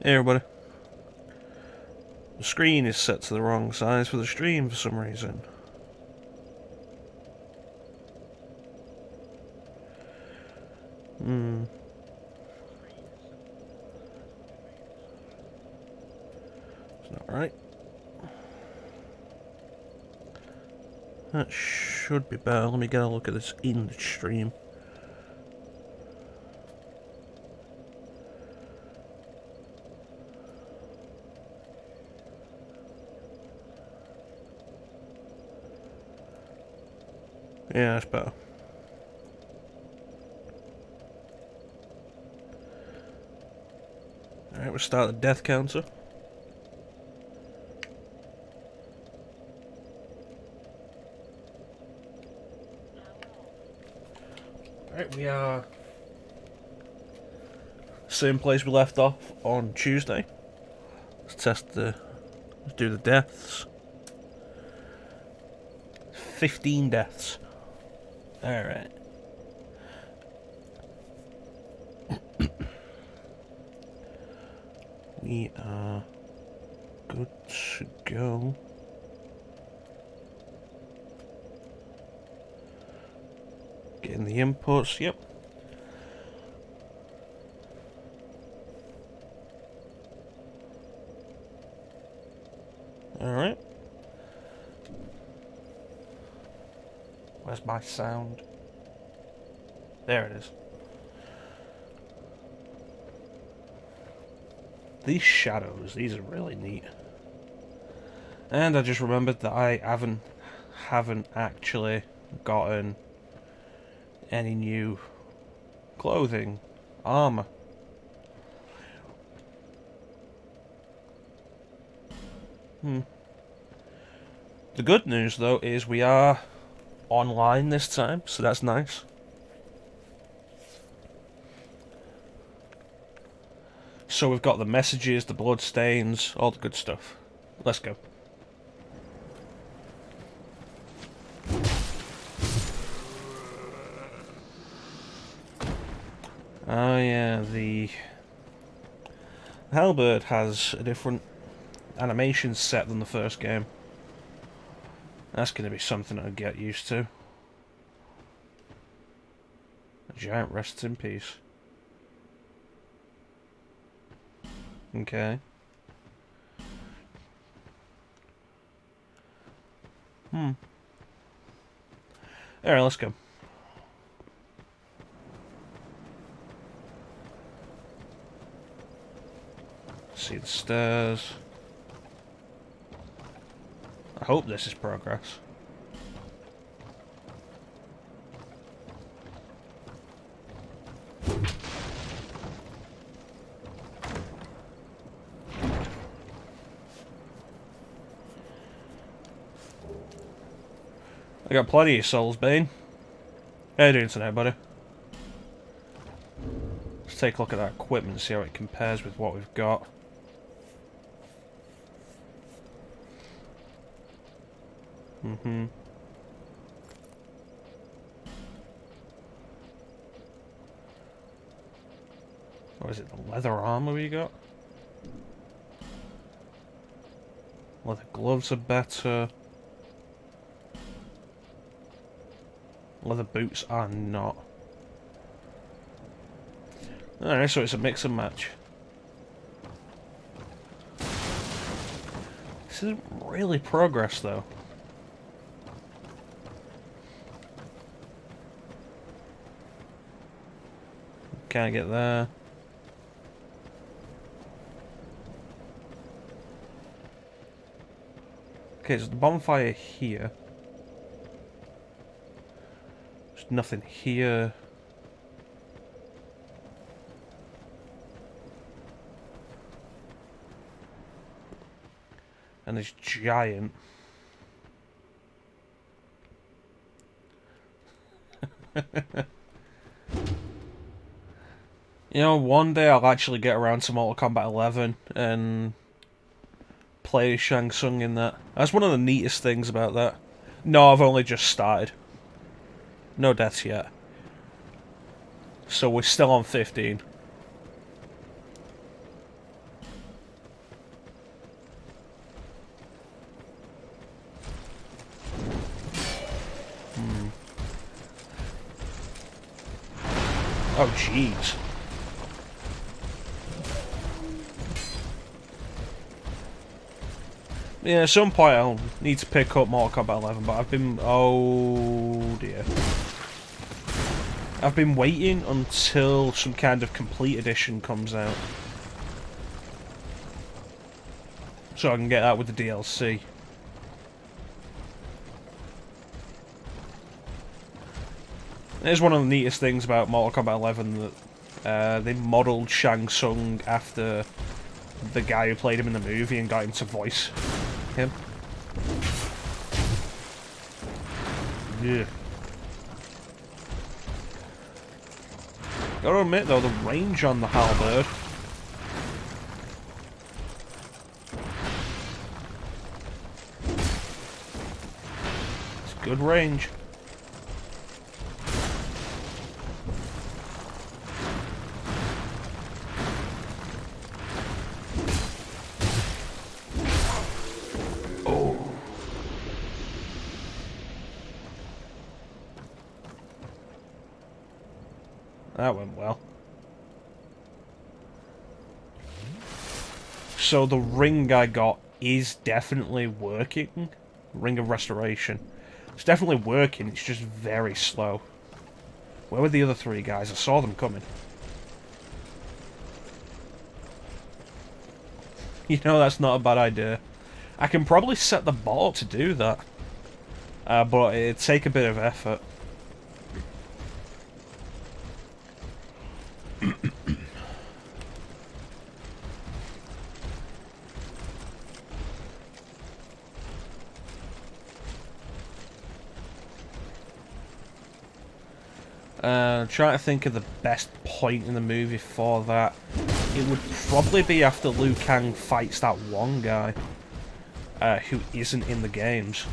Hey everybody. The screen is set to the wrong size for the stream for some reason. It's not right. That should be better. Let me get a look at this in the stream. Yeah, that's better. Alright, we'll start the death counter. Alright, we are same place we left off on Tuesday. Let's do the deaths. 15 deaths. Alright. We are good to go. Getting the inputs, yep. Alright. Where's my sound? There it is. These shadows, these are really neat. And I just remembered that I haven't actually gotten any new clothing, armor. The good news though is we are online this time, so that's nice. So we've got the messages, the blood stains, all the good stuff. Let's go. Oh yeah, the halberd has a different animation set than the first game. That's going to be something I'll get used to. A giant rests in peace. Okay. Alright, let's go. See the stairs. I hope this is progress. I got plenty of souls, Bane. How you doing tonight, buddy? Let's take a look at that equipment and see how it compares with what we've got. Or is it the leather armor we got? Leather gloves are better. Leather boots are not. Alright, so it's a mix and match. This isn't really progress, though. Can't get there. Okay, so the bonfire here. There's nothing here. And this giant. You know, one day I'll actually get around to Mortal Kombat 11 and play Shang Tsung in that. That's one of the neatest things about that. No, I've only just started. No deaths yet. So we're still on 15. Oh, jeez. Yeah, at some point I'll need to pick up Mortal Kombat 11, but I've been... Oh, dear. I've been waiting until some kind of complete edition comes out. So I can get that with the DLC. It's one of the neatest things about Mortal Kombat 11 that they modelled Shang Tsung after the guy who played him in the movie and got him to voice him. Yeah. Gotta admit though, the range on the halberd. It's good range. That went well. So the ring I got is definitely working. Ring of Restoration. It's definitely working, it's just very slow. Where were the other three guys? I saw them coming. You know, that's not a bad idea. I can probably set the ball to do that. But it'd take a bit of effort. I'm trying to think of the best point in the movie for that. It would probably be after Liu Kang fights that one guy who isn't in the games.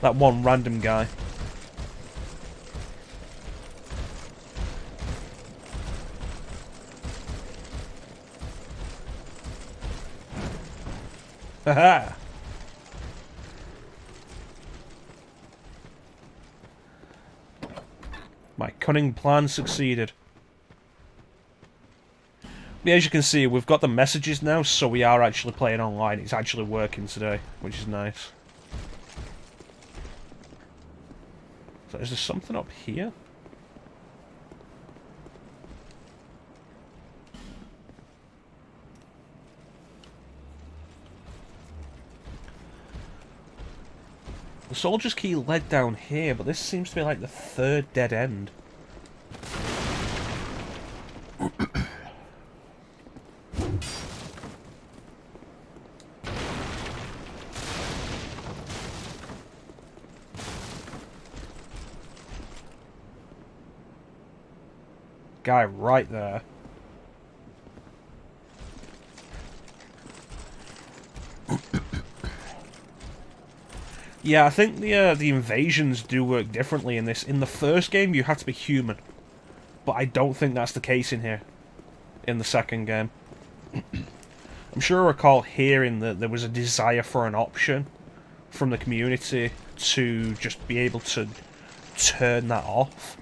That one random guy. Haha! My cunning plan succeeded. Yeah, as you can see, we've got the messages now, so we are actually playing online. It's actually working today, which is nice. So is there something up here? The soldier's key led down here, but this seems to be like the third dead end. Guy right there. Yeah, I think the invasions do work differently in this. In the first game, you had to be human, but I don't think that's the case in here. In the second game, I'm sure I recall hearing that there was a desire for an option from the community to just be able to turn that off.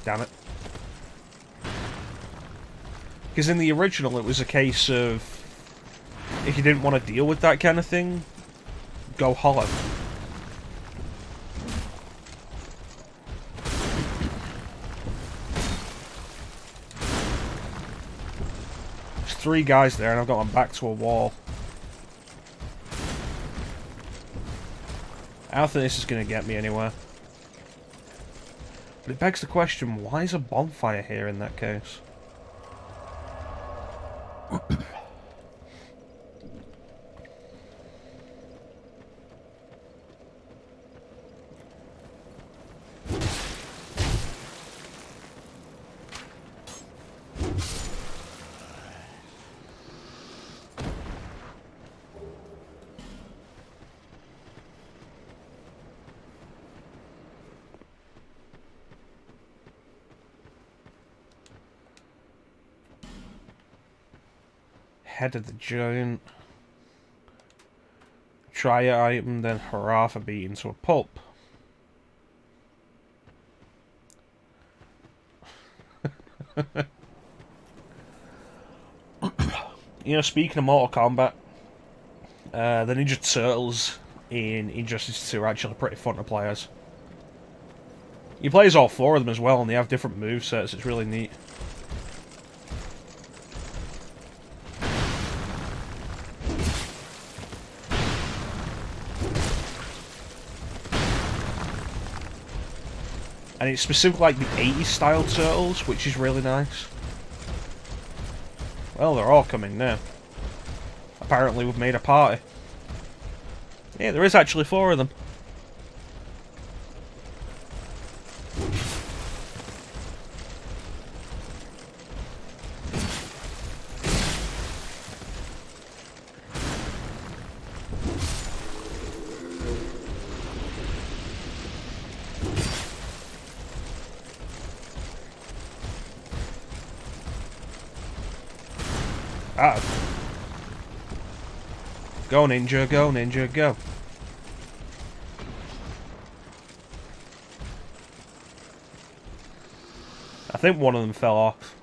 Damn it. Because in the original, it was a case of if you didn't want to deal with that kind of thing, go hollow. There's three guys there and I've got them back to a wall. I don't think this is going to get me anywhere. But it begs the question, why is a bonfire here in that case? Head of the giant. Try your item, then hurrah for beating to a pulp. You know, speaking of Mortal Kombat, the Ninja Turtles in Injustice 2 are actually pretty fun to play as. You play as all four of them as well, and they have different movesets. It's really neat. And it's specifically like the 80s style Turtles, which is really nice. Well, they're all coming now. Apparently we've made a party. Yeah, there is actually four of them. Ah. Go ninja, go ninja, go. I think one of them fell off.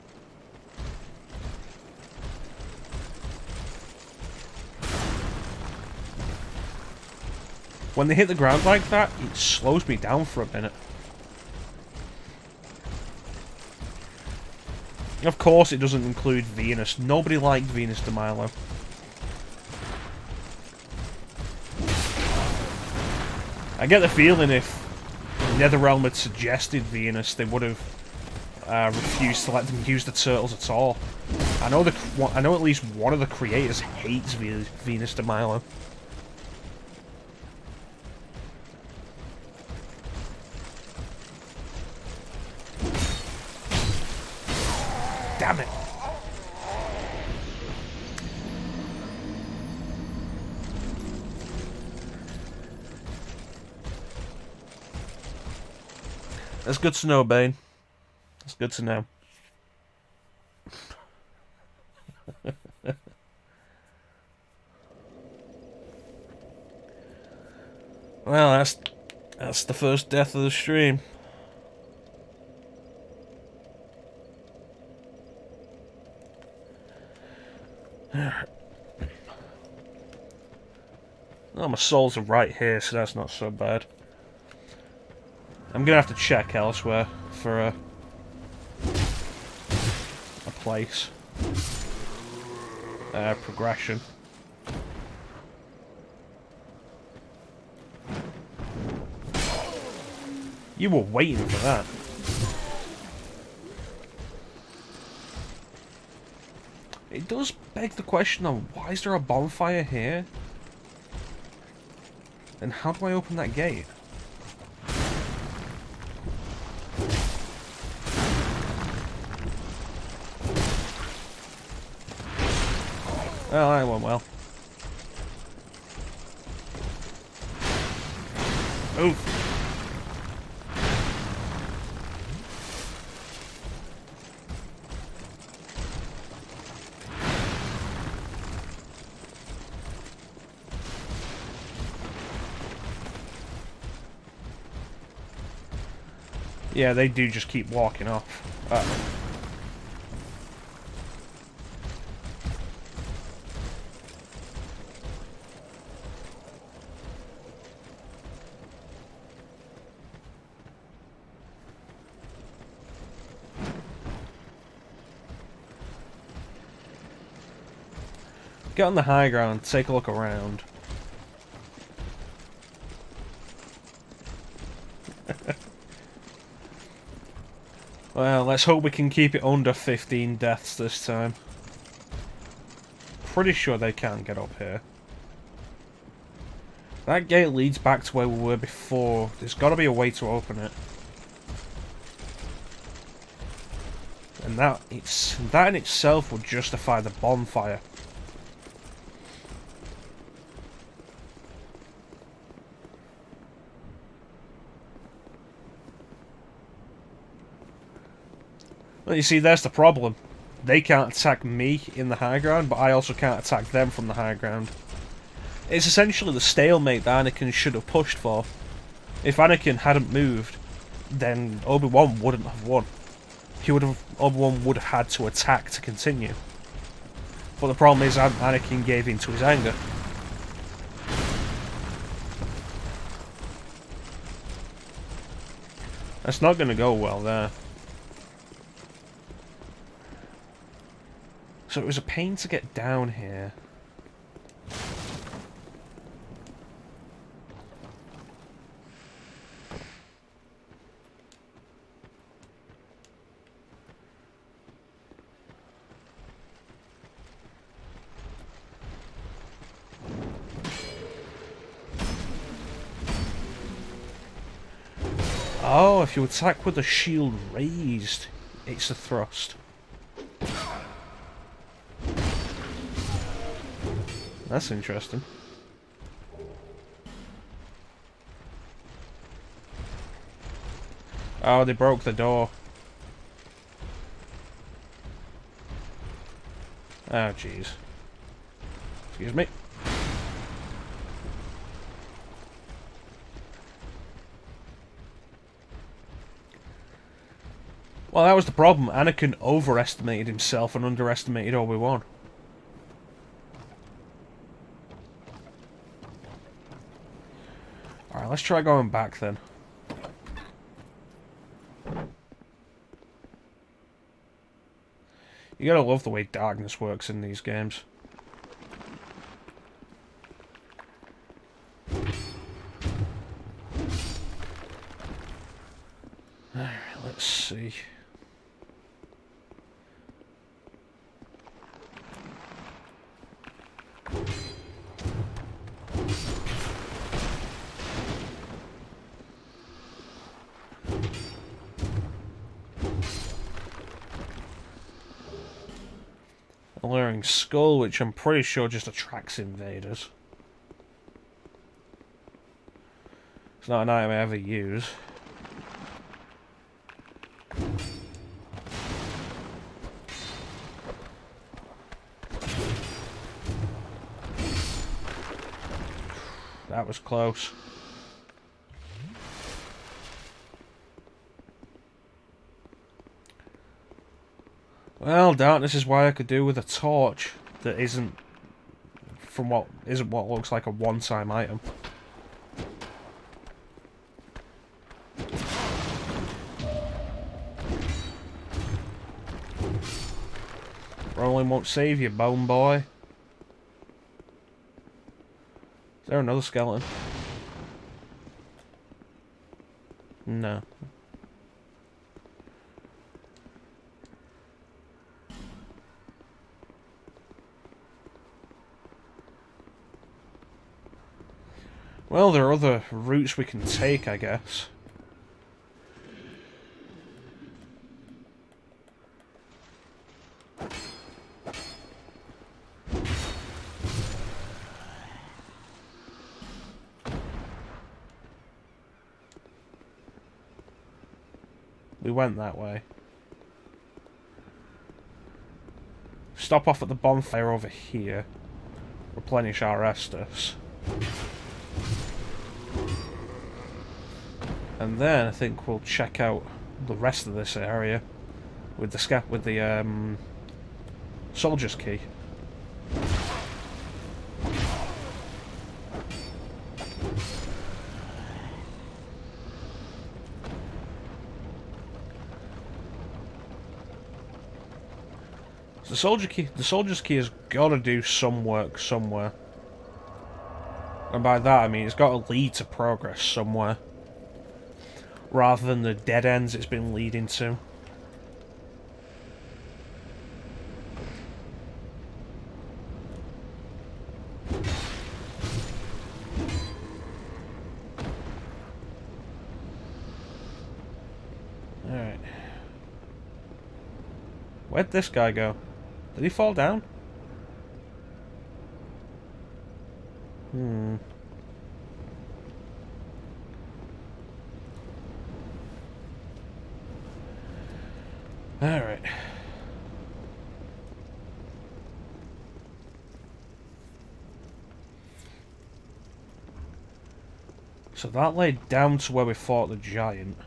When they hit the ground like that, it slows me down for a minute. Of course it doesn't include Venus. Nobody liked Venus de Milo. I get the feeling if NetherRealm had suggested Venus, they would have refused to let them use the turtles at all. I know at least one of the creators hates Venus de Milo. Damn it! That's good to know, Bane. That's good to know. Well, that's the first death of the stream. Oh, my souls are right here, so that's not so bad. I'm gonna have to check elsewhere for a place. Progression. You were waiting for that. It does beg the question of why is there a bonfire here? And how do I open that gate? Well, that went well. Oof. Yeah, they do just keep walking off. Uh-oh. Get on the high ground, take a look around. Well, let's hope we can keep it under 15 deaths this time. Pretty sure they can't get up here. That gate leads back to where we were before. There's got to be a way to open it. And that in itself would justify the bonfire. Well, you see, there's the problem. They can't attack me in the high ground, but I also can't attack them from the high ground. It's essentially the stalemate that Anakin should have pushed for. If Anakin hadn't moved, then Obi-Wan wouldn't have won. Obi-Wan would have had to attack to continue. But the problem is Anakin gave in to his anger. That's not going to go well there. So it was a pain to get down here. Oh, if you attack with the shield raised, it's a thrust. That's interesting. Oh, they broke the door. Oh, jeez. Excuse me. Well, that was the problem. Anakin overestimated himself and underestimated Obi-Wan. Alright, let's try going back then. You gotta love the way darkness works in these games. Alright, let's see. Alluring skull, which I'm pretty sure just attracts invaders. It's not an item I ever use. That was close. Well, darkness is why I could do with a torch that isn't what looks like a one-time item. Rolling won't save you, bone boy. Is there another skeleton? No. Well, there are other routes we can take, I guess. We went that way. Stop off at the bonfire over here. Replenish our Estus. And then I think we'll check out the rest of this area with the soldier's key. The soldier's key has got to do some work somewhere. And by that I mean it's got to lead to progress somewhere. Rather than the dead ends it's been leading to. Alright. Where'd this guy go? Did he fall down? Alright. So that led down to where we fought the giant.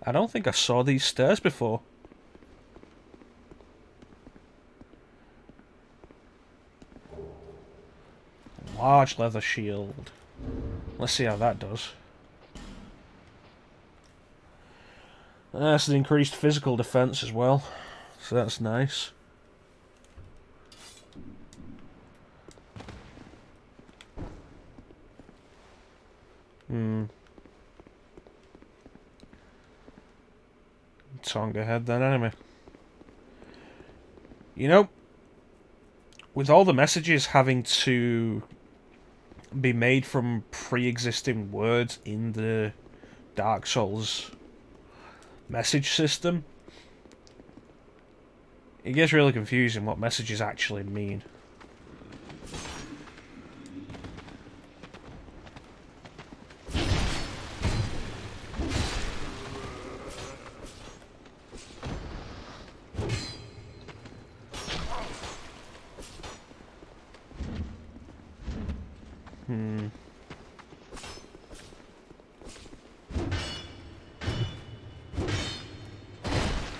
I don't think I saw these stairs before. Large leather shield. Let's see how that does. That's an increased physical defense as well, so that's nice. Tonga head then, enemy. You know, with all the messages having to be made from pre-existing words in the Dark Souls message system, it gets really confusing what messages actually mean.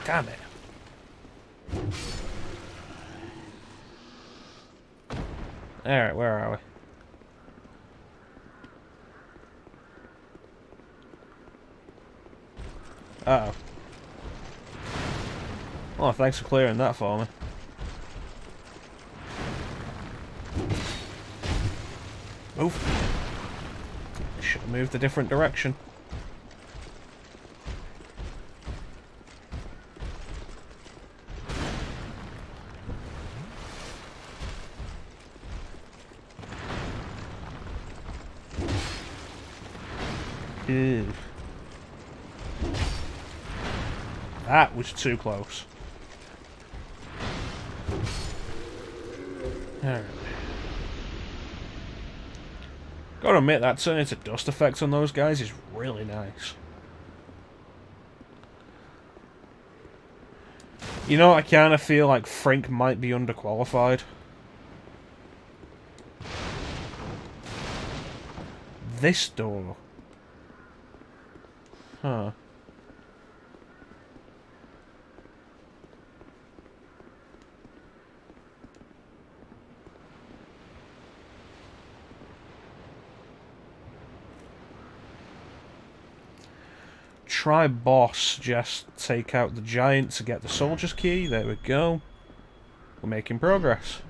Damn it. Alright, where are we? Uh-oh. Oh, thanks for clearing that for me. Move. Should have moved a different direction. Ew. That was too close. Alright. Gotta admit, that turning into dust effects on those guys is really nice. You know, I kinda feel like Frink might be underqualified. This door. Huh. Try boss, just take out the giant to get the soldier's key. There we go. We're making progress.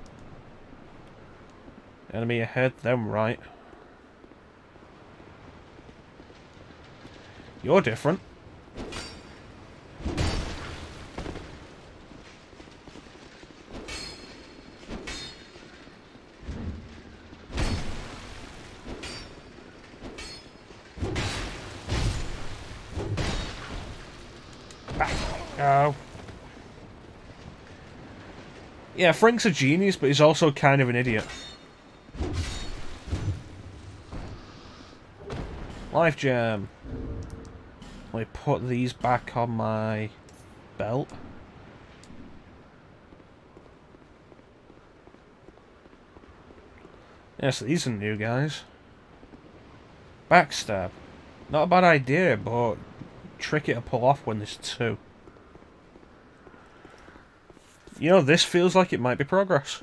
Enemy ahead, them right. You're different. Oh. Yeah, Frank's a genius, but he's also kind of an idiot. Life gem. Let me put these back on my belt. Yes, these are new guys. Backstab. Not a bad idea, but tricky to pull off when there's two. You know, this feels like it might be progress.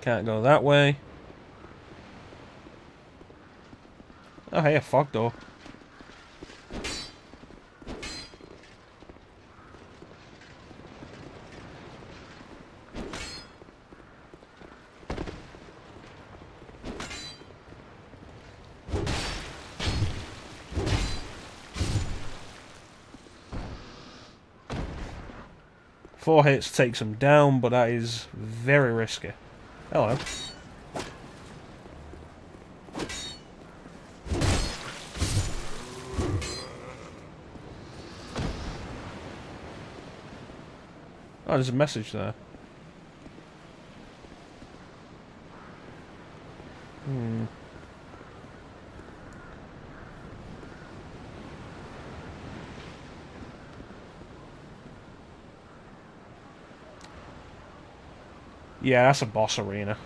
Can't go that way. Oh, hey, a fog door. Four hits takes him down, but that is very risky. Hello. Oh, there's a message there. Yeah, that's a boss arena.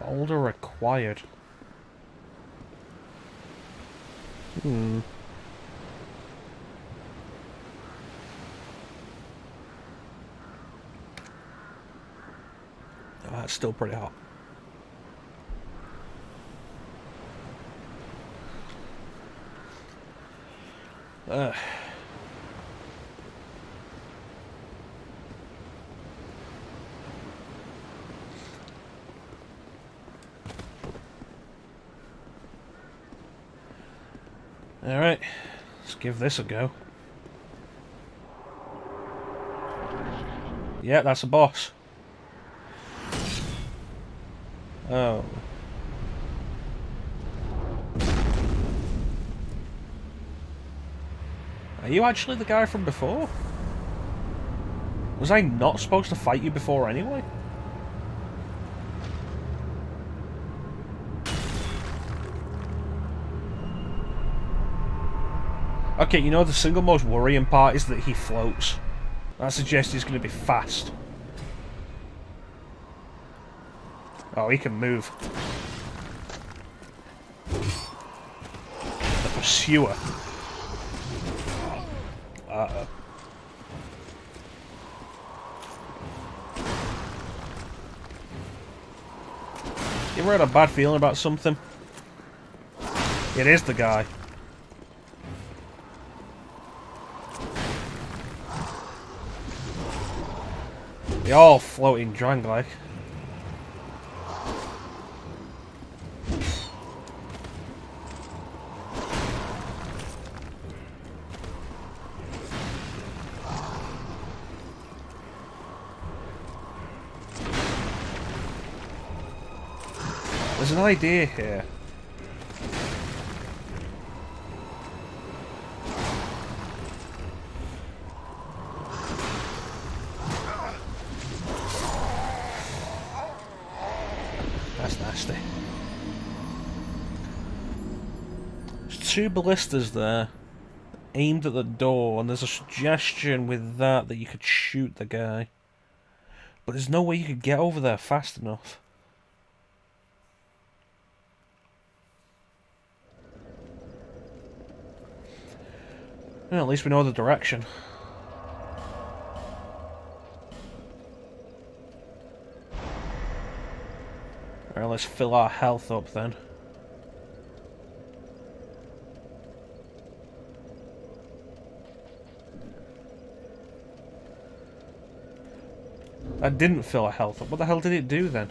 Boulder required. Oh, that's still pretty hot. Ugh. Alright, let's give this a go. Yeah, that's a boss. Oh. Are you actually the guy from before? Was I not supposed to fight you before anyway? Okay, you know the single most worrying part is that he floats. That suggests he's going to be fast. Oh, he can move. The Pursuer. Uh-oh. You ever had a bad feeling about something? It is the guy. They all float in Drangleic. There's an idea here. That's nasty. There's two ballistas there, aimed at the door, and there's a suggestion with that you could shoot the guy. But there's no way you could get over there fast enough. Well, at least we know the direction. Alright, let's fill our health up then. That didn't fill our health up. What the hell did it do then?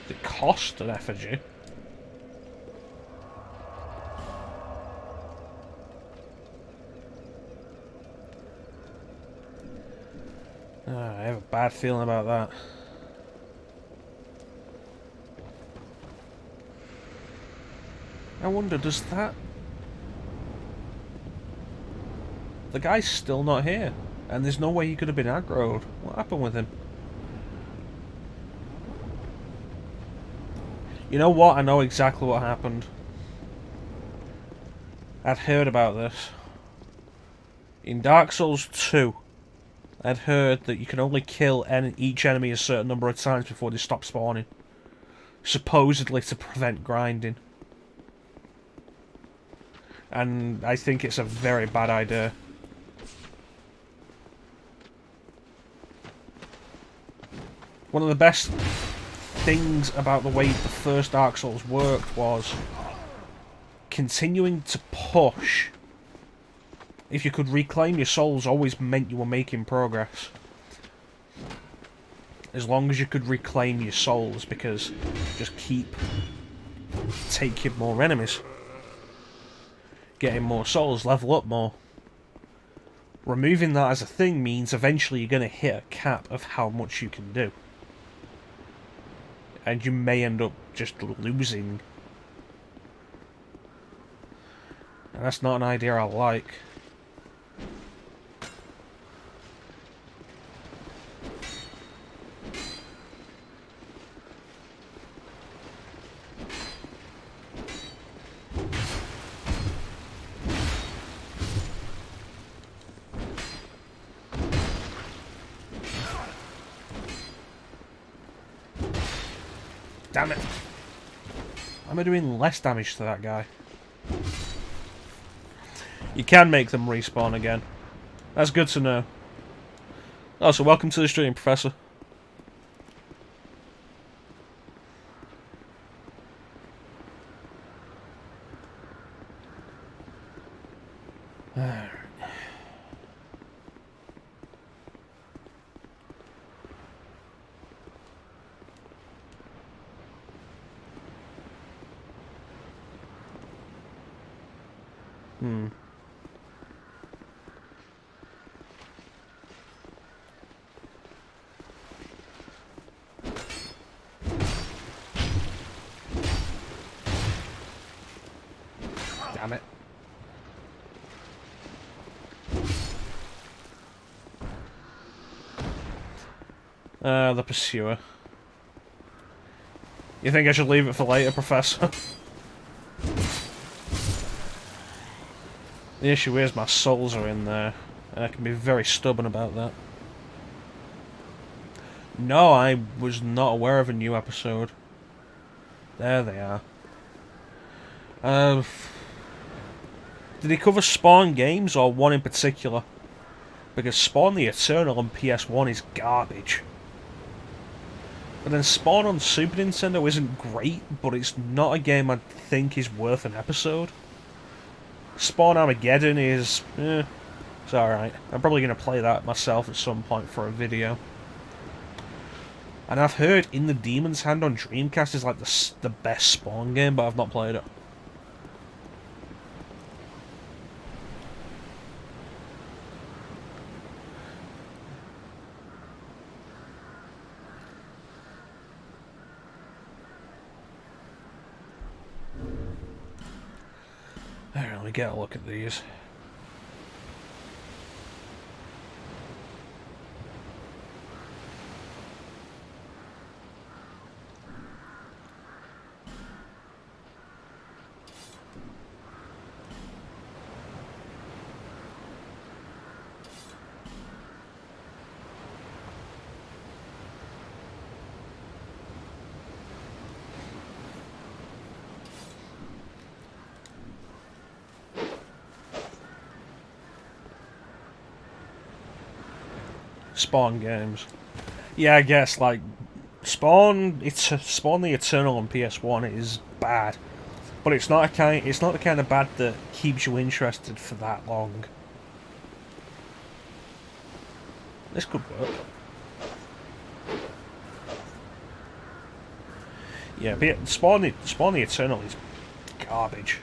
It cost an effigy. I have a bad feeling about that. I wonder, does that... The guy's still not here. And there's no way he could have been aggroed. What happened with him? You know what? I know exactly what happened. I'd heard about this. In Dark Souls 2, I'd heard that you can only kill each enemy a certain number of times before they stop spawning. Supposedly to prevent grinding. And I think it's a very bad idea. One of the best things about the way the first Dark Souls worked was continuing to push. If you could reclaim your souls always meant you were making progress. As long as you could reclaim your souls, because just keep taking more enemies. Getting more souls, level up more. Removing that as a thing means eventually you're going to hit a cap of how much you can do. And you may end up just losing. And that's not an idea I like. Damn it! Am I doing less damage to that guy? You can make them respawn again. That's good to know. Oh, so welcome to the stream, Professor. Damn it. The Pursuer. You think I should leave it for later, Professor? The issue is my souls are in there, and I can be very stubborn about that. No, I was not aware of a new episode. There they are. Did he cover Spawn games, or one in particular? Because Spawn the Eternal on PS1 is garbage. And then Spawn on Super Nintendo isn't great, but it's not a game I think is worth an episode. Spawn Armageddon is... it's alright. I'm probably going to play that myself at some point for a video. And I've heard In the Demon's Hand on Dreamcast is like the best Spawn game, but I've not played it. Alright, let me get a look at these. Spawn games. Yeah, I guess, like, Spawn the Eternal on PS1 is bad. But it's not the kind of bad that keeps you interested for that long. This could work. Yeah, but Spawn the Eternal is garbage.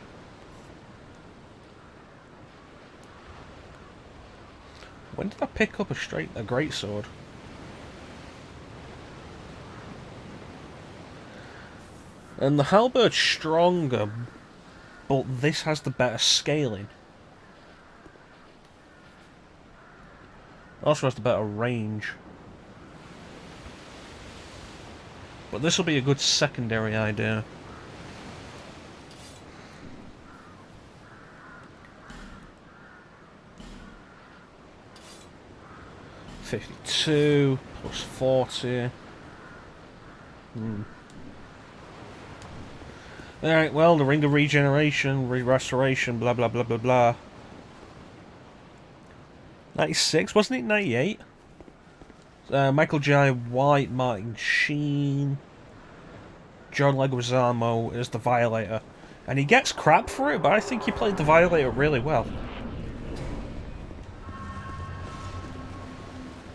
When did I pick up a greatsword? And the halberd's stronger, but this has the better scaling. Also has the better range. But this will be a good secondary idea. $52 plus 40. Alright, well, the Ring of Regeneration, Restoration, blah blah blah blah blah. 96, wasn't it 98? Michael J. White, Martin Sheen, John Leguizamo as the Violator. And he gets crap for it, but I think he played the Violator really well.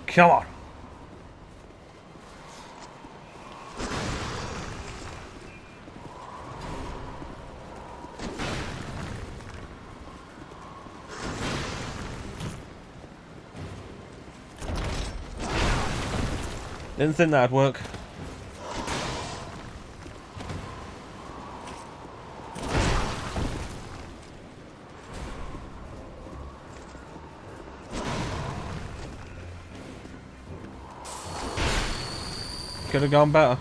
Come on. Didn't think that'd work. Could have gone better.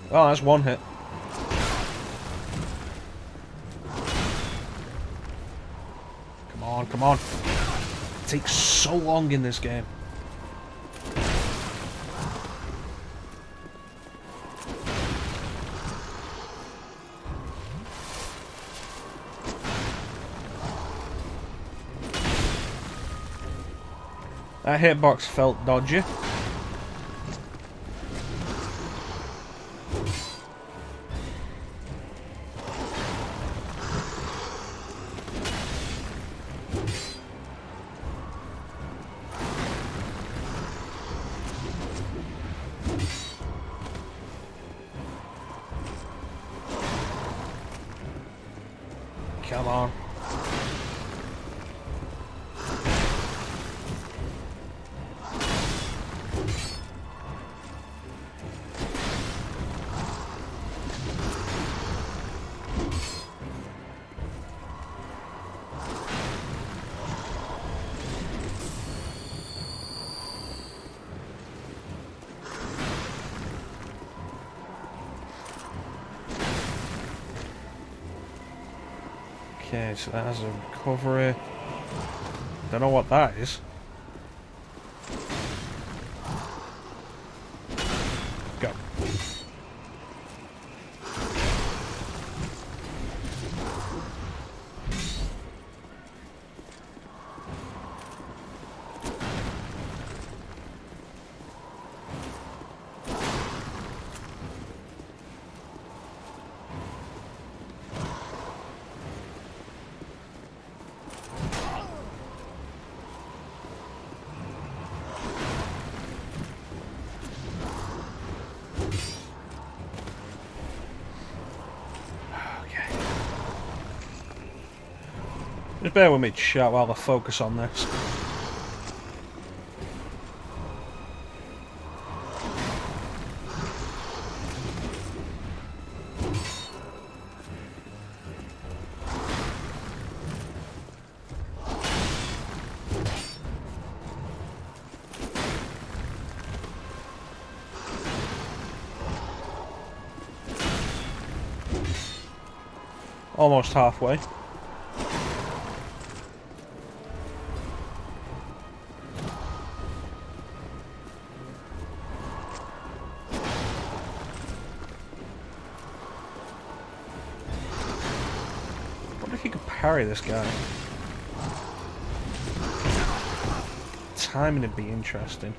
Oh, that's one hit. Come on, come on. It takes so long in this game. That hitbox felt dodgy. Come on. Okay, so that has a recovery. Don't know what that is. Go. Just bear with me, chat, while I focus on this. Almost halfway. If you could parry this guy. Timing would be interesting.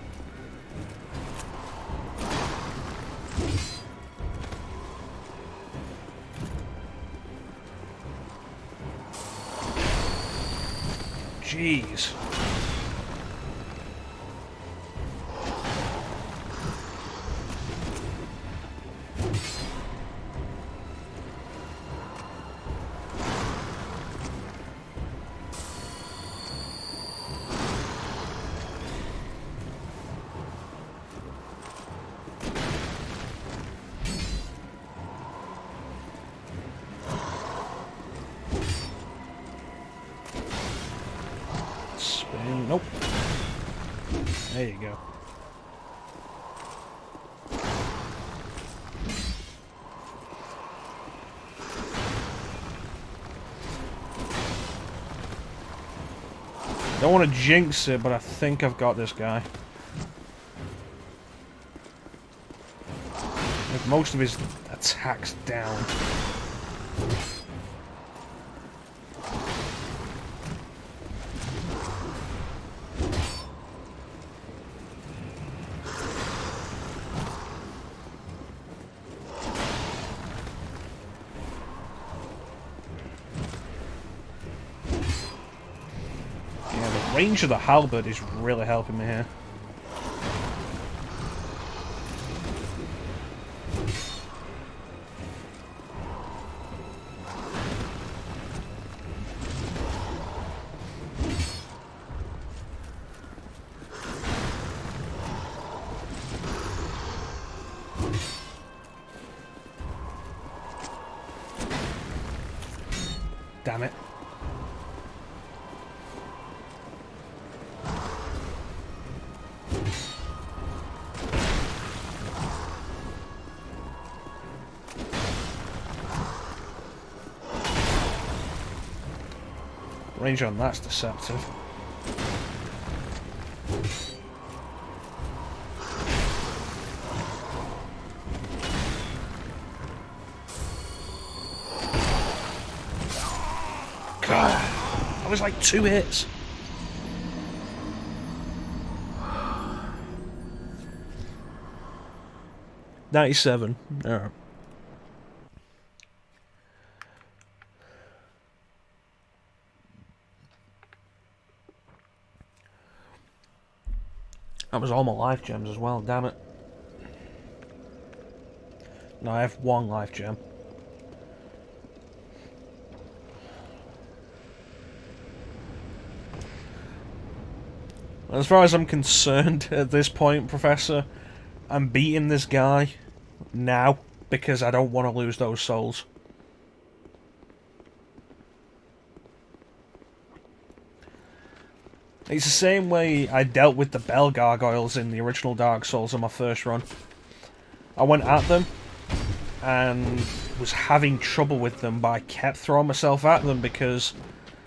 Jeez. Nope. There you go. Don't want to jinx it, but I think I've got this guy. With most of his attacks down. Range of the halberd is really helping me here. Damn it. Range on that's deceptive. God, that was like 2 hits. $97. Alright. That was all my life gems as well, damn it. No, I have 1 life gem. As far as I'm concerned at this point, Professor, I'm beating this guy now because I don't want to lose those souls. It's the same way I dealt with the bell gargoyles in the original Dark Souls on my first run. I went at them and was having trouble with them, but I kept throwing myself at them because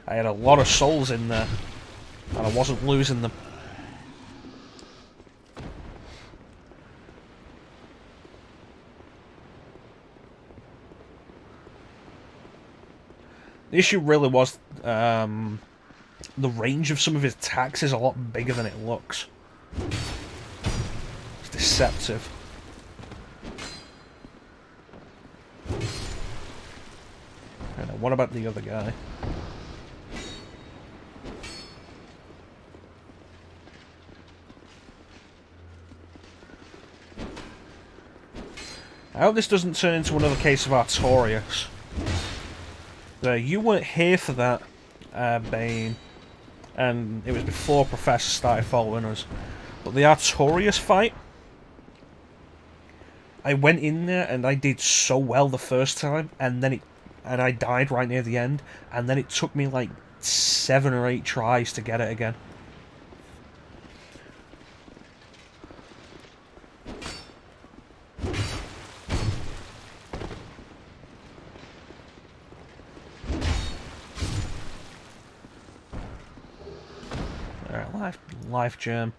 I had a lot of souls in there and I wasn't losing them. The issue really was the range of some of his attacks is a lot bigger than it looks. It's deceptive. And what about the other guy? I hope this doesn't turn into another case of Artorias. You weren't here for that, Bane, and it was before Professor started following us. But the Artorias fight, I went in there and I did so well the first time, and then I died right near the end, and then it took me like 7 or 8 tries to get it again. Alright, life gem.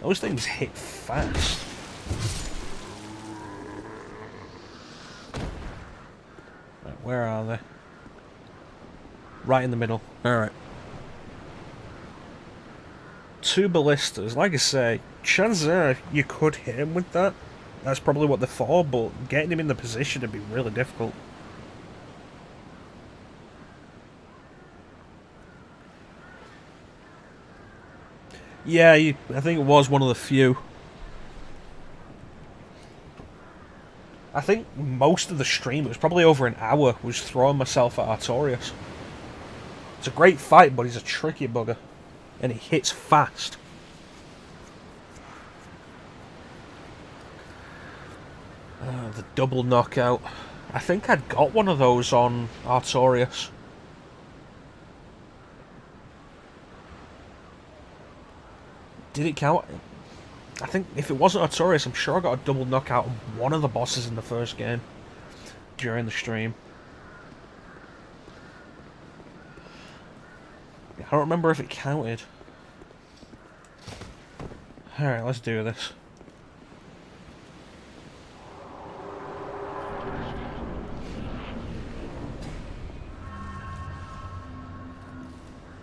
Those things hit fast. Right, where are they? Right in the middle. Alright. 2 ballistas. Like I say, chances are you could hit him with that. That's probably what they're for, but getting him in the position would be really difficult. Yeah, I think it was one of the few. I think most of the stream, it was probably over an hour, was throwing myself at Artorias. It's a great fight, but he's a tricky bugger. And he hits fast. The double knockout. I think I'd got one of those on Artorias. Did it count? I think if it wasn't Artorias, I'm sure I got a double knockout on one of the bosses in the first game during the stream. I don't remember if it counted. Alright, let's do this.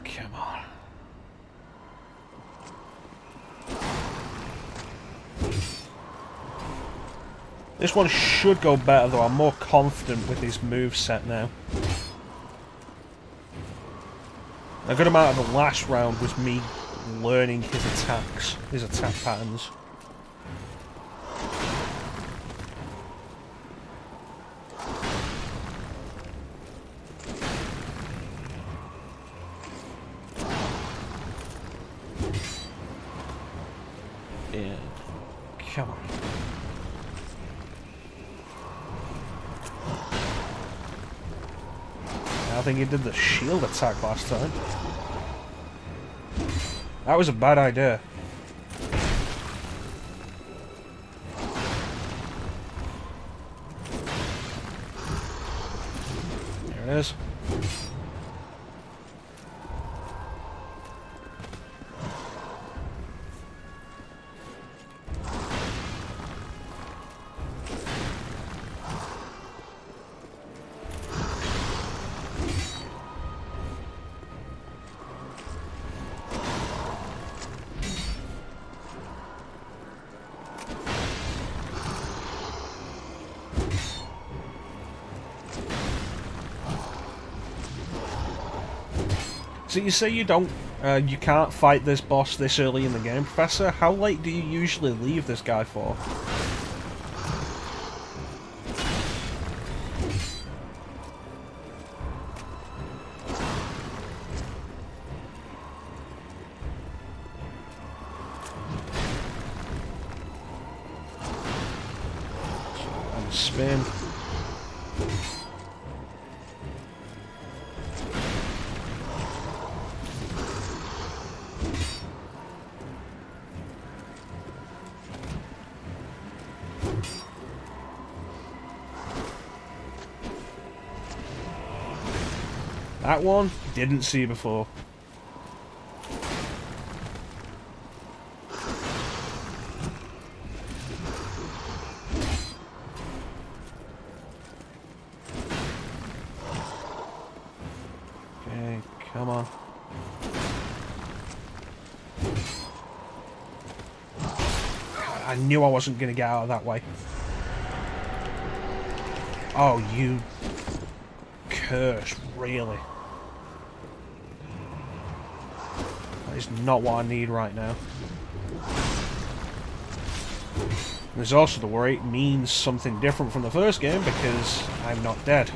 Come on. This one should go better though, I'm more confident with his moveset now. A good amount of the last round was me learning his attacks, his attack patterns. Come on. I think he did the shield attack last time. That was a bad idea. There it is. So you say you can't fight this boss this early in the game, Professor? How late do you usually leave this guy for? And spin. That one, didn't see before. Okay, come on. I knew I wasn't going to get out of that way. Oh, you curse, really? That is not what I need right now. There's also the worry it means something different from the first game because I'm not dead.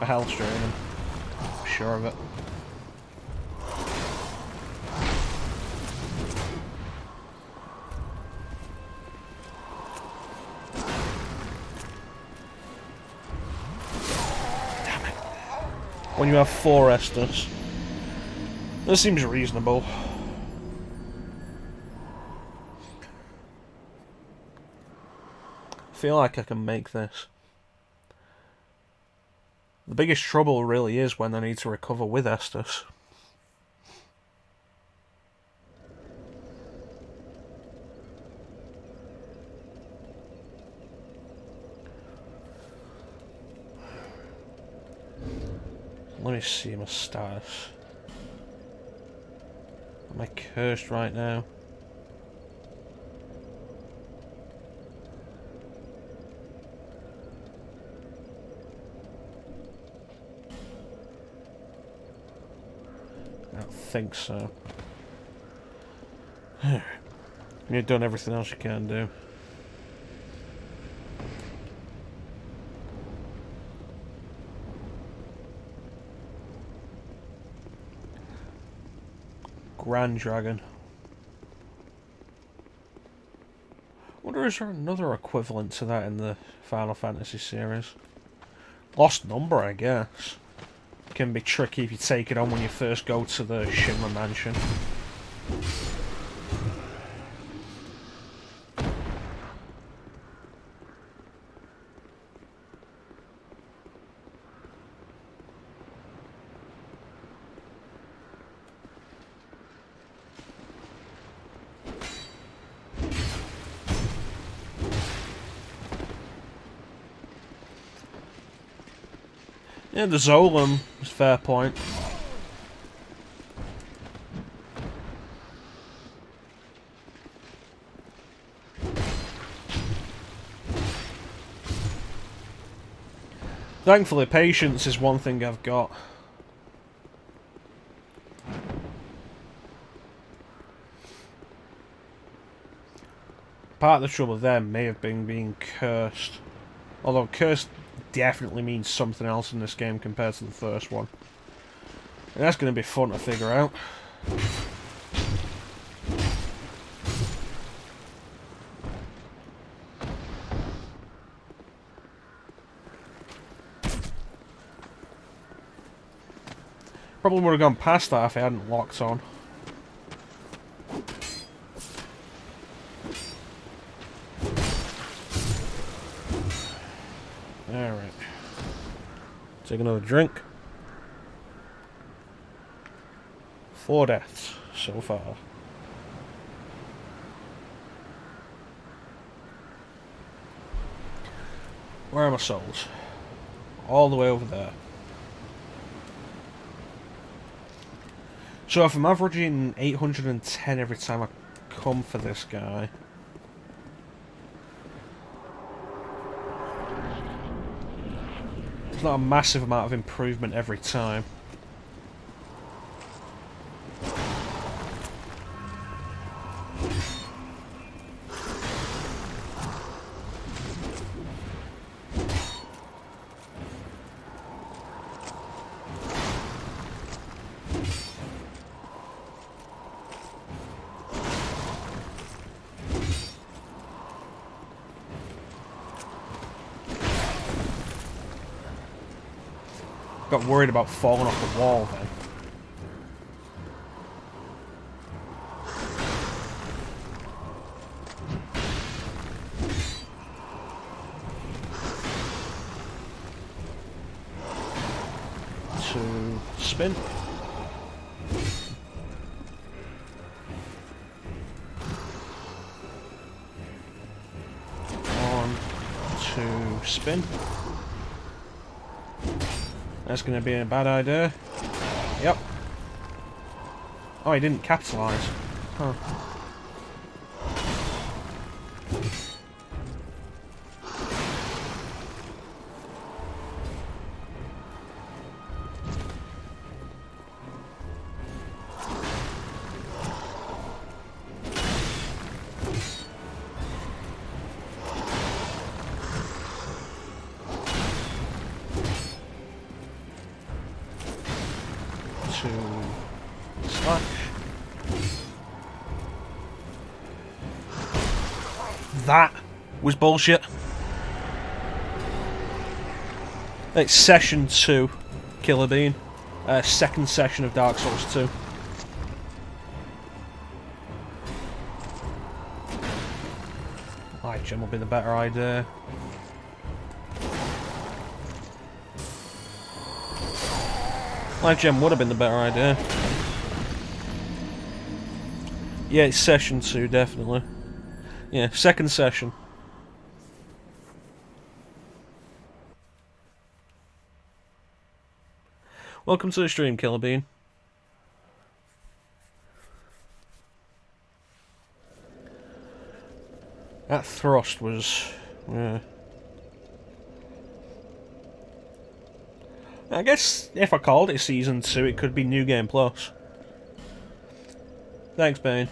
A health draining. I'm sure of it. When you have 4 Estus. This seems reasonable. I feel like I can make this. The biggest trouble really is when I need to recover with Estus. Let me see my status. Am I cursed right now? I don't think so. You've done everything else you can do. Grand Dragon. I wonder is there another equivalent to that in the Final Fantasy series? Lost Number, I guess. Can be tricky if you take it on when you first go to the Shinra Mansion. Yeah, the Zolom is a fair point. Thankfully, patience is one thing I've got. Part of the trouble there may have been being cursed. Although curse definitely means something else in this game compared to the first one. And that's going to be fun to figure out. Probably would have gone past that if I hadn't locked on. Alright. Take another drink. 4 deaths so far. Where are my souls? All the way over there. So if I'm averaging 810 every time I come for this guy... It's not a massive amount of improvement every time. Got worried about falling off the wall then. To spin. On to spin. That's going to be a bad idea. Yep. Oh, he didn't capitalise. Huh. Slash. That was bullshit. It's session 2, Killer Bean. Second session of Dark Souls 2. Light gem will be the better idea. Life gem would have been the better idea. Yeah, it's session 2, definitely. Yeah, second session. Welcome to the stream, Killer Bean. That thrust was... yeah. I guess if I called it Season 2, it could be New Game Plus. Thanks, Bane.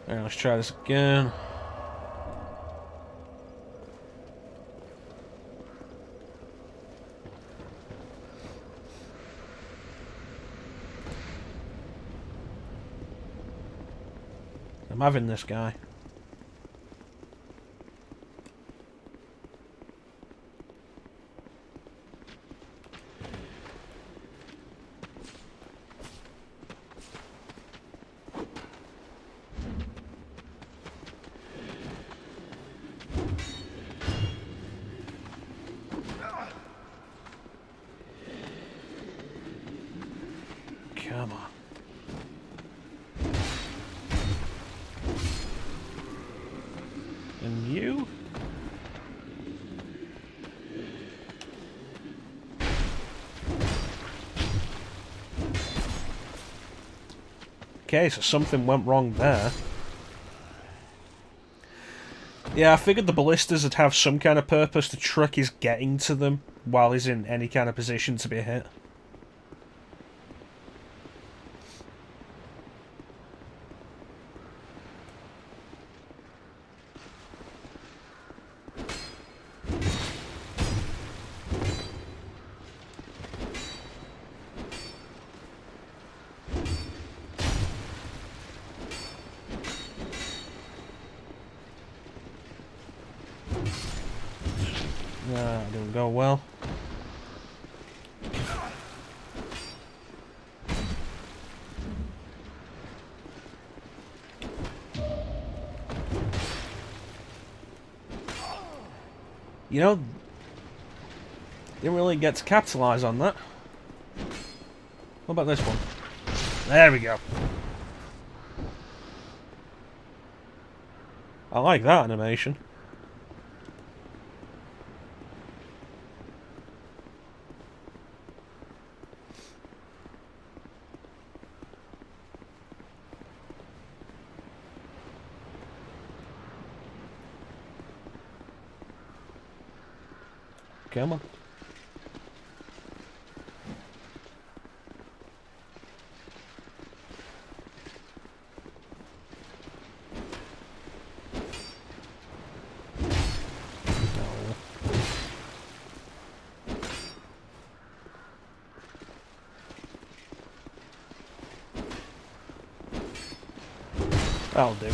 Alright, let's try this again. I'm having this guy. Come on. And you? Okay, so something went wrong there. Yeah, I figured the ballistas would have some kind of purpose to trick his getting to them while he's in any kind of position to be hit. That didn't go well. You know, didn't really get to capitalize on that. What about this one? There we go. I like that animation. Come on. That'll do.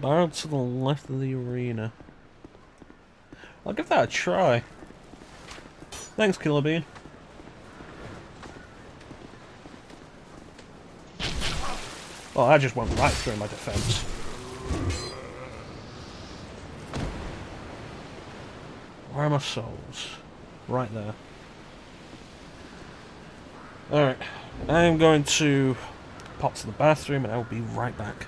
Barrel to the left of the arena. I'll give that a try. Thanks, Killer Bean. Oh, I just went right through my defense. Where are my souls? Right there. Alright. I am going to pop to the bathroom and I will be right back.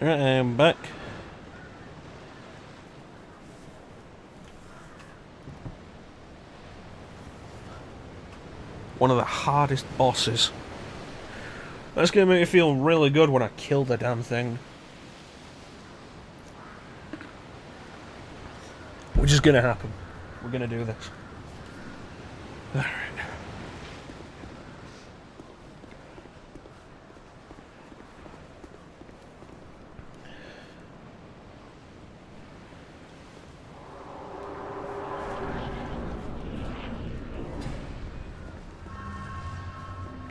Alright, I am back. One of the hardest bosses. That's gonna make me feel really good when I kill the damn thing. Which is gonna happen. We're gonna do this. Alright.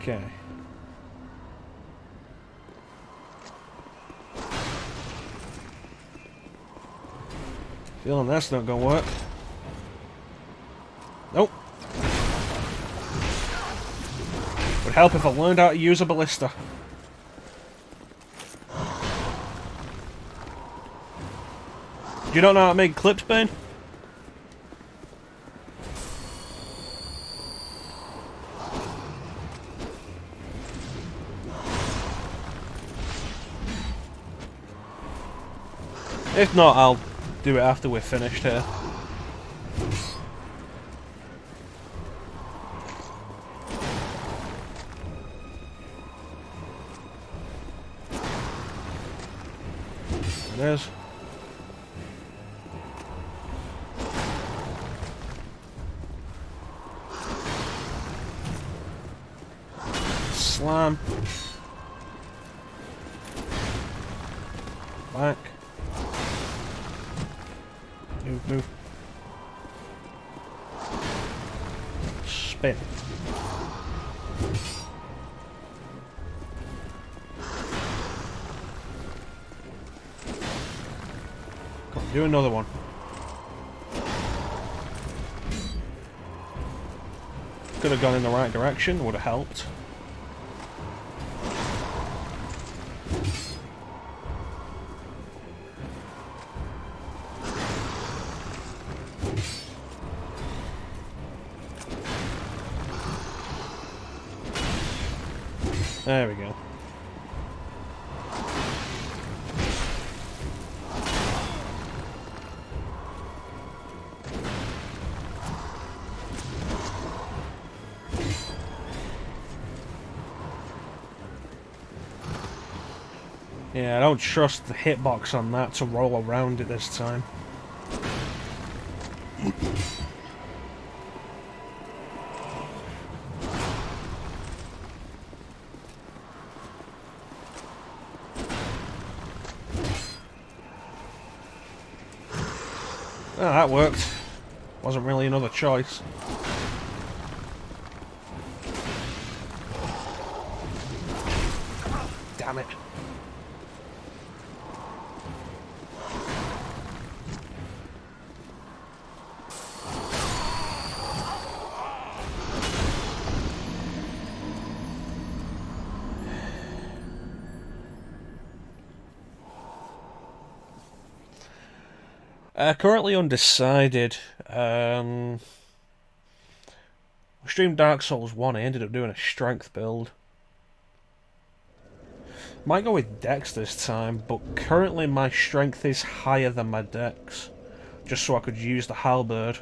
Okay. Feeling that's not gonna work. Nope. Would help if I learned how to use a ballista. Do you not know how to make clips, Bane? If not, I'll do it after we're finished here. There it is. Slam. Back. Move, move. Spin. Come on, do another one. Could have gone in the right direction, would have helped. There we go. Yeah, I don't trust the hitbox on that to roll around it this time. Oh, that worked. Wasn't really another choice. Damn it. Currently undecided. I streamed Dark Souls 1, I ended up doing a strength build. Might go with Dex this time, but currently my strength is higher than my Dex. Just so I could use the halberd.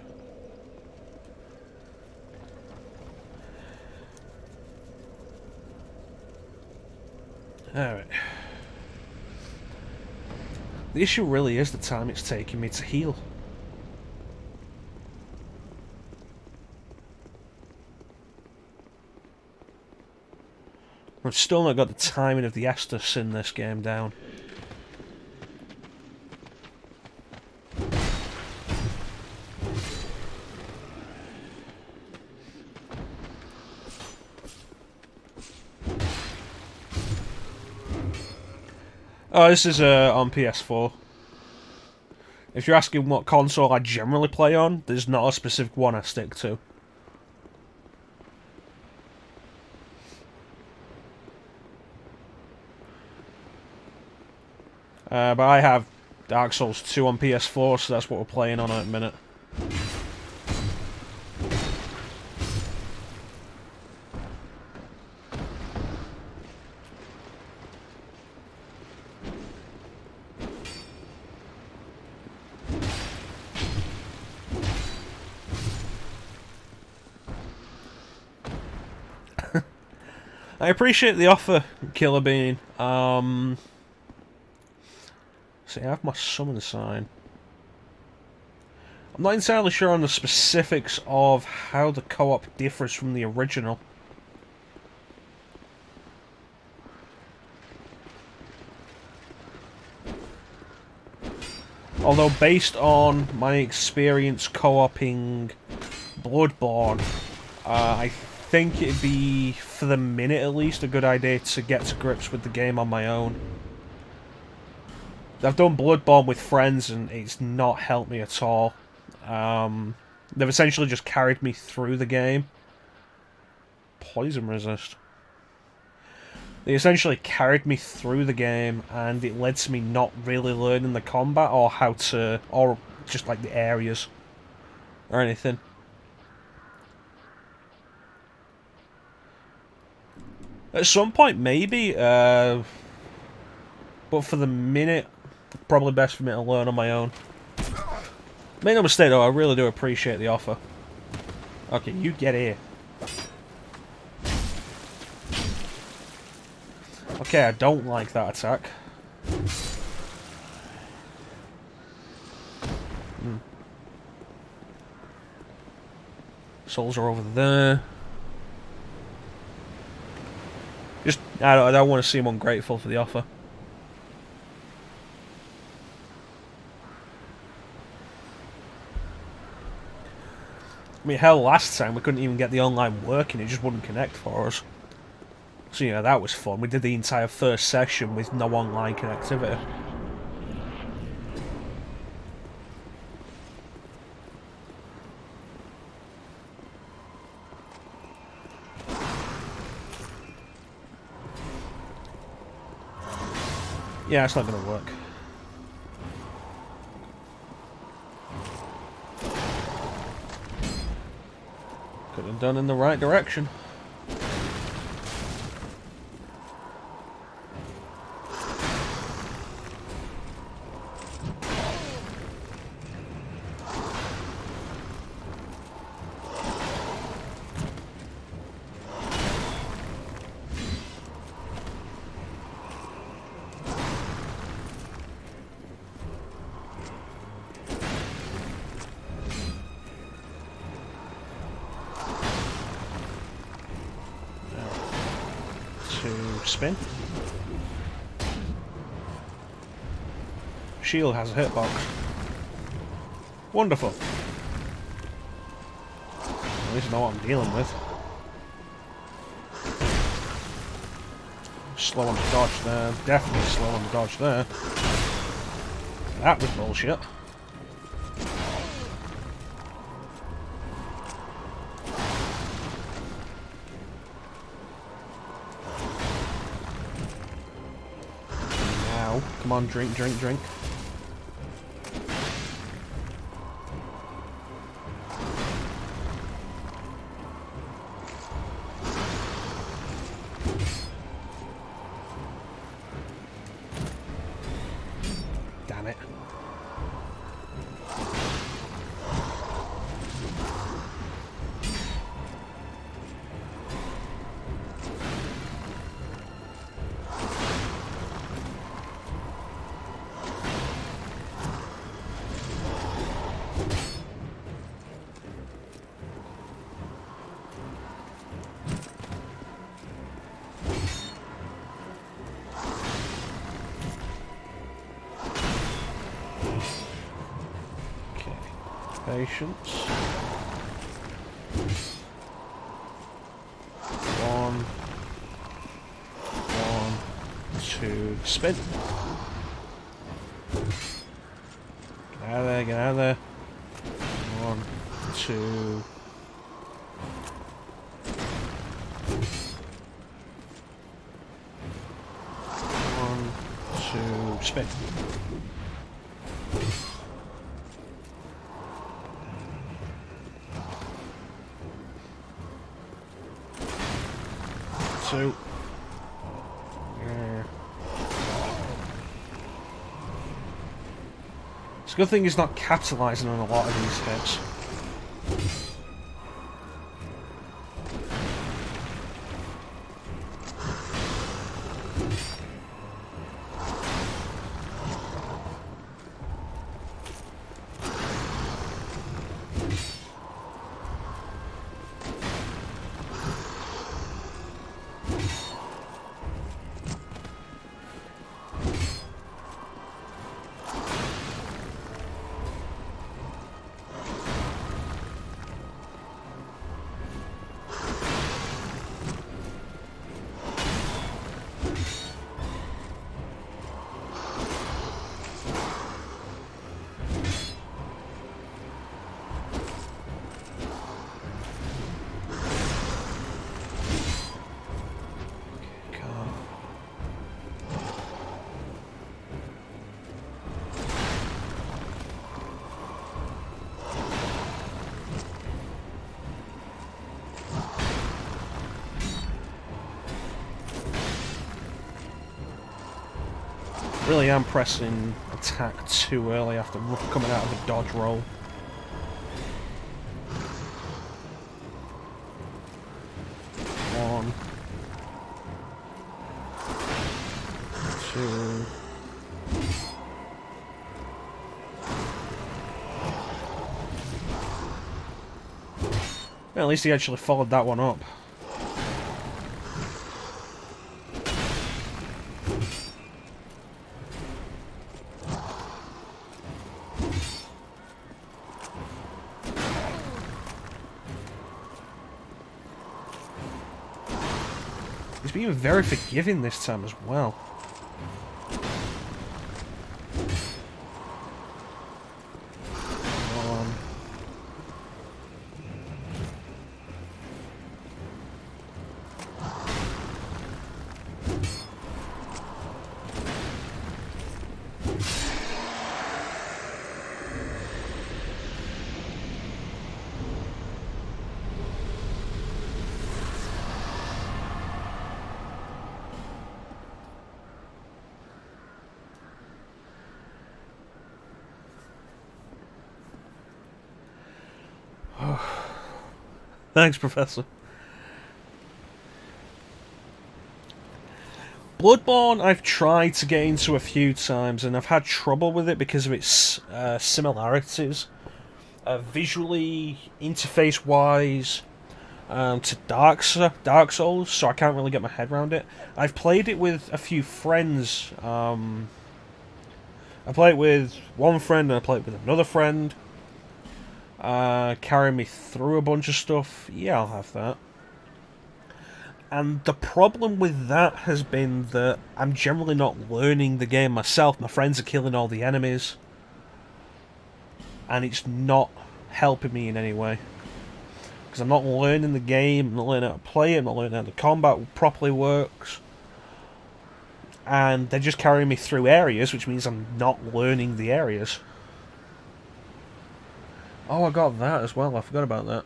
Alright. The issue really is the time it's taking me to heal. I've still not got the timing of the Estus in this game down. Oh, this is on PS4. If you're asking what console I generally play on, there's not a specific one I stick to. But I have Dark Souls 2 on PS4, so that's what we're playing on at the minute. I appreciate the offer, Killer Bean. See, I have my summon sign. I'm not entirely sure on the specifics of how the co-op differs from the original. Although based on my experience co-oping Bloodborne, I think it'd be, for the minute at least, a good idea to get to grips with the game on my own. I've done Bloodborne with friends and it's not helped me at all. They've essentially just carried me through the game. Poison resist. They essentially carried me through the game, and it led to me not really learning the combat or how to, or just like the areas or anything. At some point, maybe, but for the minute, probably best for me to learn on my own. Make no mistake though, I really do appreciate the offer. Okay, you get here. Okay, I don't like that attack. Souls are over there. Just, I don't want to seem ungrateful for the offer. I mean, hell, last time we couldn't even get the online working, it just wouldn't connect for us. So, you know, that was fun. We did the entire first session with no online connectivity. Yeah, it's not going to work. Could have done in the right direction. Spin. Shield has a hitbox. Wonderful. At least I know what I'm dealing with. Slow on the dodge there. Definitely slow on the dodge there. That was bullshit. Come on, drink, drink, drink. Damn it. Patience. 1, 2, spin. Get out of there, get out of there. 1, 2. Spin. So, it's a good thing he's not capitalising on a lot of these hits. Really am pressing attack too early after coming out of a dodge roll. One. Two. Well, at least he actually followed that one up. He's being very forgiving this time as well. Thanks, Professor. Bloodborne I've tried to get into a few times, and I've had trouble with it because of its similarities. Visually, interface-wise, to Dark Souls, so I can't really get my head around it. I've played it with a few friends. I played it with one friend, and I played it with another friend. Carrying me through a bunch of stuff. Yeah, I'll have that. And the problem with that has been that I'm generally not learning the game myself. My friends are killing all the enemies. And it's not helping me in any way. Because I'm not learning the game, I'm not learning how to play it, I'm not learning how the combat properly works. And they're just carrying me through areas, which means I'm not learning the areas. Oh, I got that as well, I forgot about that.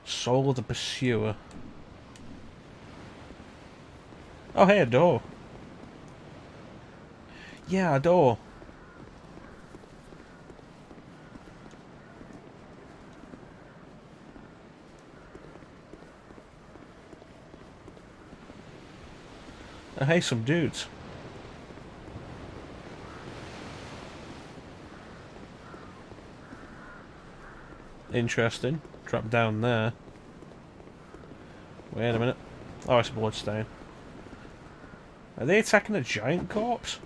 Soul of the Pursuer. Oh, hey, a door. Yeah, a door. Oh, hey, some dudes. Interesting. Drop down there. Wait a minute. Oh, it's a bloodstain. Are they attacking a giant corpse?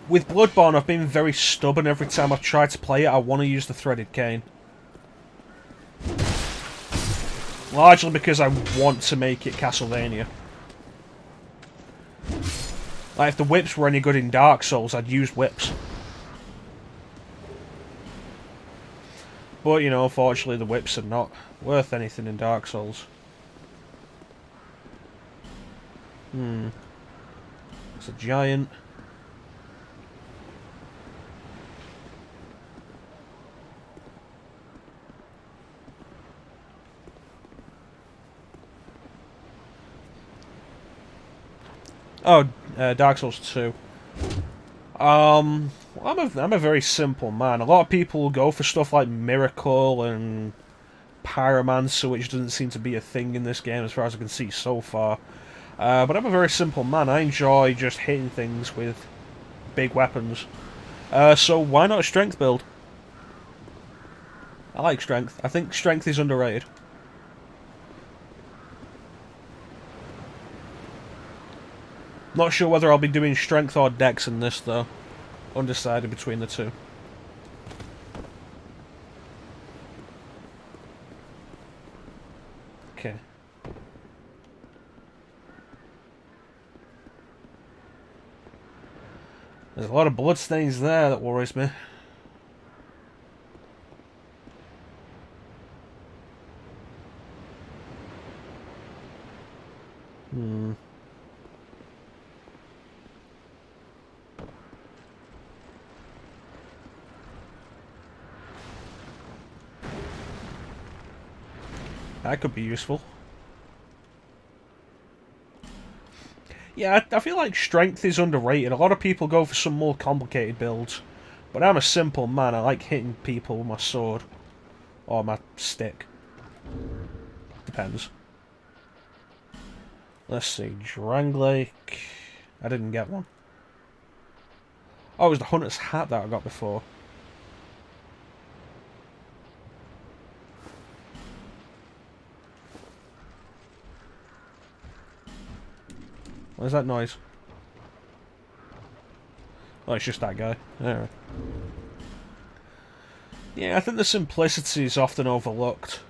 With Bloodborne, I've been very stubborn every time I've tried to play it. I want to use the threaded cane. Largely because I want to make it Castlevania. Like, if the whips were any good in Dark Souls, I'd use whips. But, you know, unfortunately the whips are not worth anything in Dark Souls. It's a giant. Oh, Dark Souls 2. I'm a very simple man. A lot of people go for stuff like Miracle and Pyromancer, which doesn't seem to be a thing in this game as far as I can see so far. But I'm a very simple man. I enjoy just hitting things with big weapons. So why not a strength build? I like strength. I think strength is underrated. Not sure whether I'll be doing strength or dex in this, though. Undecided between the two. Okay. There's a lot of bloodstains there that worries me. That could be useful. Yeah, I feel like strength is underrated. A lot of people go for some more complicated builds. But I'm a simple man. I like hitting people with my sword. Or my stick. Depends. Let's see. Drangleic. I didn't get one. Oh, it was the hunter's hat that I got before. What is that noise? Oh, it's just that guy. Alright. Yeah, I think the simplicity is often overlooked.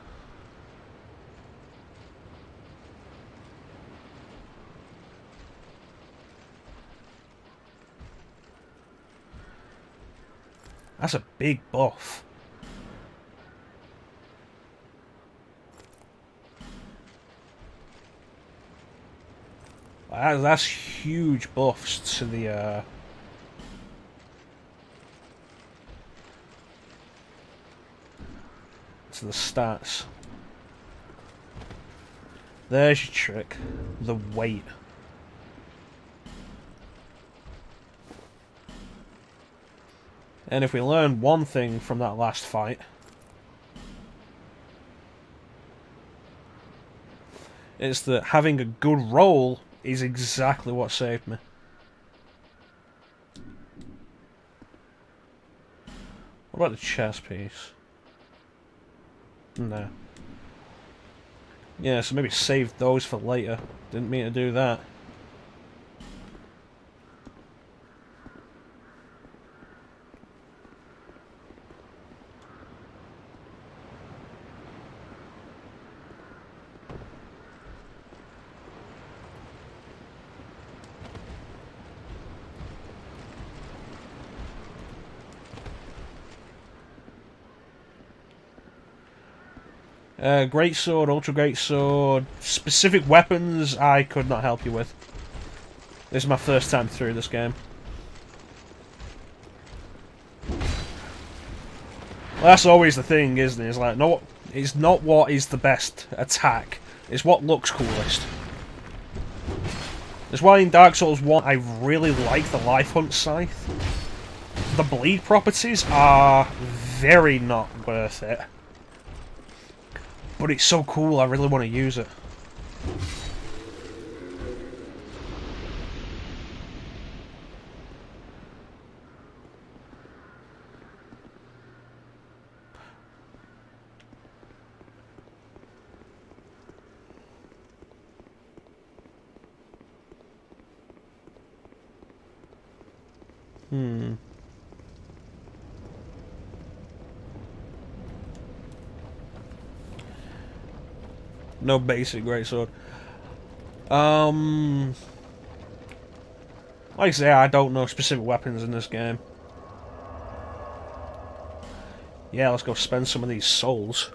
That's a big buff. That's huge buffs to the stats. There's your trick. The weight. And if we learn one thing from that last fight, it's that having a good roll is exactly what saved me. What about the chess piece? No. Yeah, so maybe save those for later. Didn't mean to do that. Great sword, ultra great sword, specific weapons I could not help you with. This is my first time through this game. Well, that's always the thing, isn't it? It's like, no, it's not what is the best attack, it's what looks coolest. That's why in Dark Souls 1 I really like the Life Hunt Scythe. The bleed properties are very not worth it. But it's so cool, I really want to use it. No basic greatsword. Like I say, I don't know specific weapons in this game. Yeah, let's go spend some of these souls.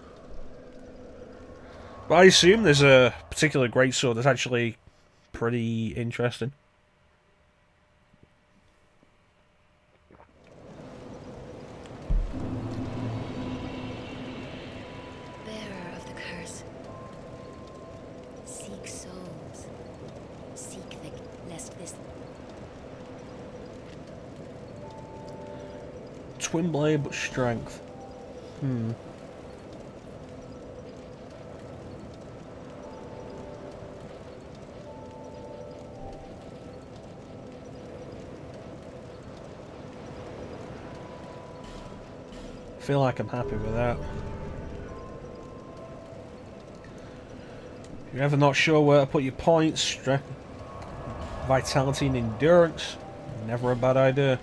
But I assume there's a particular greatsword that's actually pretty interesting. Twin blade, but strength. I feel like I'm happy with that. If you're ever not sure where to put your points, strength, vitality and endurance, never a bad idea.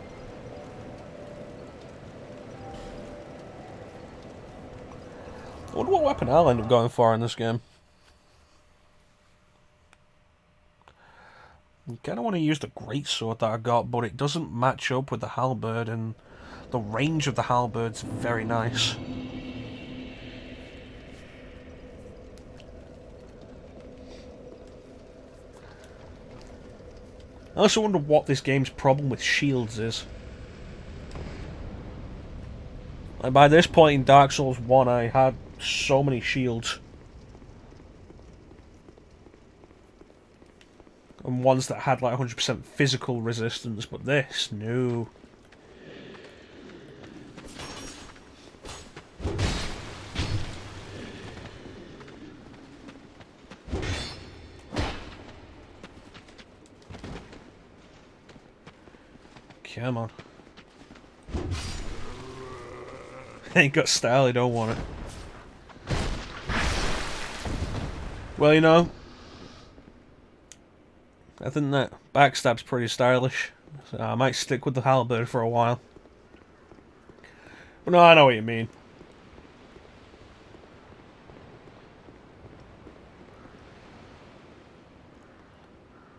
I wonder what weapon I'll end up going for in this game. I kind of want to use the greatsword that I got, but it doesn't match up with the halberd, and the range of the halberd's very nice. I also wonder what this game's problem with shields is. Like by this point in Dark Souls 1, I had so many shields. And ones that had like 100% physical resistance, but this, no. Come on. Ain't got style, I don't want it. Well, you know, I think that backstab's pretty stylish. So I might stick with the halberd for a while. But no, I know what you mean.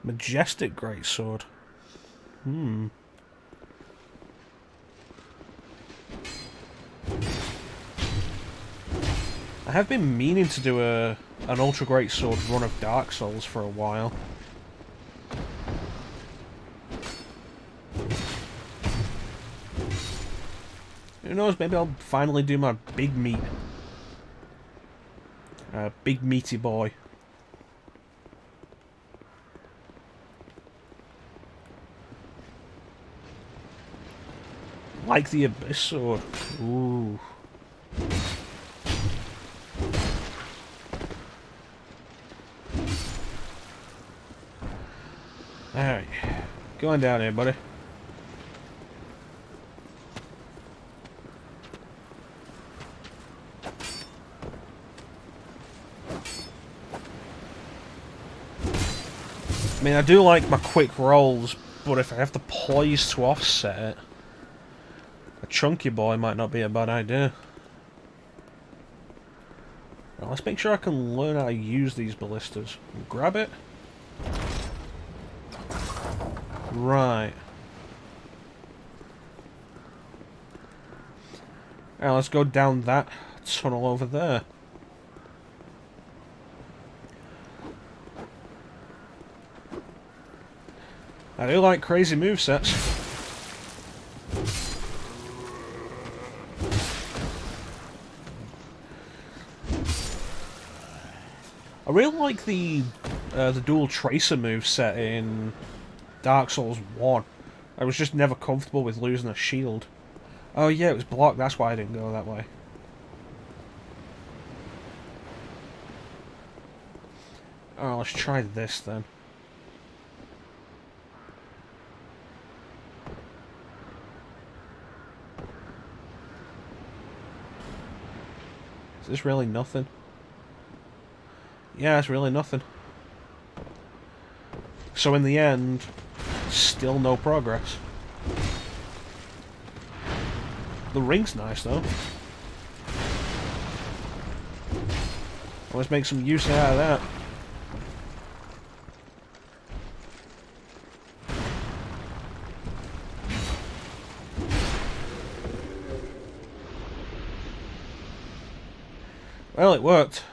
Majestic greatsword. I have been meaning to do an Ultra Greatsword run of Dark Souls for a while. Who knows, maybe I'll finally do my big meat. Big meaty boy. Like the Abyss Sword. Ooh. Alright. Going down here, buddy. I mean, I do like my quick rolls, but if I have to poise to offset it, a chunky boy might not be a bad idea. Now, let's make sure I can learn how to use these ballistas. Grab it. Right. Now, let's go down that tunnel over there. I do like crazy movesets. I really like the dual tracer moveset in Dark Souls 1. I was just never comfortable with losing a shield. Oh yeah, it was blocked, that's why I didn't go that way. Oh, let's try this then. Is this really nothing? Yeah, it's really nothing. So in the end, still no progress. The ring's nice though. Let's make some use out of that. Well, it worked.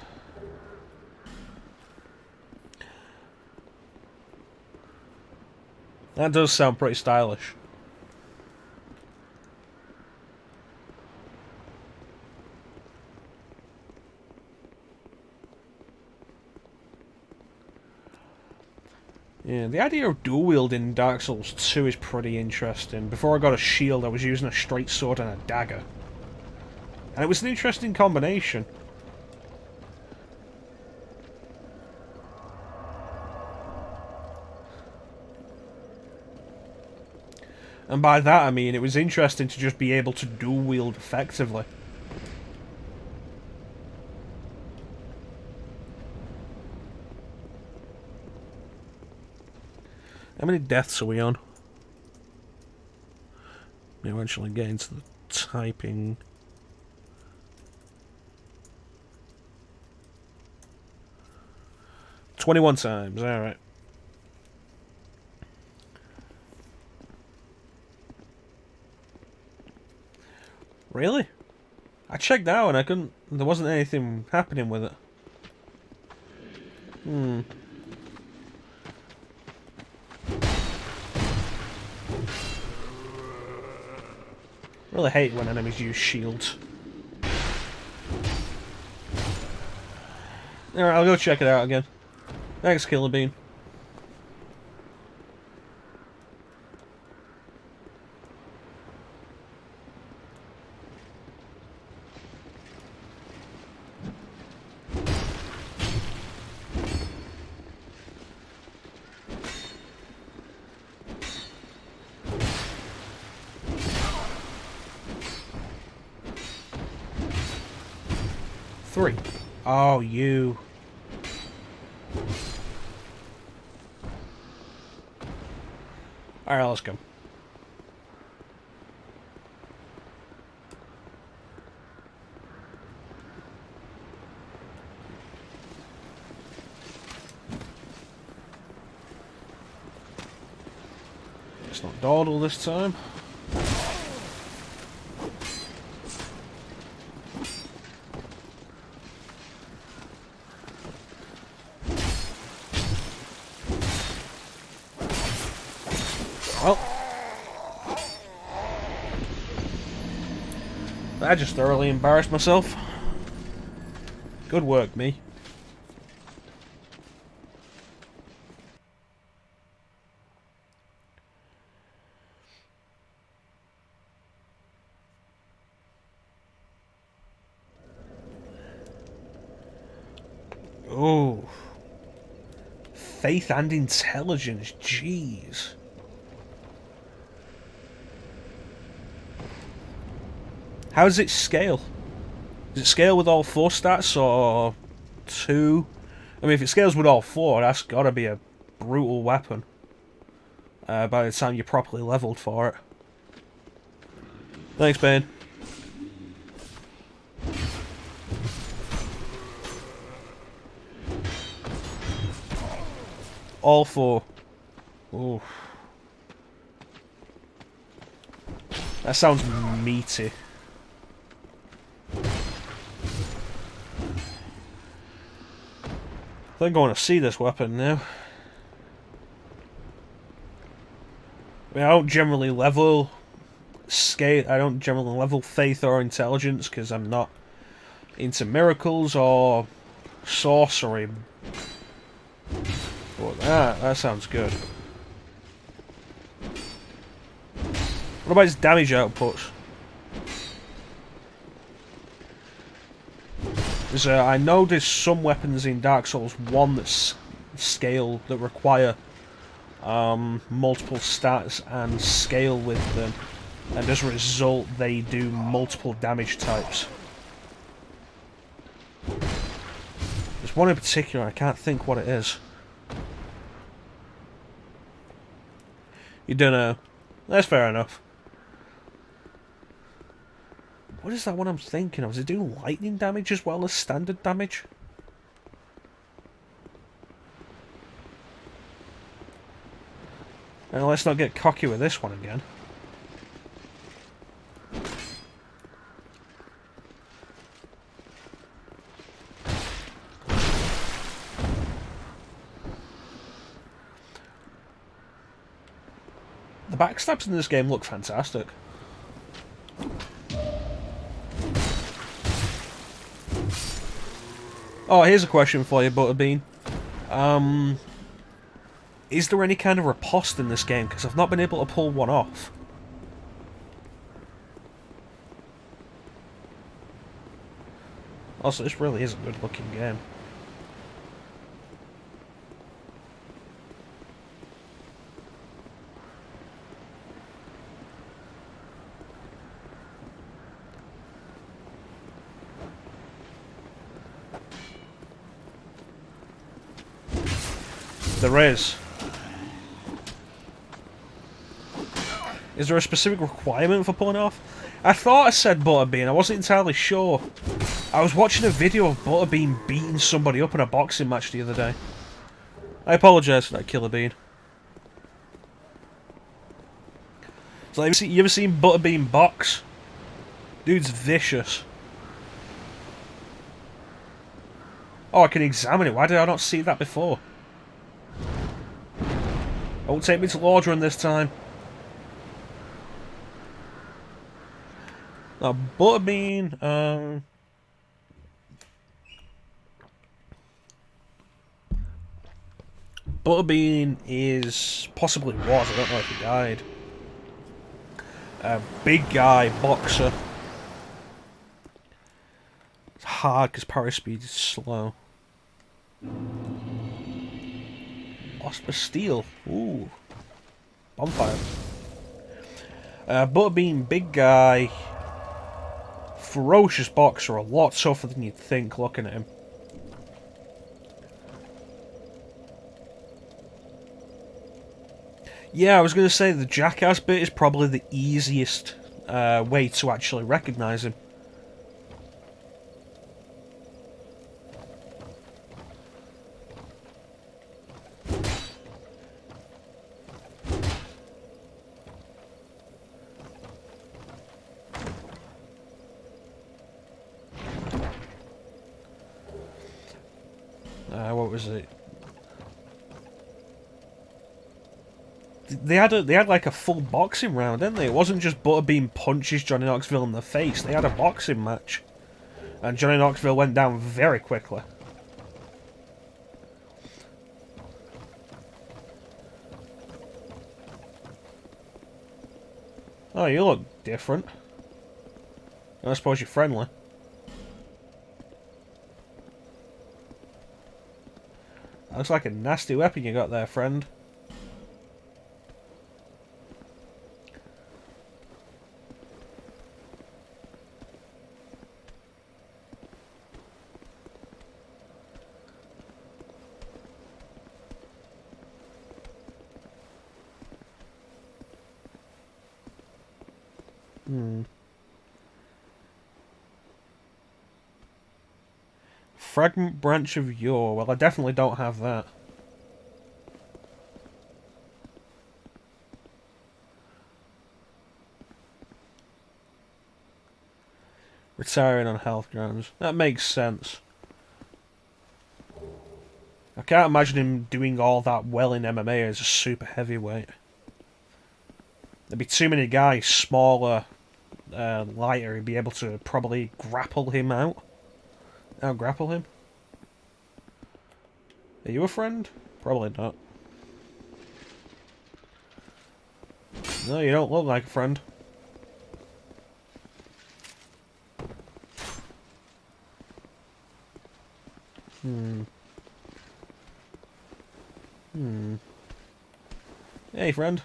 That does sound pretty stylish. Yeah, the idea of dual wielding Dark Souls 2 is pretty interesting. Before I got a shield, I was using a straight sword and a dagger. And it was an interesting combination. And by that I mean it was interesting to just be able to dual wield effectively. How many deaths are we on? We eventually get into the typing. "21 times, alright. Really? I checked out and I couldn't... There wasn't anything happening with it. Really hate when enemies use shields. Alright, I'll go check it out again. Thanks, Killer Bean. 3. Oh, you. Alright, let's go. It's not dawdle this time. Well, I just thoroughly embarrassed myself. Good work, me. Oh. Faith and intelligence, jeez. How does it scale? Does it scale with all 4 stats or 2? I mean, if it scales with all 4, that's gotta be a brutal weapon. By the time you're properly leveled for it. Thanks, Bane. All 4. Oof. That sounds meaty. I think I want to see this weapon now. I mean, I don't generally level faith or intelligence because I'm not into miracles or sorcery. But that sounds good. What about his damage outputs? I know there's some weapons in Dark Souls 1 that scale, that require multiple stats and scale with them, and as a result they do multiple damage types. There's one in particular, I can't think what it is. You don't know. That's fair enough. What is that one I'm thinking of? Is it doing lightning damage as well as standard damage? And let's not get cocky with this one again. The backstabs in this game look fantastic. Oh, here's a question for you, Butterbean. Is there any kind of riposte in this game? Because I've not been able to pull one off. Also, this really is a good looking game. There is. Is there a specific requirement for pulling it off? I thought I said Butterbean, I wasn't entirely sure. I was watching a video of Butterbean beating somebody up in a boxing match the other day. I apologise for that, Killer Bean. So you ever seen Butterbean box? Dude's vicious. Oh, I can examine it. Why did I not see that before? Don't take me to Lordran this time. Now, Butterbean, Butterbean is... possibly was, I don't know if he died. Big guy, boxer. It's hard because parry speed is slow. Lost Bastille. Ooh. Bonfire. Butterbean, big guy. ferocious boxer, a lot tougher than you'd think looking at him. Yeah, I was going to say the jackass bit is probably the easiest way to actually recognise him. What was it? They had like a full boxing round, didn't they? It wasn't just Butterbean punches Johnny Knoxville in the face. They had a boxing match, and Johnny Knoxville went down very quickly. Oh, you look different. I suppose you're friendly. Looks like a nasty weapon you got there, friend. Fragment branch of yore. Well, I definitely don't have that. Retiring on health grounds. That makes sense. I can't imagine him doing all that well in MMA as a super heavyweight. There'd be too many guys smaller, lighter, who'd be able to probably grapple him out. Out-grapple him. Are you a friend? Probably not. No, you don't look like a friend. Hey, friend.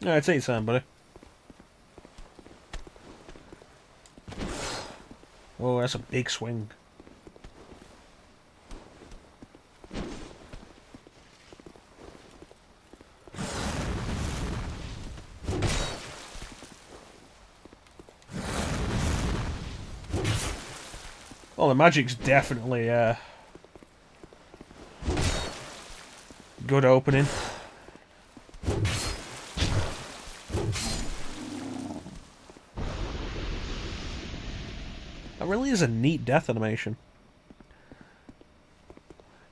Alright, take your time, buddy. Oh, that's a big swing. Well, the magic's definitely good opening. That really is a neat death animation.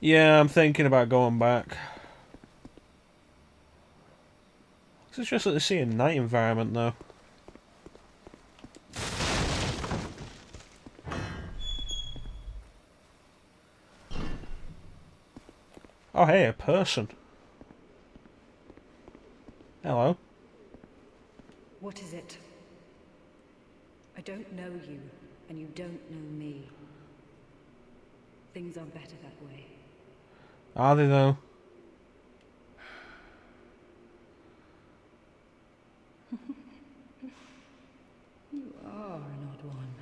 Yeah, I'm thinking about going back. It's just like to see a night environment, though. Oh, hey, a person. Hello. What is it? I don't know you, and you don't know me. Things are better that way. Are they, though? You are an odd one.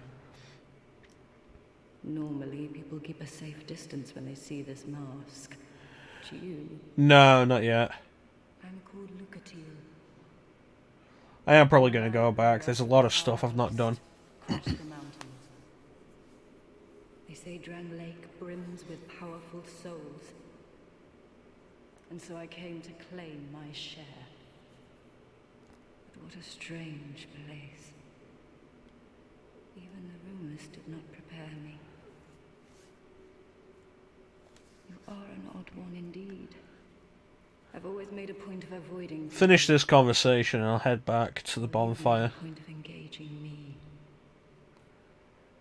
Normally, people keep a safe distance when they see this mask. But you... No, not yet. I'm called Lucatiel. I am probably going to go back. There's a lot of stuff I've not done. Cross the mountains. They say Drangleic brims with powerful souls. And so I came to claim my share. But what a strange place. Even the rumors did not prepare me. You are an odd one indeed. I've always made a point of avoiding... Finish this conversation and I'll head back to the bonfire. Point of engaging me.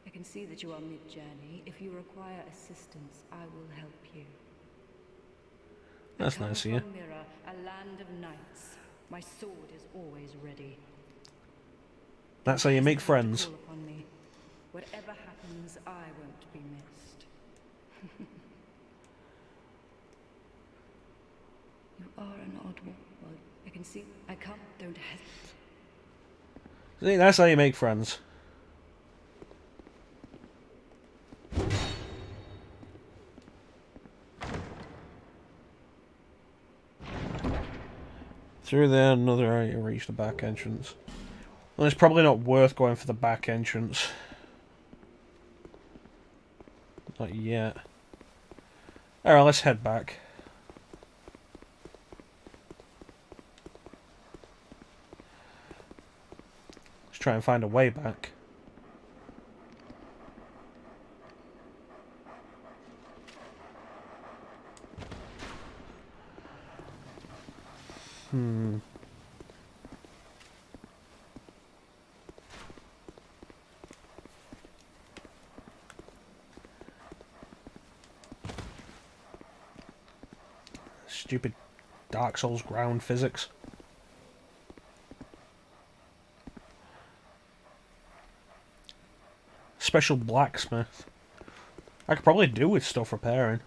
I can see that you are mid-journey. If you require assistance, I will help you. That's nice of you. Mirror, a land of knights. My sword is always ready. That's how you make friends. Call upon me. Whatever happens, I won't be missed. You are an odd one. Well, I can see. I can't. Don't hesitate. See, that's how you make friends. Through there, another area, reach the back entrance. Well, it's probably not worth going for the back entrance. Not yet. Alright, let's head back. Let's try and find a way back. Stupid Dark Souls ground physics. Special blacksmith. I could probably do with stuff repairing.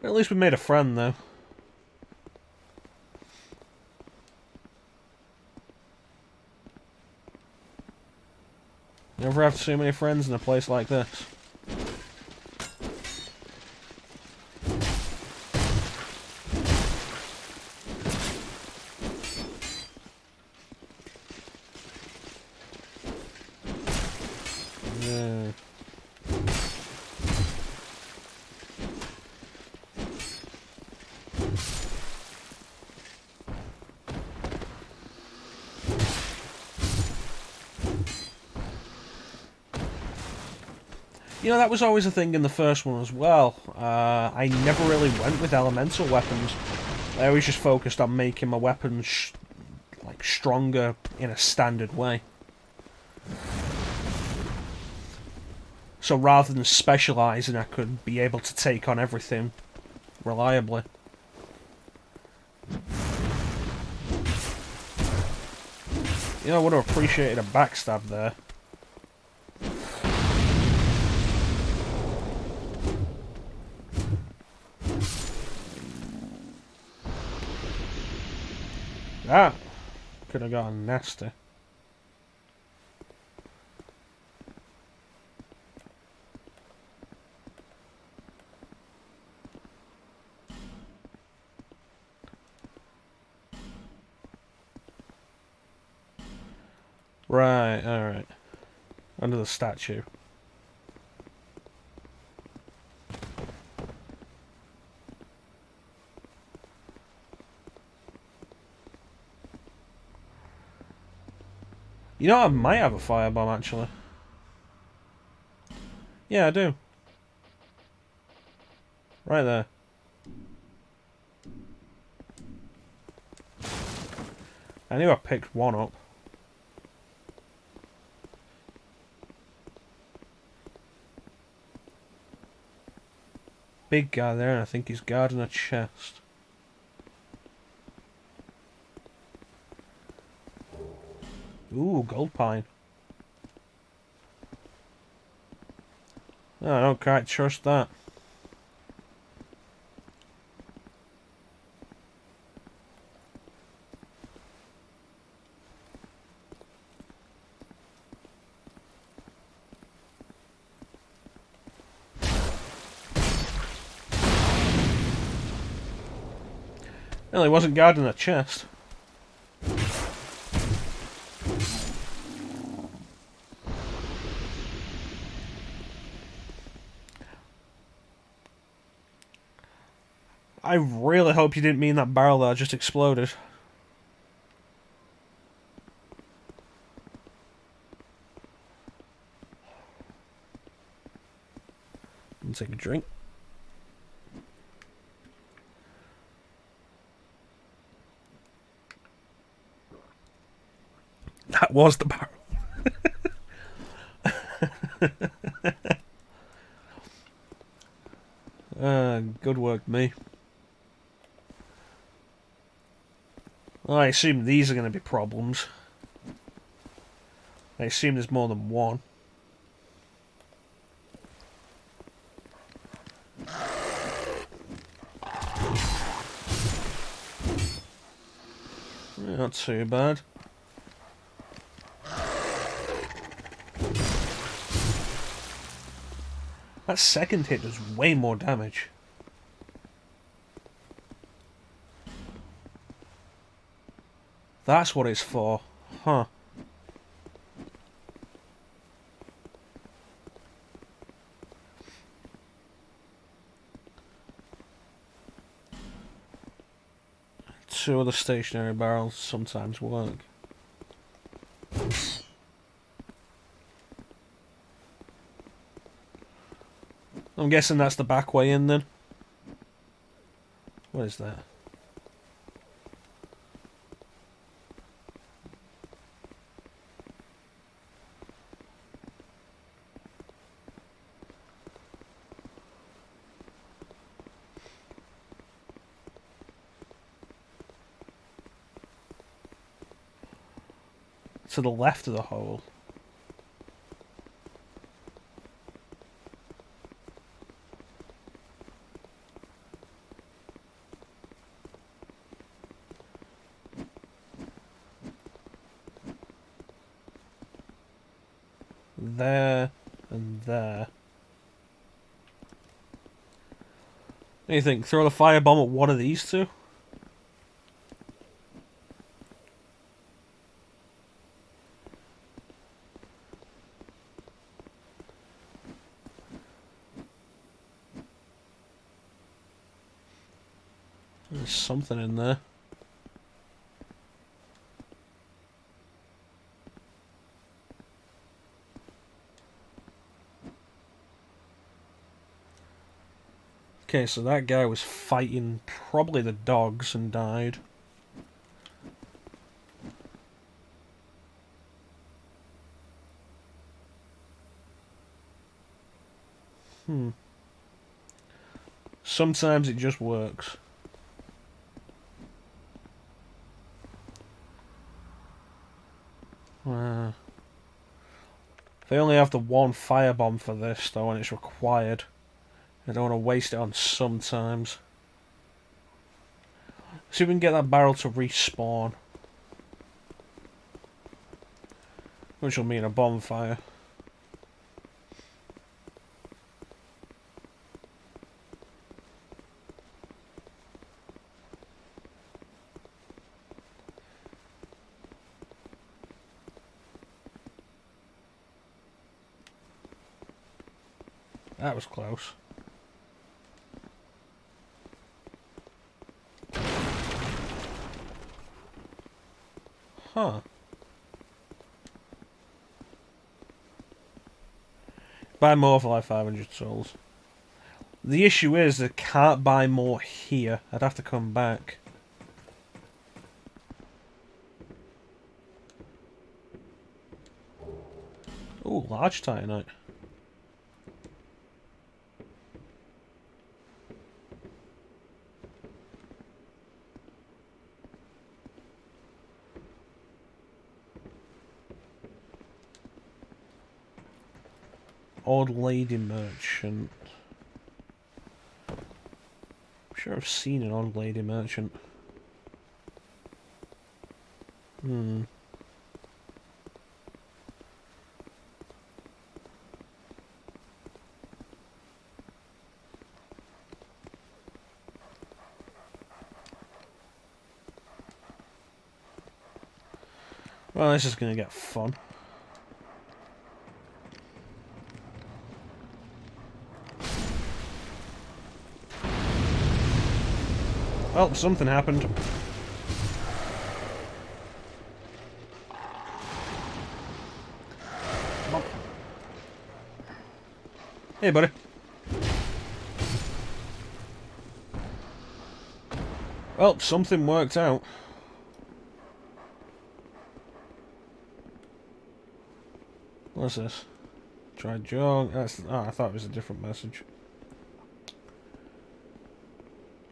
At least we made a friend, though. Never have too many friends in a place like this. Yeah. You know, that was always a thing in the first one as well. I never really went with elemental weapons. I always just focused on making my weapons like stronger in a standard way. So rather than specialising, I could be able to take on everything reliably. You know, I would have appreciated a backstab there. That could have gotten nasty. Right, alright. Under the statue. You know, I might have a firebomb, actually. Yeah, I do. Right there. I knew I picked one up. Big guy there, and I think he's guarding a chest. Ooh, gold pine. Oh, I don't quite trust that. Well, he wasn't guarding a chest. I really hope you didn't mean that barrel there just exploded. And take a drink. That was the barrel. Good work, me. Well, I assume these are going to be problems. I assume there's more than one. Not too bad. That second hit does way more damage. That's what it's for. Huh. Two other stationary barrels sometimes work. I'm guessing that's the back way in then. What is that? To the left of the hole. There and there. What do you think? Throw the firebomb at one of these two? There's something in there. Okay, so that guy was fighting probably the dogs and died. Sometimes it just works. They only have the one firebomb for this, though, and it's required. I don't want to waste it on sometimes. See if we can get that barrel to respawn. Which will mean a bonfire. That was close. Huh. Buy more for like 500 souls. The issue is I can't buy more here. I'd have to come back. Ooh, large titanite. Old lady merchant. I'm sure I've seen an old lady merchant. Well, this is gonna get fun. Well, something happened. Hey, buddy. Well, something worked out. What's this? Try jog. That's. Oh, I thought it was a different message.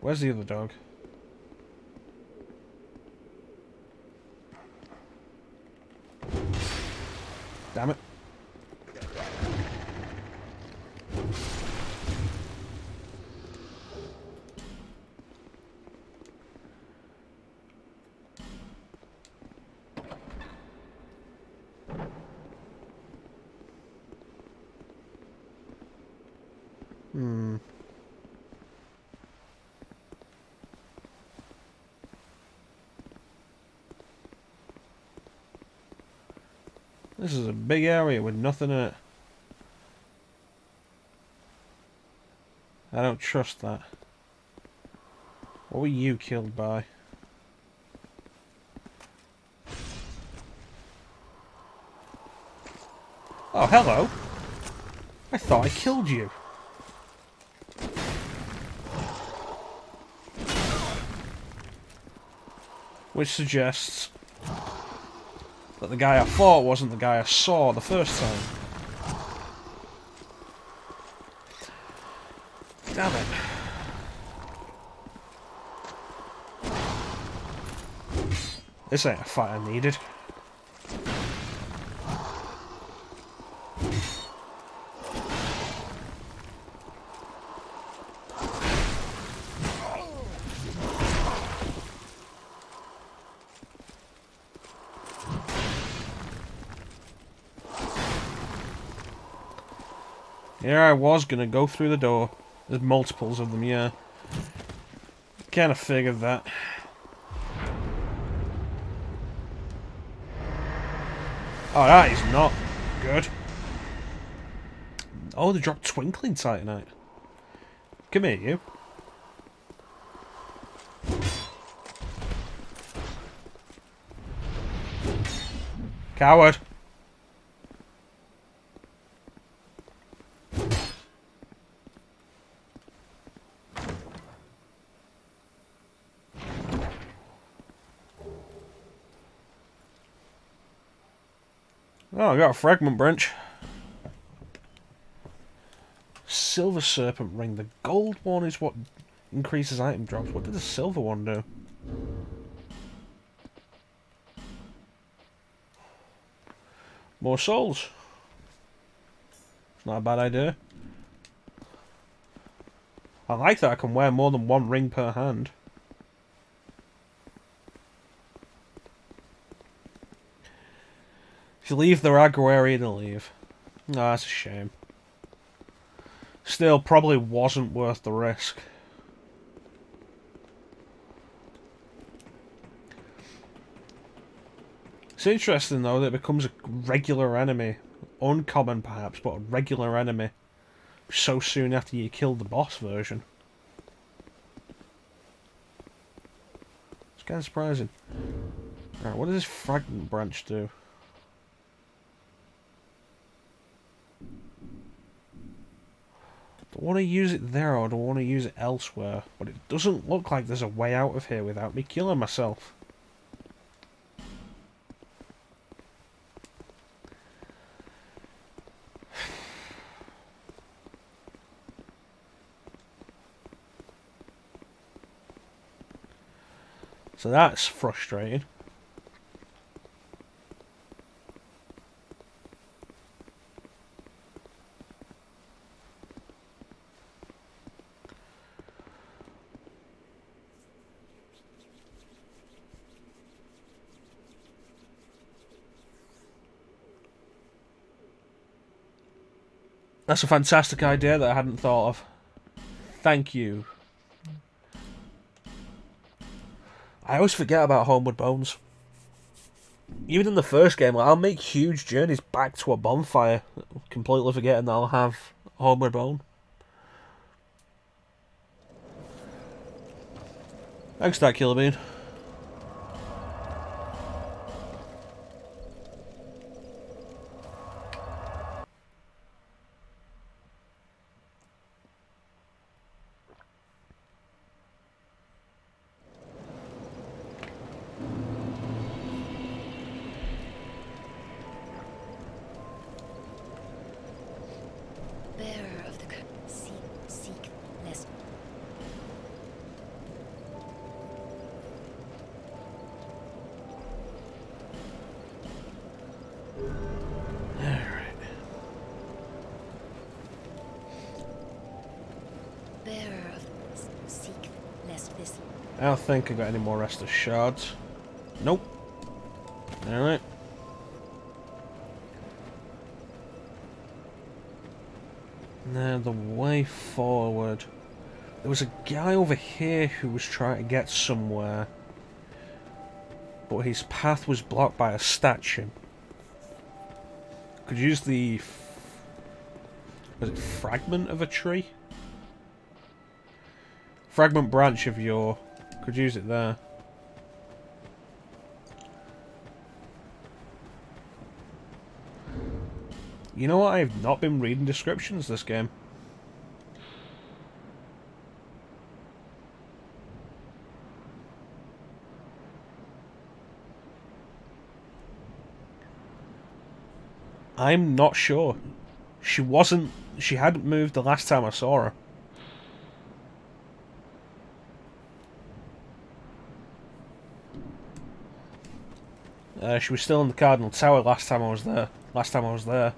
Where's the other dog? Damn it. Hmm. This is a big area with nothing in it. I don't trust that. What were you killed by? Oh, hello. I thought I killed you. Which suggests that the guy I fought wasn't the guy I saw the first time. Damn it. This ain't a fight I needed. Here I was gonna go through the door. There's multiples of them, yeah. Kinda figured that. Oh, that is not good. Oh, they dropped Twinkling Titanite. Come here, you. Coward. Oh, I got a fragment branch. Silver Serpent Ring. The gold one is what increases item drops. What did the silver one do? More souls. Not a bad idea. I like that I can wear more than one ring per hand. If you leave the aggro area, they'll leave. No, that's a shame. Still, probably wasn't worth the risk. It's interesting, though, that it becomes a regular enemy. Uncommon, perhaps, but a regular enemy. So soon after you kill the boss version. It's kind of surprising. Alright, what does this fragment branch do? Do I want to use it there or do I want to use it elsewhere? But it doesn't look like there's a way out of here without me killing myself. So that's frustrating. That's a fantastic idea that I hadn't thought of. Thank you. I always forget about Homeward Bones. Even in the first game, like, I'll make huge journeys back to a bonfire, completely forgetting that I'll have Homeward Bone. Thanks for that, Killer Bean. Bearer of the seek less. Alright. Bearer of seek lest this. I don't think I got any more rest of shards. Nope. Alright. Now the way forward. There was a guy over here who was trying to get somewhere, but his path was blocked by a statue. Could use the... was it fragment of a tree? Fragment branch of your... could use it there. You know what? I've not been reading descriptions this game. I'm not sure. She wasn't... she hadn't moved the last time I saw her. She was still in the Cardinal Tower last time I was there.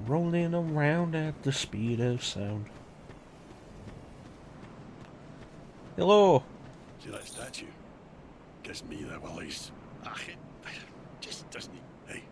Rolling around at the speed of sound. Hello! See that statue? Gives me the willies. Ah, it just doesn't he? Hey.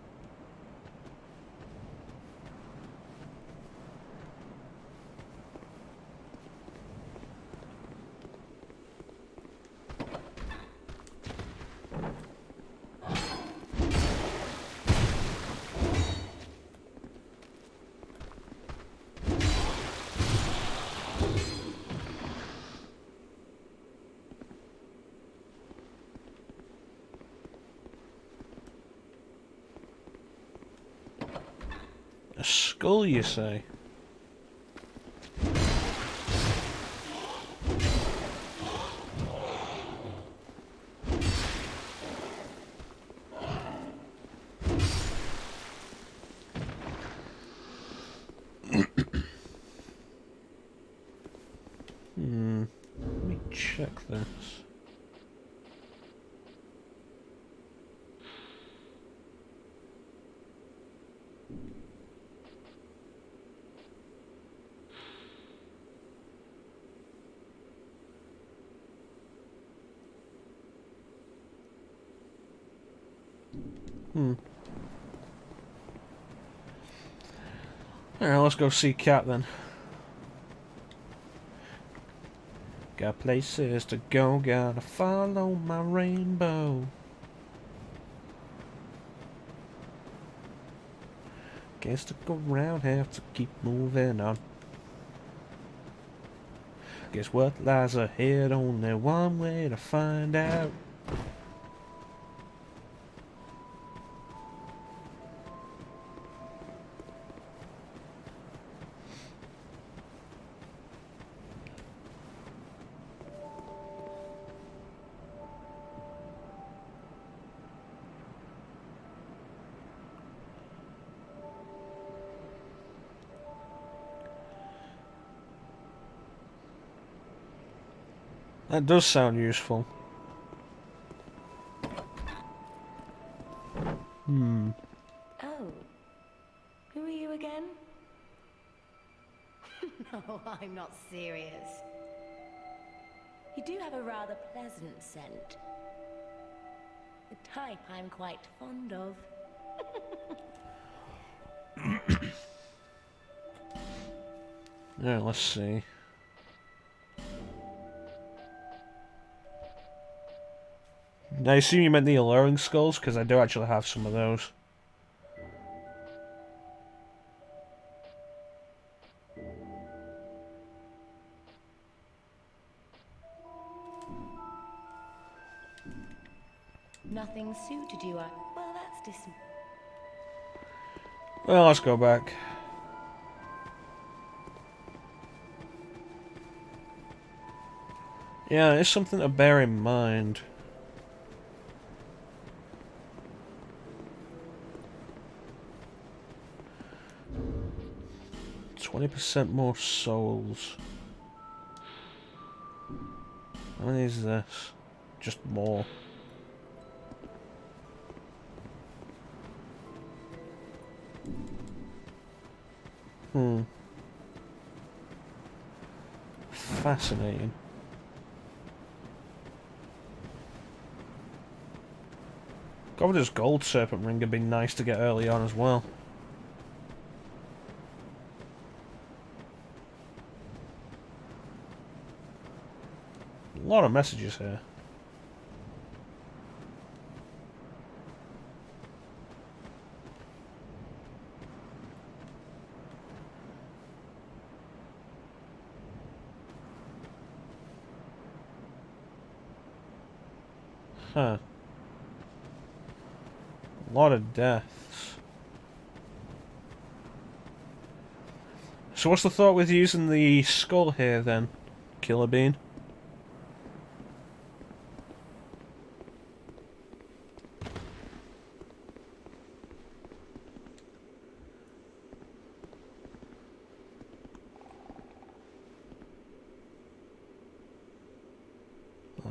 A skull, you say? Let me check this. Alright, let's go see Cat then. Got places to go, gotta follow my rainbow. Can't stick around, have to keep moving on. Guess what lies ahead, only one way to find out. That does sound useful. Oh, who are you again? No, I'm not serious. You do have a rather pleasant scent. The type I'm quite fond of. Yeah, let's see. I assume you meant the alluring skulls, because I do actually have some of those. Nothing suited you, well, that's dis... Well, let's go back. Yeah, it's something to bear in mind. 20% more souls. How many is this? Just more. fascinating. Governor's gold serpent ring would be nice to get early on as well. A lot of messages here. Huh. A lot of deaths. So what's the thought with using the skull here then, Killer Bean?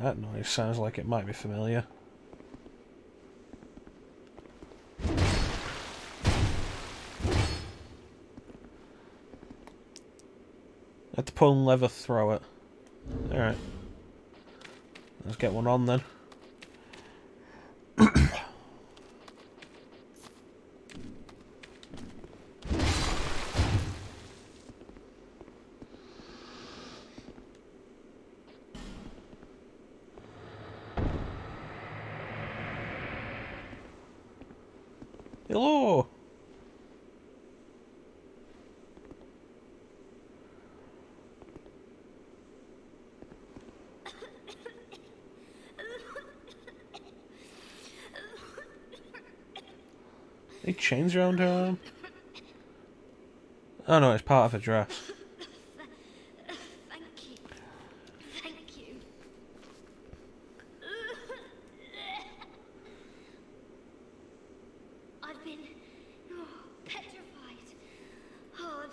That noise sounds like it might be familiar. Have to pull and lever throw it. Alright. Let's get one on then. Hello! Any chains around her arm? Oh no, it's part of her dress. Thank you. Thank you. I've been petrified. Hard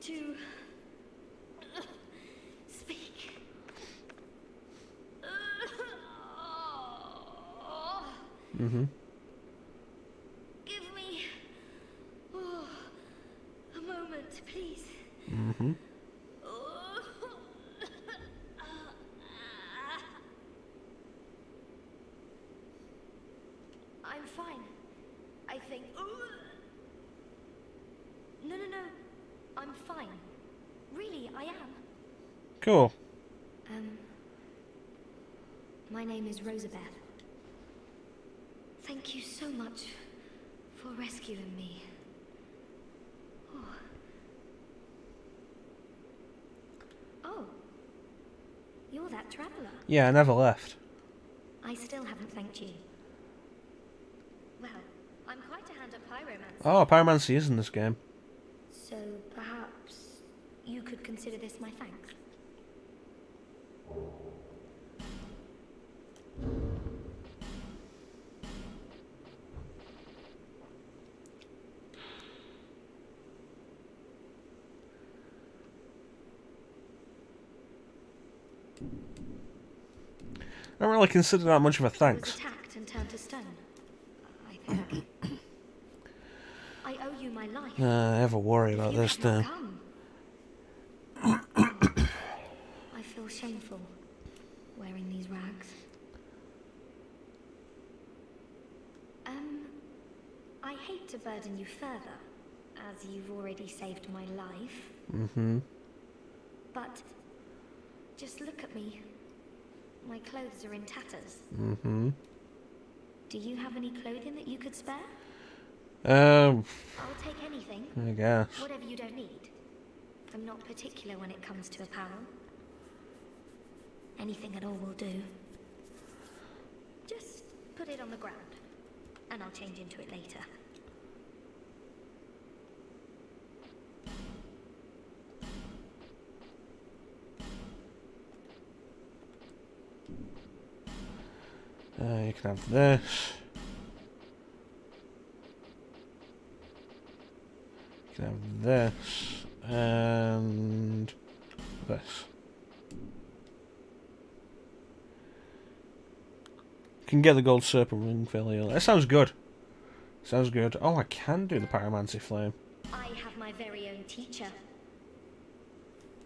to speak. Mm-hmm. Give me a moment, please. Mm-hmm. I'm fine. I think. No. I'm fine. Really, I am. Cool. My name is Rosabeth. Thank you so much for rescuing me. Oh, you're that traveler. Yeah, I never left. I still haven't thanked you. Well, I'm quite a hand at pyromancy. Oh, pyromancy is in this game. So perhaps you could consider this my thanks. I don't really consider that much of a I was thanks. attacked and turned to stone, I think. I owe you my life. I ever worry If about you this had not now. come. I feel shameful wearing these rags. I hate to burden you further, as you've already saved my life. Mm-hmm. But just look at me. My clothes are in tatters. Mm-hmm. Do you have any clothing that you could spare? I'll I'll take anything. I guess. Whatever you don't need. I'm not particular when it comes to apparel. Anything at all will do. Just put it on the ground, and I'll change into it later. You can have this. You can have this. And this. You can get the gold serpent ring fairly early. That sounds good. Sounds good. Oh, I can do the pyromancy flame. I have my very own teacher.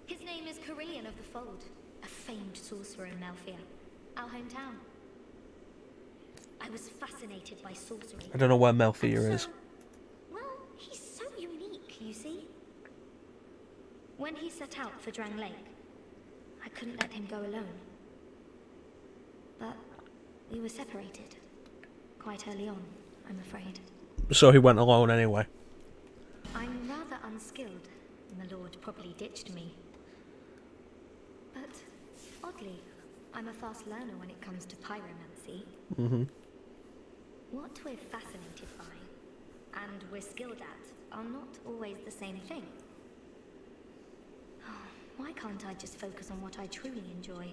His name is Carillion of the Fold, a famed sorcerer in Melfia, our hometown. I was fascinated by sorcery. I don't know where And Melfia is. well, he's so unique, you see. When he set out for Drangleic, I couldn't let him go alone. But we were separated. Quite early on, I'm afraid. So he went alone anyway. I'm rather unskilled, and the Lord probably ditched me. But, oddly, I'm a fast learner when it comes to pyromancy. Mm-hmm. What we're fascinated by, and we're skilled at, are not always the same thing. Why can't I just focus on what I truly enjoy?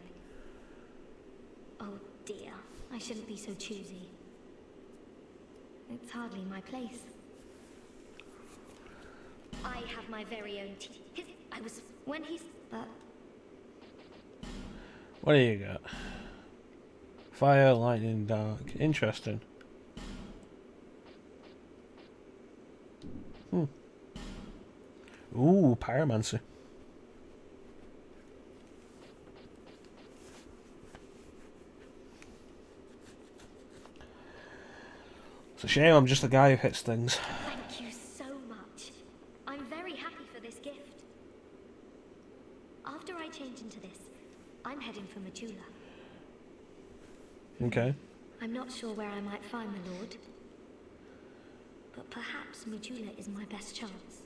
Oh dear, I shouldn't be so choosy. It's hardly my place. I have my very own but... What do you got? Fire, lightning, dark. Interesting. Ooh, pyromancy. It's a shame I'm just the guy who hits things. Thank you so much. I'm very happy for this gift. After I change into this, I'm heading for Majula. Okay. I'm not sure where I might find the Lord, but perhaps Majula is my best chance.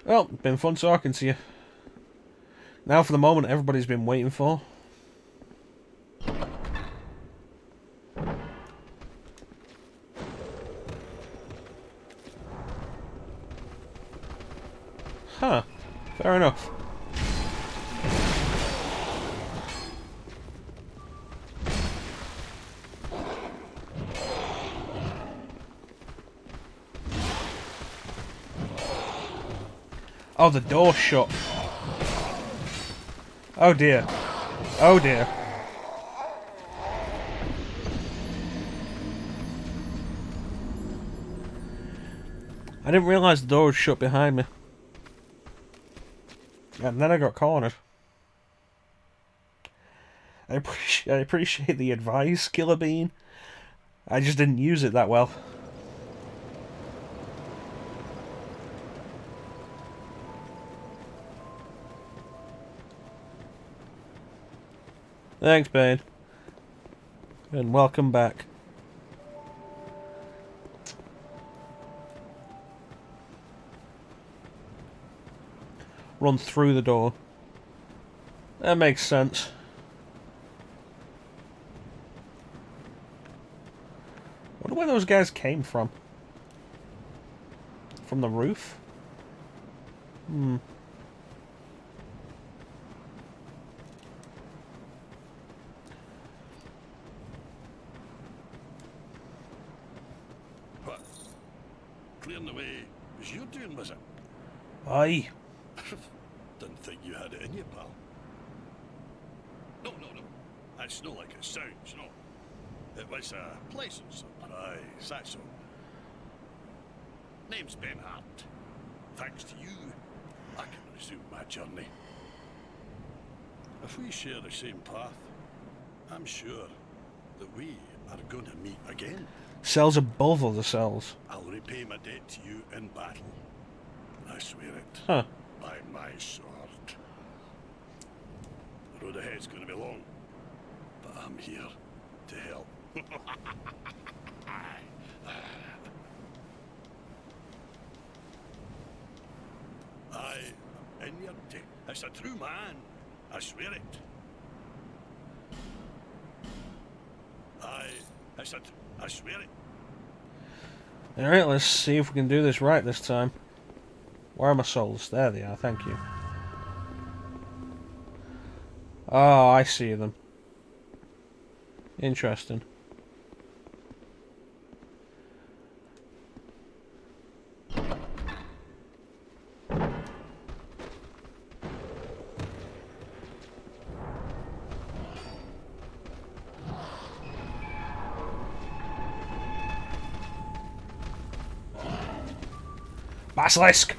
Well, been fun talking to you. Now for the moment everybody's been waiting for. Huh. Fair enough. Oh, the door's shut. Oh dear. Oh dear. I didn't realise the door was shut behind me. And then I got cornered. I appreciate the advice, Killer Bean. I just didn't use it that well. Thanks, Bane. And welcome back. Run through the door. That makes sense. I wonder where those guys came from. From the roof? Hmm. What? Clearing the way was you doing, was it? Aye. Didn't think you had it in you, pal. No. That's not like it sounds, no. It was a pleasant surprise, that's all. Name's Ben Hart. Thanks to you, I can resume my journey. If we share the same path, I'm sure that we are going to meet again. Cells above other cells. I'll repay my debt to you in battle. I swear it. Huh. By my sword. The road ahead's going to be long, but I'm here to help. I in your debt. It's a true man. I swear it. I swear it. Alright, let's see if we can do this right this time. Where are my souls? There they are, thank you. Oh, I see them. Interesting. Basilisk!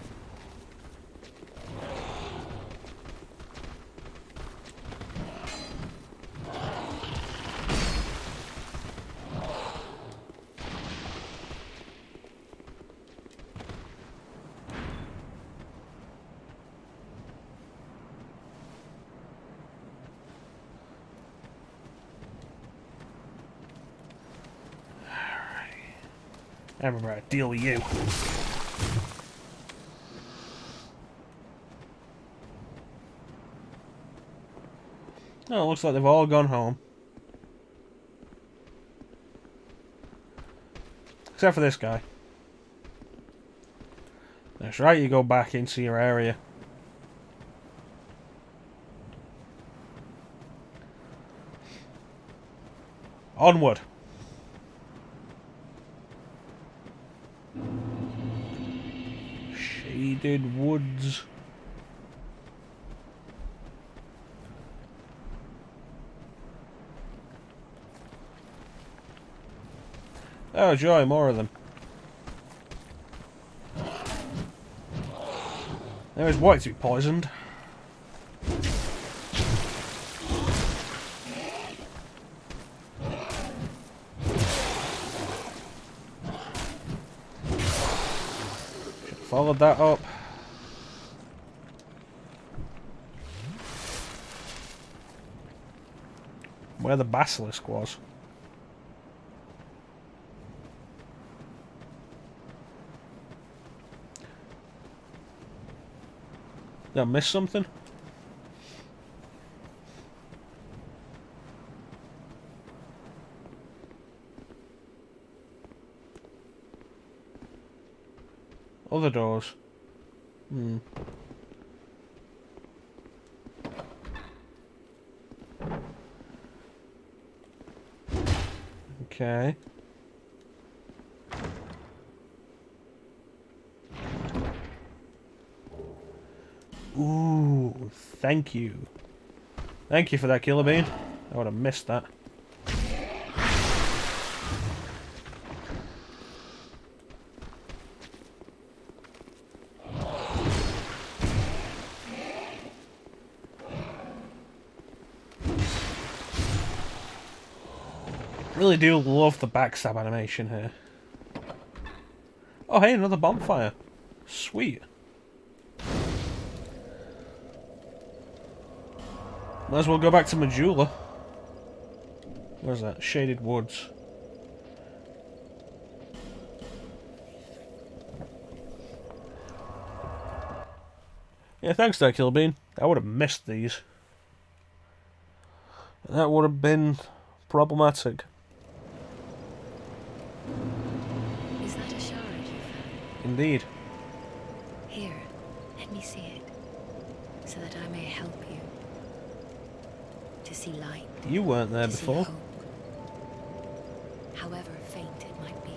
I remember how to deal with you. Oh, it looks like they've all gone home. Except for this guy. That's right, you go back into your area. Onward. Shaded woods. Oh joy, more of them. There is white to be poisoned. Should have followed that up. Where the basilisk was. Did I miss something? Other doors. Hmm. Okay. Ooh, thank you. Thank you for that, Killer Bean. I would have missed that. Really do love the backstab animation here. Oh hey, another bonfire. Sweet. Might as well go back to Majula. Where's that? Shaded Woods. Yeah, thanks there, Killer Bean. I would have missed these. That would have been problematic. Is that a shard you found? Indeed. Here, let me see it, so that I may help you. To see light. You weren't there to before. See hope, however faint it might be.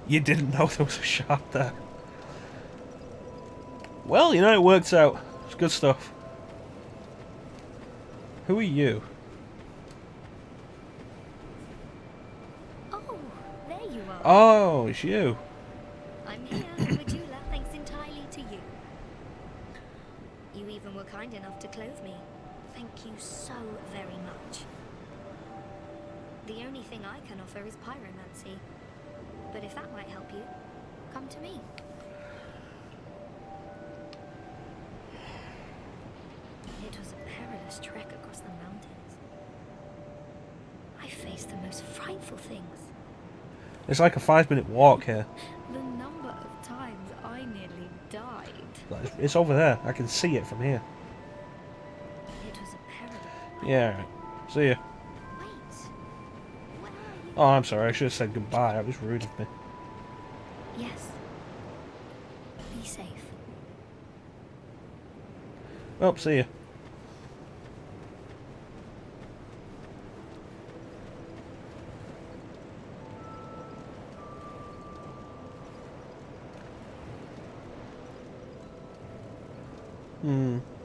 You didn't know there was a shard there. Well, you know, it worked out. It's good stuff. Who are you? Oh, there you are. Oh, it's you. I'm here, Majula, thanks entirely to you. You even were kind enough to clothe me. Thank you so very much. The only thing I can offer is pyromancy. But if that might help you, come to me. It was a perilous trek across the mountains. I faced the most frightful things. It's like a 5-minute walk here. The number of times I nearly died. It's over there. I can see it from here. It was a perilous... Yeah, right. See ya. Wait. Where are you? Oh, I'm sorry. I should have said goodbye. That was rude of me. Yes. Be safe. Well, see ya.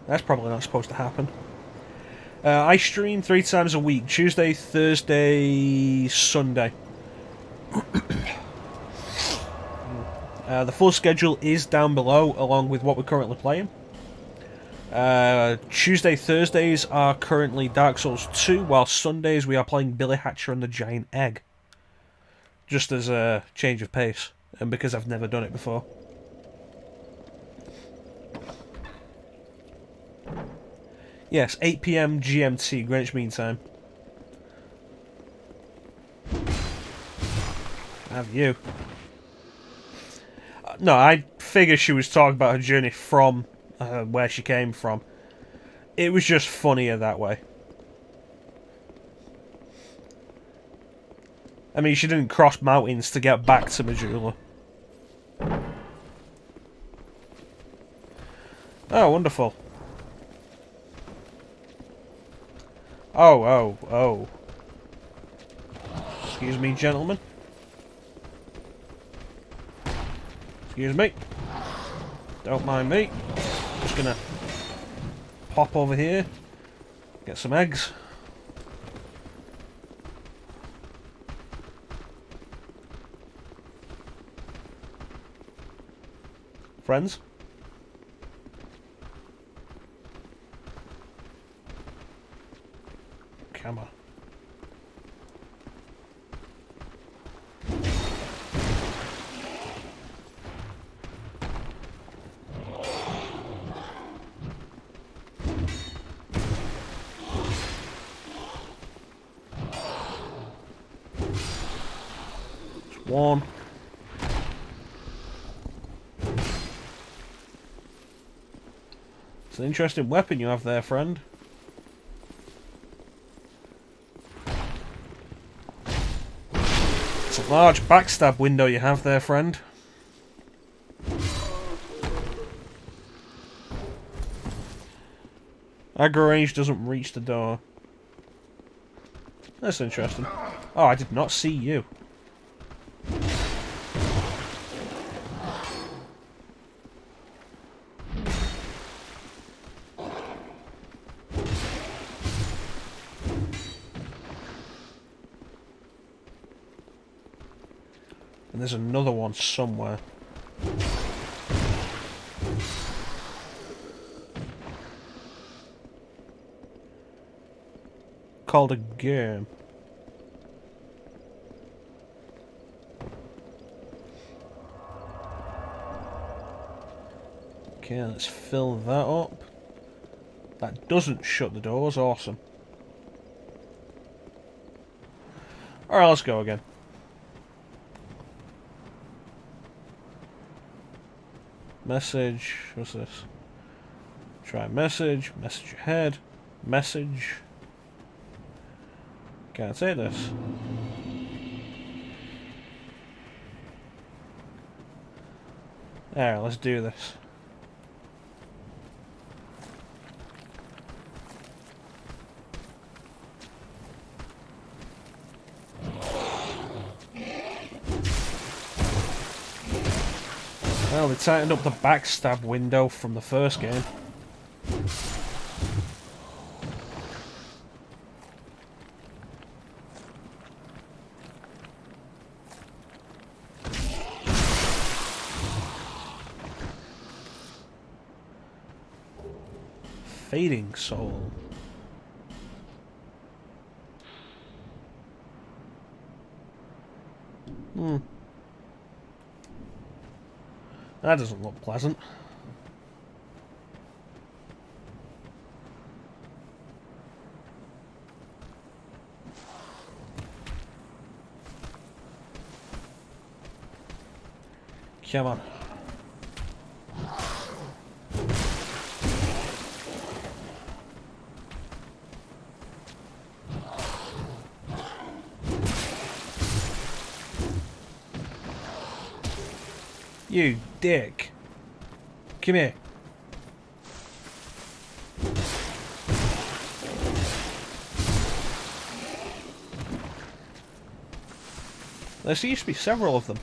That's probably not supposed to happen. I stream 3 times a week. Tuesday, Thursday, Sunday. The full schedule is down below, along with what we're currently playing. Tuesday, Thursdays are currently Dark Souls 2, while Sundays we are playing Billy Hatcher and the Giant Egg. Just as a change of pace, and because I've never done it before. Yes, 8 PM GMT, Greenwich Mean Time. Have you? No, I figured she was talking about her journey from where she came from. It was just funnier that way. I mean, she didn't cross mountains to get back to Majula. Oh, wonderful. Oh. Excuse me, gentlemen. Excuse me. Don't mind me. Just gonna pop over here. Get some eggs. Friends? Come on. Just one. It's an interesting weapon you have there, friend. It's a large backstab window you have there, friend. Aggro range doesn't reach the door. That's interesting. Oh, I did not see you. And there's another one somewhere. Called a game. Okay, let's fill that up. That doesn't shut the doors, awesome. Alright, let's go again. Message, what's this? Try message, message ahead, message. Can't say this. There, let's do this. Well, they tightened up the backstab window from the first game. Fading soul. That doesn't look pleasant. Come on. You dick. Come here. There seems to be several of them.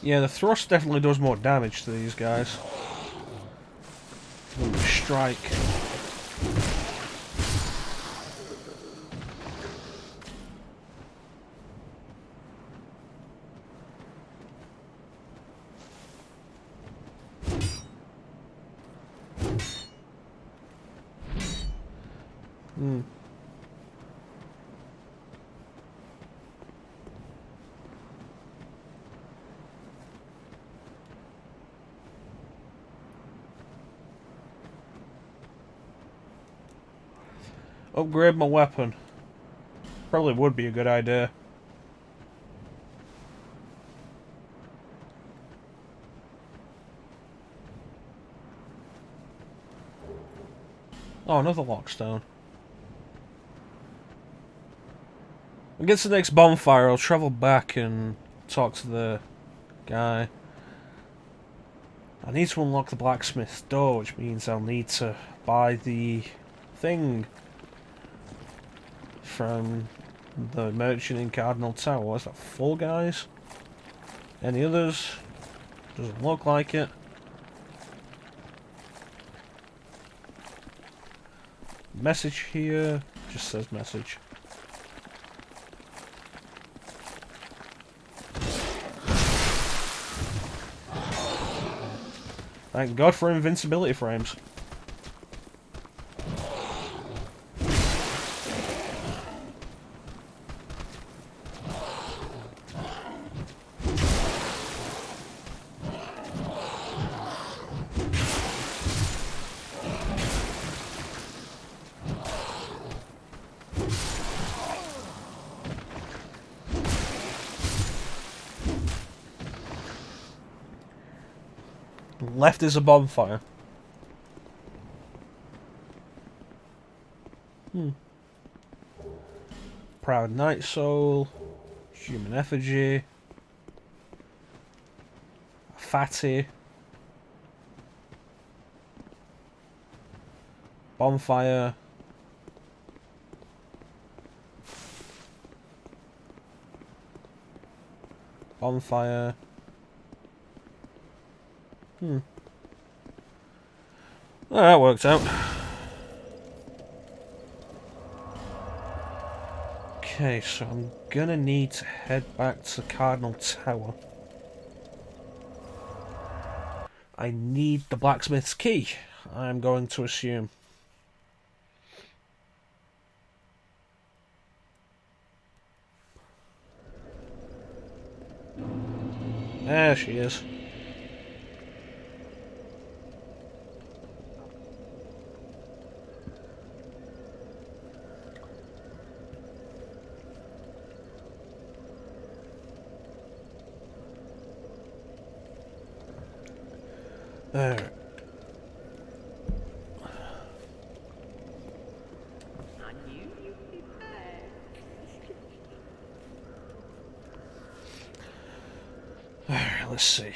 Yeah, the thrust definitely does more damage to these guys. Than the strike. Upgrade my weapon. Probably would be a good idea. Oh, another lockstone. When we get to the next bonfire, I'll travel back and talk to the guy. I need to unlock the blacksmith's door, which means I'll need to buy the thing from the merchant in Cardinal Tower. Is that full, guys? Any others? Doesn't look like it. Message here. Just says message. Thank God for invincibility frames. Left is a bonfire. Proud Night Soul. Human Effigy. Fatty. Bonfire. Bonfire. Well, that worked out. Okay, so I'm gonna need to head back to Cardinal Tower. I need the blacksmith's key, I'm going to assume. There she is. There. Alright, let's see.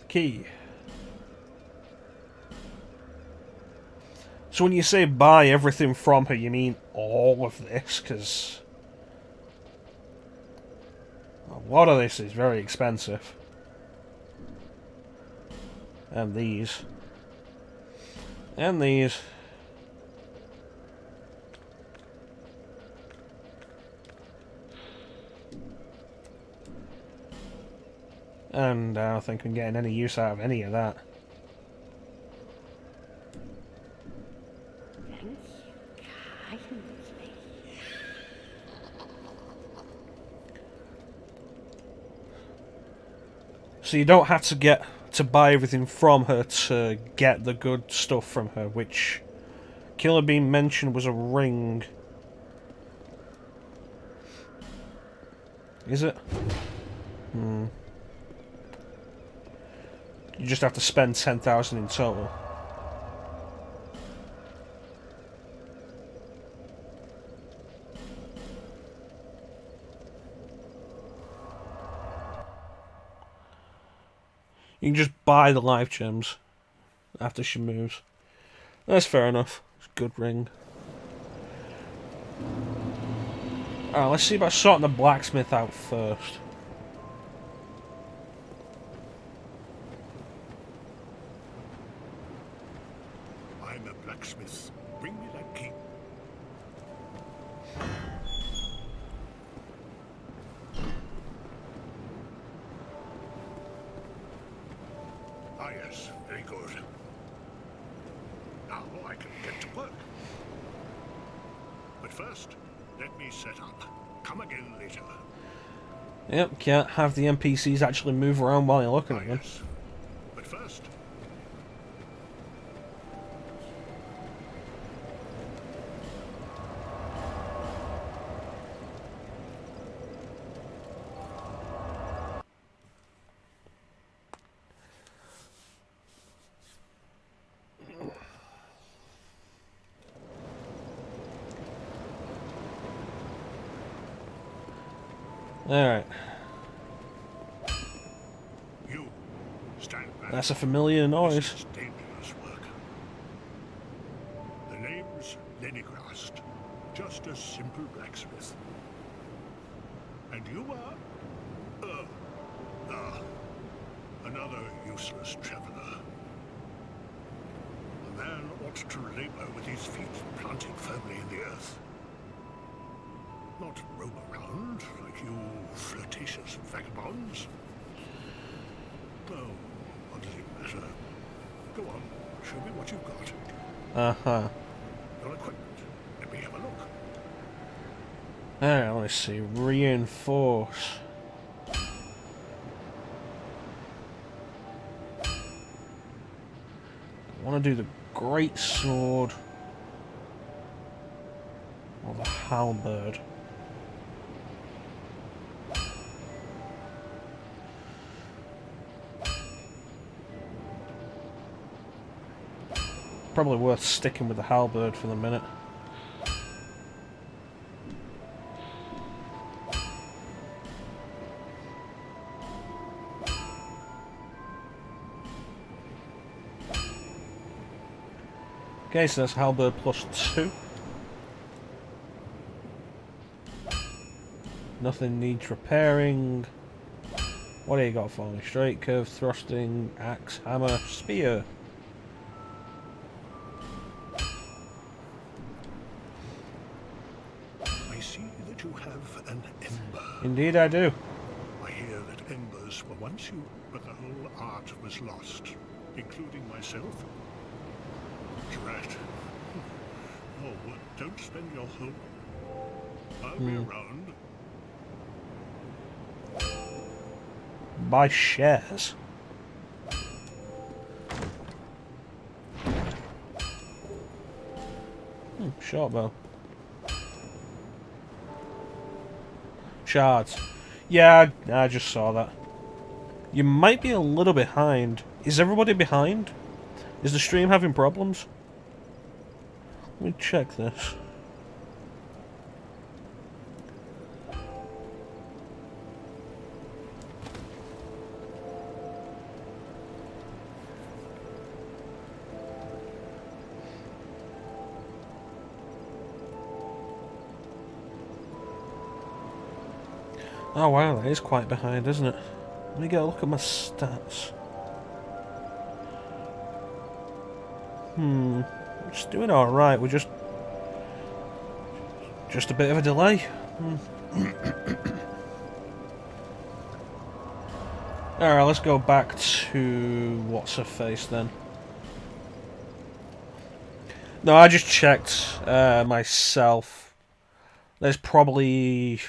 Key. So when you say buy everything from her, you mean all of this? Because a lot of this is very expensive. And these. And these. And I don't think I'm getting any use out of any of that. So you don't have to buy everything from her to get the good stuff from her, which Killer Bean mentioned was a ring. Is it? You just have to spend 10,000 in total. You can just buy the life gems after she moves. That's fair enough. It's a good ring. Alright, let's see about sorting the blacksmith out first. I'm a blacksmith. Bring me that key. Ah, yes, very good. Now I can get to work. But first, let me set up. Come again later. Yep, can't have the NPCs actually move around while you're looking at them. Yes. But first, Alright. You stand back. That's a familiar noise. This is dangerous work. The name's Lenigrast. Just a simple blacksmith. And you are? Another useless traveler. A man ought to labor with his feet planted firmly in the earth. Not roam around like you flirtatious vagabonds. Oh, what does it matter? Go on, show me what you've got. Uh-huh. Your equipment. Let me have a look. Alright, let's see. Reinforce. I want to do the great sword or the halberd. Probably worth sticking with the halberd for the minute. Okay, so that's halberd +2. Nothing needs repairing. What do you got for me? Straight, curve, thrusting, axe, hammer, spear. I see that you have an ember. Indeed I do. I hear that embers were once you, but the whole art was lost, including myself. Drat. Oh, don't spend your whole... I'll be around. Buy shares. Short bow. Shards. Yeah, I just saw that. You might be a little behind. Is everybody behind? Is the stream having problems? Let me check this. Oh wow, that is quite behind, isn't it? Let me get a look at my stats. Just doing alright, we're just a bit of a delay. Alright, let's go back to what's her face then. No, I just checked myself. There's probably...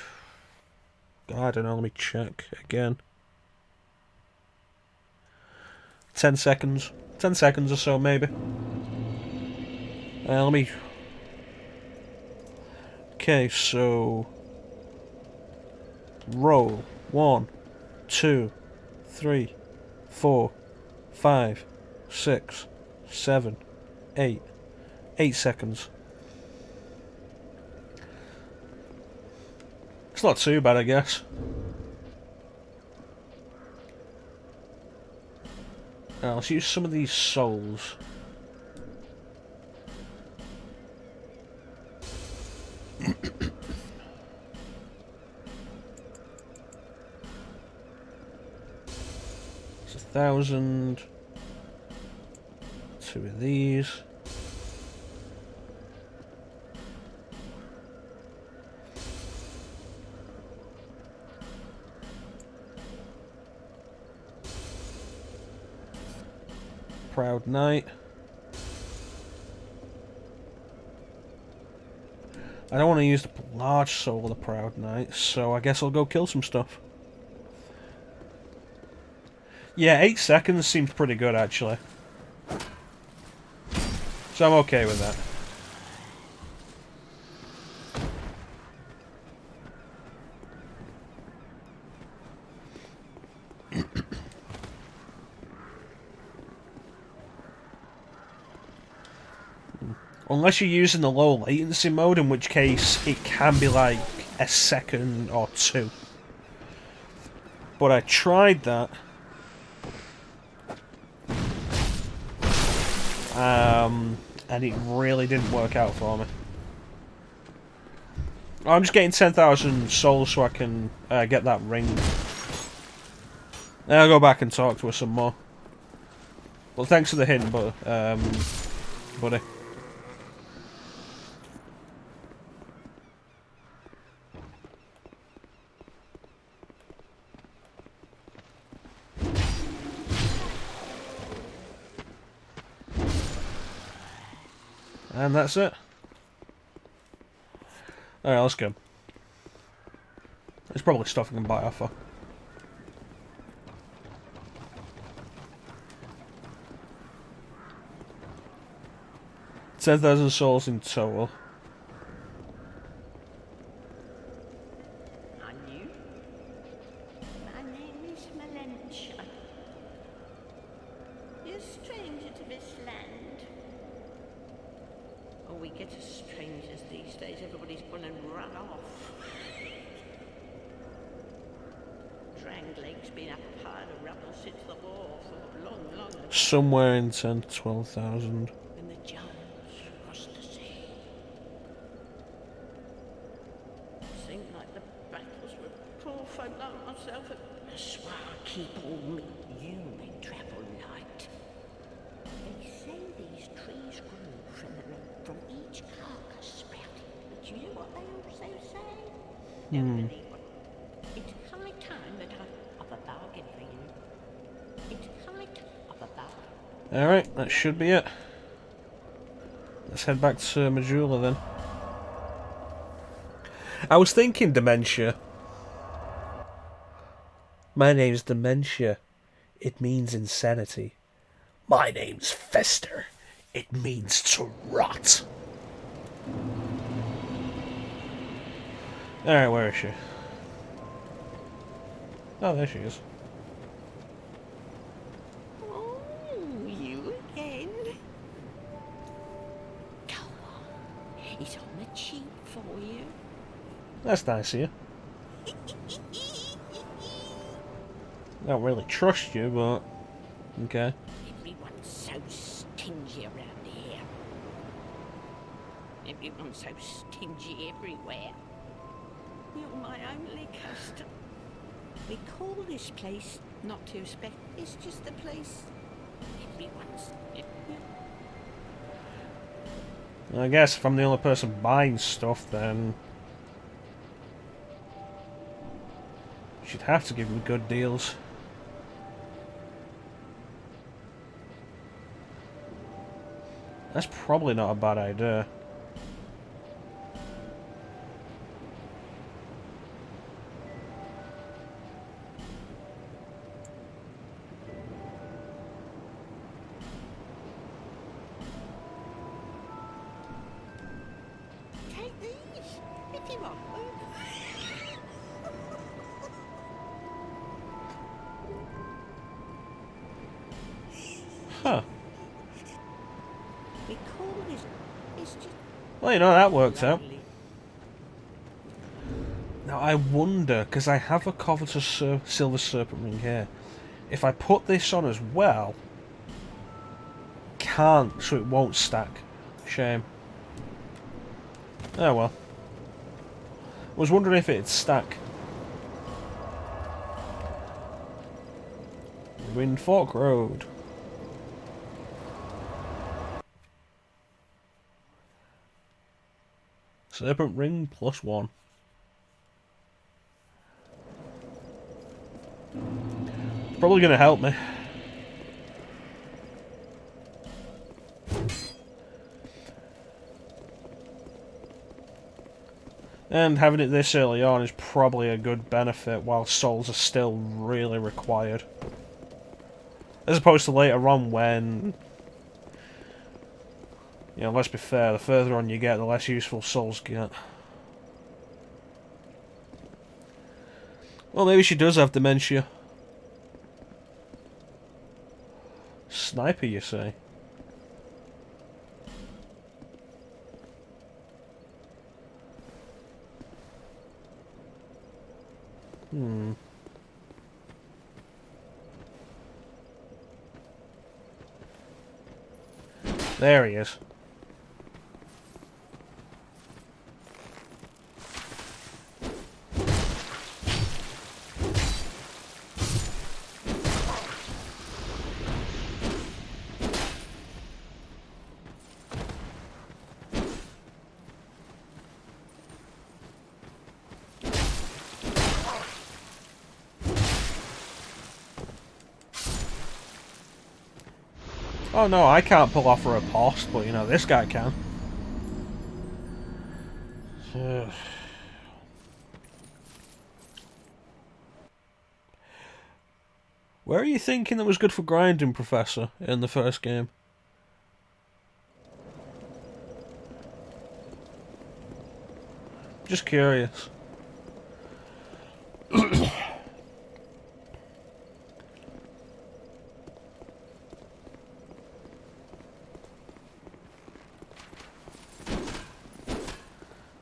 I don't know, let me check again. 10 seconds. 10 seconds or so, maybe. Let me... Okay, so... Roll. 1, 2, 3, 4, 5, 6, 7, 8. 8 seconds. It's not too bad, I guess. Now, let's use some of these souls. It's 1,000. 2 of these. Proud Knight. I don't want to use the large soul of the Proud Knight, so I guess I'll go kill some stuff. Yeah, 8 seconds seems pretty good, actually. So I'm okay with that. Unless you're using the low latency mode, in which case it can be like a second or two. But I tried that. And it really didn't work out for me. I'm just getting 10,000 souls so I can get that ring. Then I'll go back and talk to her some more. Well, thanks for the hint, but buddy. And that's it. Alright, let's go. There's probably stuff I can buy off her. $10,000 souls in total. And you? My name is Melentia. You're a stranger to this land. Oh, we get as strangers these days. Everybody's gone and run off. Drangleic's been a pile of rubble since the war for long, long. Somewhere in 10 to 12,000. When the giants crossed the sea. Seemed like the battles were poor folk like myself. A swar keep all me. You may travel light. They say these trees grew from each carcass sprouting. But you know what they also say? Don't believe it. It's high time that I have a bargain for you. It's high time of a bargain. Alright, that should be it. Let's head back to Majula then. I was thinking dementia. My name's Dementia. It means insanity. My name's Fester. It means to rot. Alright, where is she? Oh, there she is. Oh, you again? Go on. It's on the cheap for you. That's nice of you. I don't really trust you, but... okay. Everyone's so stingy around here. Everyone's so stingy everywhere. You're my only customer. We call this place not too special. It's just a place. Everyone's. I guess if I'm the only person buying stuff, then... she'd have to give me good deals. That's probably not a bad idea. Take these if you want them. Huh. We call this. It's just. Well, you know, that worked out. Lovely. Now, I wonder, because I have a covetous silver serpent ring here. If I put this on as well... can't, so it won't stack. Shame. Oh well. I was wondering if it'd stack. Windfork Road. Serpent ring +1. Probably going to help me. And having it this early on is probably a good benefit, while souls are still really required. As opposed to later on when... you know, let's be fair, the further on you get, the less useful souls get. Well, maybe she does have dementia. Sniper, you say? There he is. Oh no, I can't pull off a riposte, but you know, this guy can. Ugh. Where are you thinking that was good for grinding, Professor, in the first game? Just curious.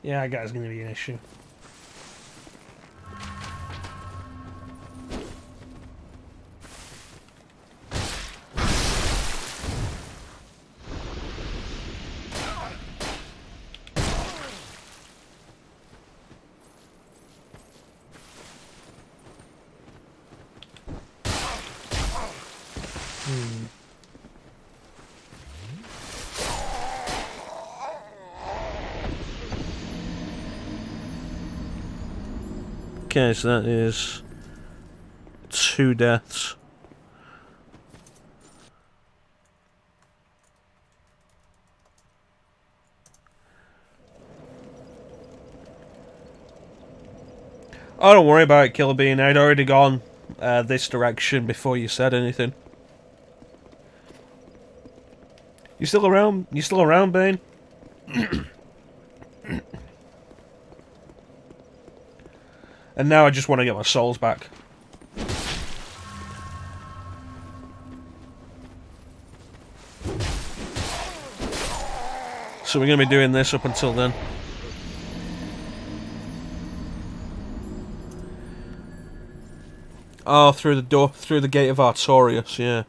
Yeah, that guy's gonna be an issue. Okay, so that is 2 deaths. Oh, don't worry about it, Killer Bean. I'd already gone this direction before you said anything. You still around? You still around, Bane? And now I just want to get my souls back. So we're going to be doing this up until then. Oh, through the door, through the gate of Artorias, yeah.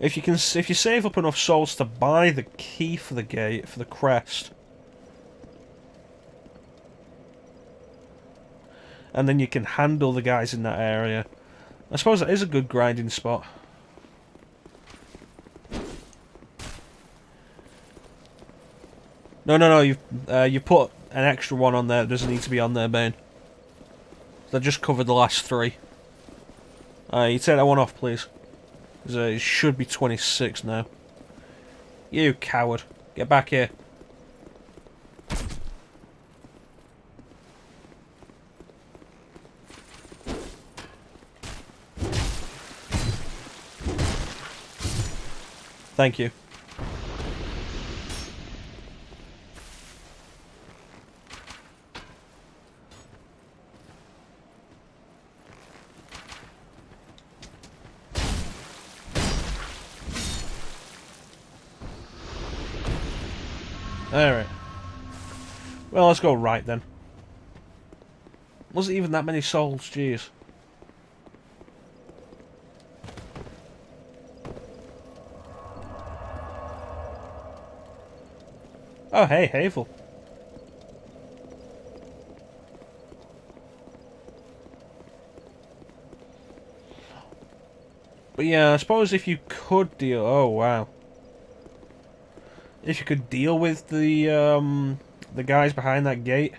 If you save up enough souls to buy the key for the gate, for the crest, and then you can handle the guys in that area. I suppose that is a good grinding spot. No, you put an extra one on there that doesn't need to be on there, Bane. That just covered the last 3. You take that one off, please. It should be 26 now. You coward. Get back here. Thank you. Alright. Well, let's go right then. Was it even that many souls? Jeez. Oh, hey, Havel. But yeah, I suppose if you could deal... Oh, wow. If you could deal with the guys behind that gate.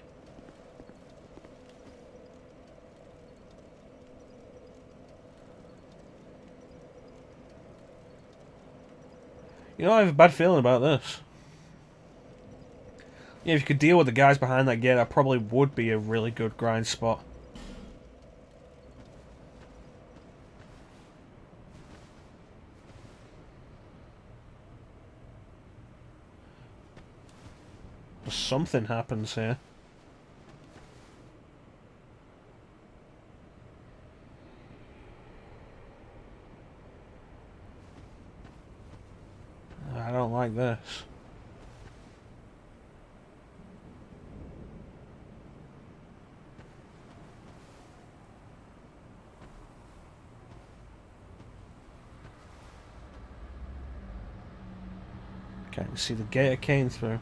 You know, I have a bad feeling about this. Yeah, if you could deal with the guys behind that gate, that probably would be a really good grind spot. Something happens here. I don't like this. Can't see the gate it came through.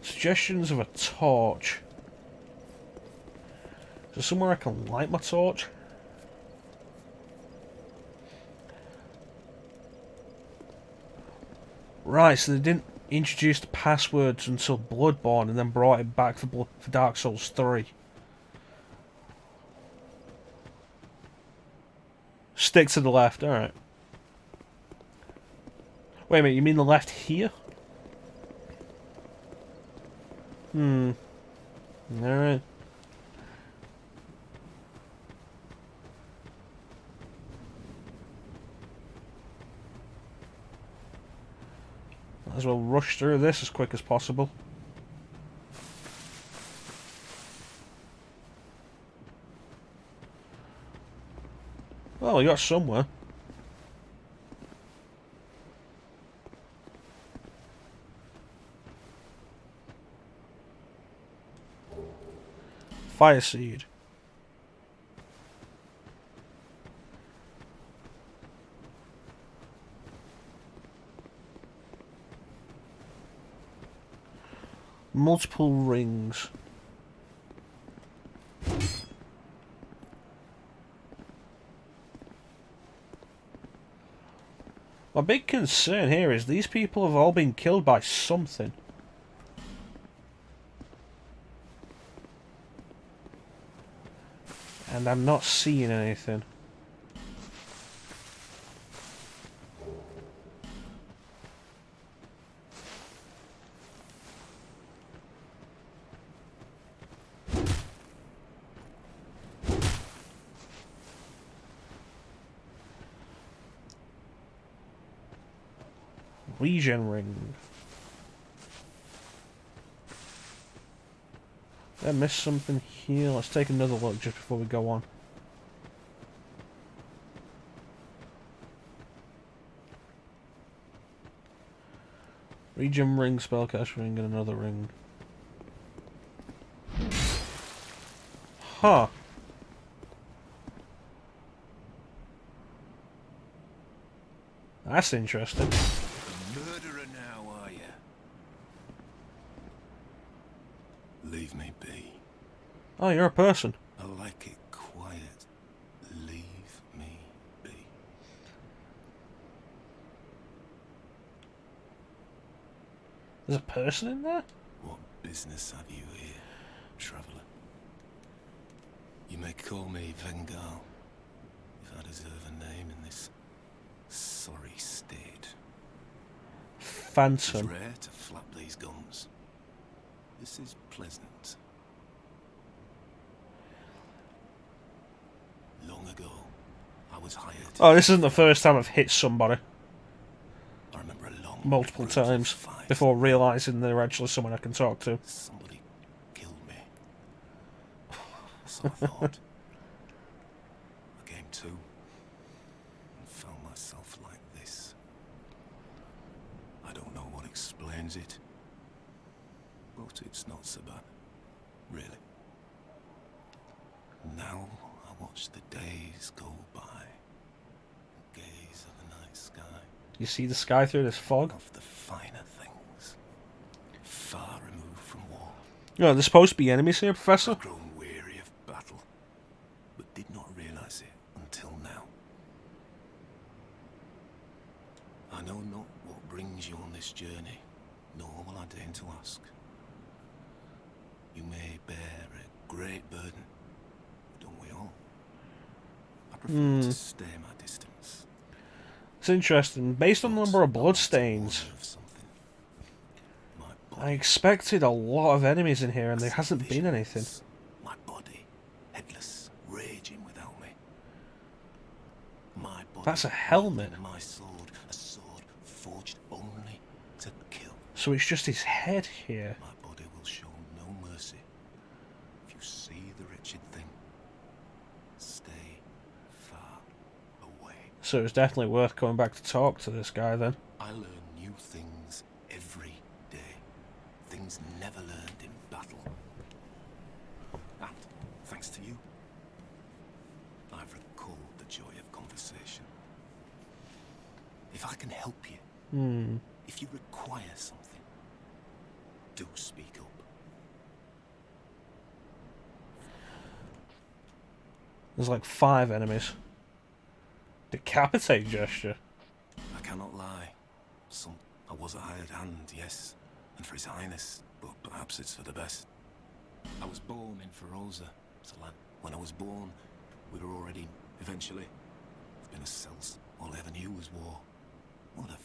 Suggestions of a torch. Is there somewhere I can light my torch? Right, so they didn't introduce the passwords until Bloodborne and then brought it back for Dark Souls 3. Stick to the left, alright. Wait a minute, you mean the left here? Alright. Might as well rush through this as quick as possible. Well, we got somewhere. Fire seed. Multiple rings. My big concern here is these people have all been killed by something. And I'm not seeing anything. Regen ring. Did I miss something here? Let's take another look just before we go on. Regen ring, spellcast ring, and another ring. Huh. That's interesting. A murderer now, are you? Leave me be. Oh, you're a person. I like it quiet. Leave me be. There's a person in there? What business have you here, traveller? You may call me Vengal, if I deserve a name in this sorry state. It's Phantom. rare to flap these gums. This is pleasant. Long ago, I was hired. Oh, this isn't the first time I've hit somebody I remember a long multiple brutal times fight. before realising they're actually someone I can talk to. Somebody killed me. So I thought. I came to and found myself like this. I don't know what explains it, but it's not so bad, really. Now I watch the days go by, and gaze at the night sky. You see the sky through this fog? Of the finer things, far removed from war. No, there's supposed to be enemies here, Professor. I've grown weary of battle, but did not realise it until now. I know not what brings you on this journey, nor will I deign to ask. You may bear a great burden, don't we all? I prefer to stay my distance. It's interesting. Based on the number of bloodstains, Of something. My I body expected a lot of enemies in here and there hasn't been anything. My body, headless, raging without me. My body. That's a helmet. My sword, a sword forged only to kill. So it's just his head here. My body will show no mercy. If you see the wretched thing, stay far away. So it's definitely worth going back to talk to this guy then. I learn new things every day. Things never learned in battle. And, thanks to you, I've If I can help you, if you require something, do speak up. There's like 5 enemies. Decapitate gesture. I cannot lie. I was a hired hand, yes, and for His Highness, but perhaps it's for the best. I was born in Feroza, Salan. When I was born, we were already, eventually, I've been a cells. All I ever knew was war. What a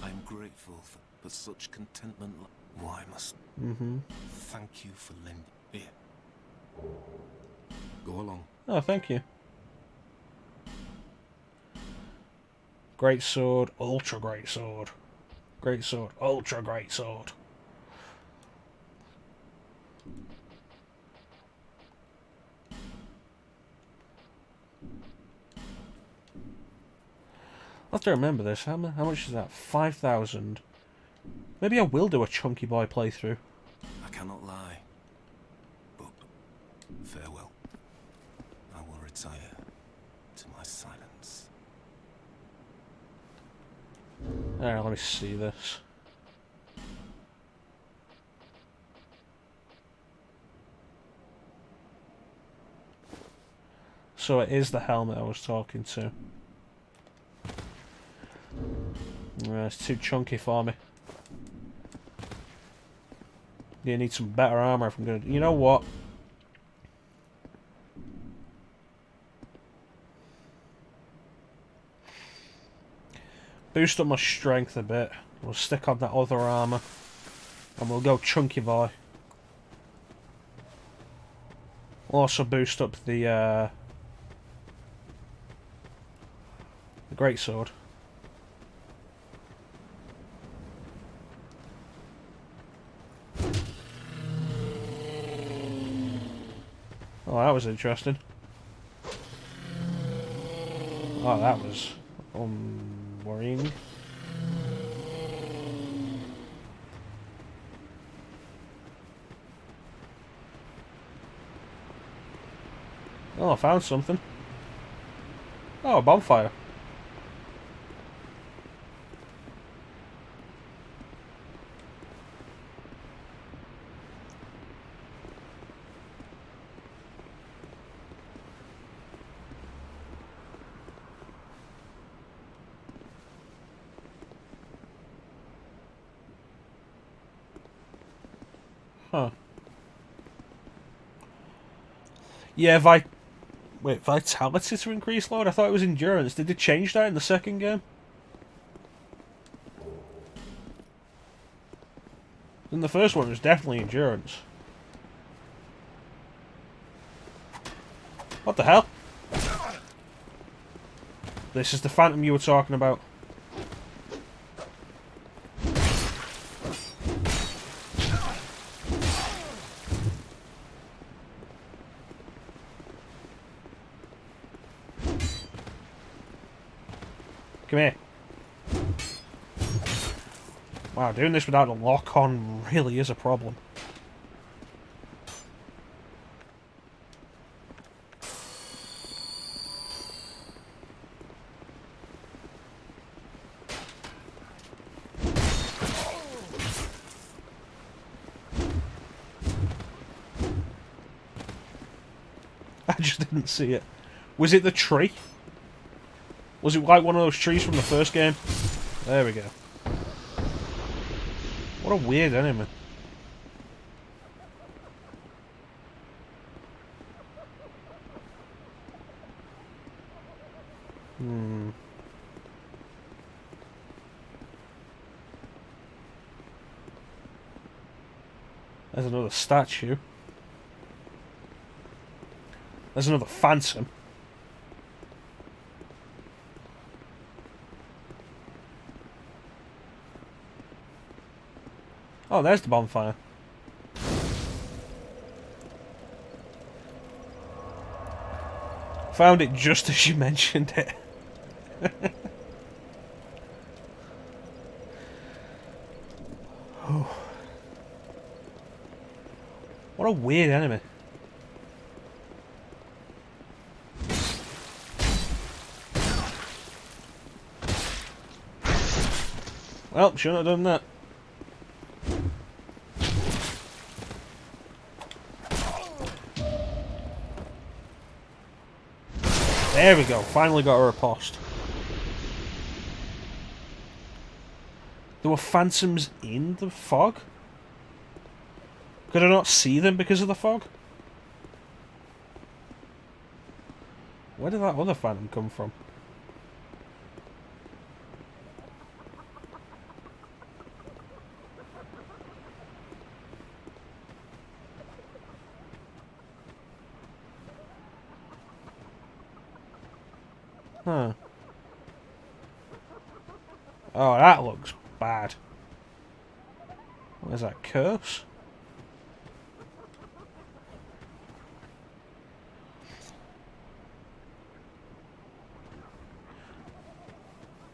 I am grateful for such contentment. Why must... Thank you for lending... Here. Go along. Oh, thank you. Great sword, ultra great sword. Great sword, ultra great sword. I'll have to remember this. How much is that? 5,000. Maybe I will do a Chunky Boy playthrough. I cannot lie. But farewell. I will retire to my silence. Alright, let me see this. So it is the helmet I was talking to. It's too chunky for me. You need some better armor if I'm gonna... You know what? Boost up my strength a bit. We'll stick on that other armor. And we'll go Chunky Boy. We'll also boost up the greatsword. Oh, that was interesting. Oh, that was worrying. Oh, I found something. Oh, a bonfire. Huh. Yeah, wait, vitality to increase load? I thought it was endurance. Did they change that in the second game? In the first one, it was definitely endurance. What the hell? This is the phantom you were talking about. Come here. Wow, doing this without a lock-on really is a problem. I just didn't see it. Was it the tree? Was it like one of those trees from the first game? There we go. What a weird enemy. There's another statue. There's another phantom. Oh, there's the bonfire. Found it just as you mentioned it. Oh. What a weird enemy. Well, shouldn't have done that. There we go, finally got her a post. There were phantoms in the fog? Could I not see them because of the fog? Where did that other phantom come from? Huh. Oh, that looks bad. Where's that curse?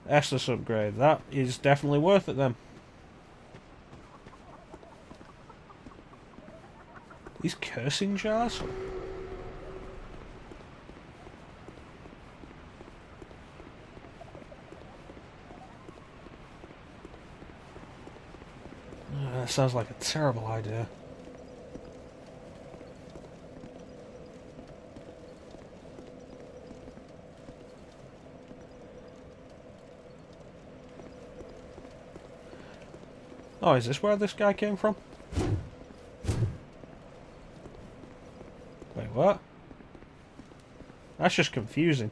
Estus upgrade. That is definitely worth it then. These cursing jars? That sounds like a terrible idea. Oh, is this where this guy came from? Wait, what? That's just confusing.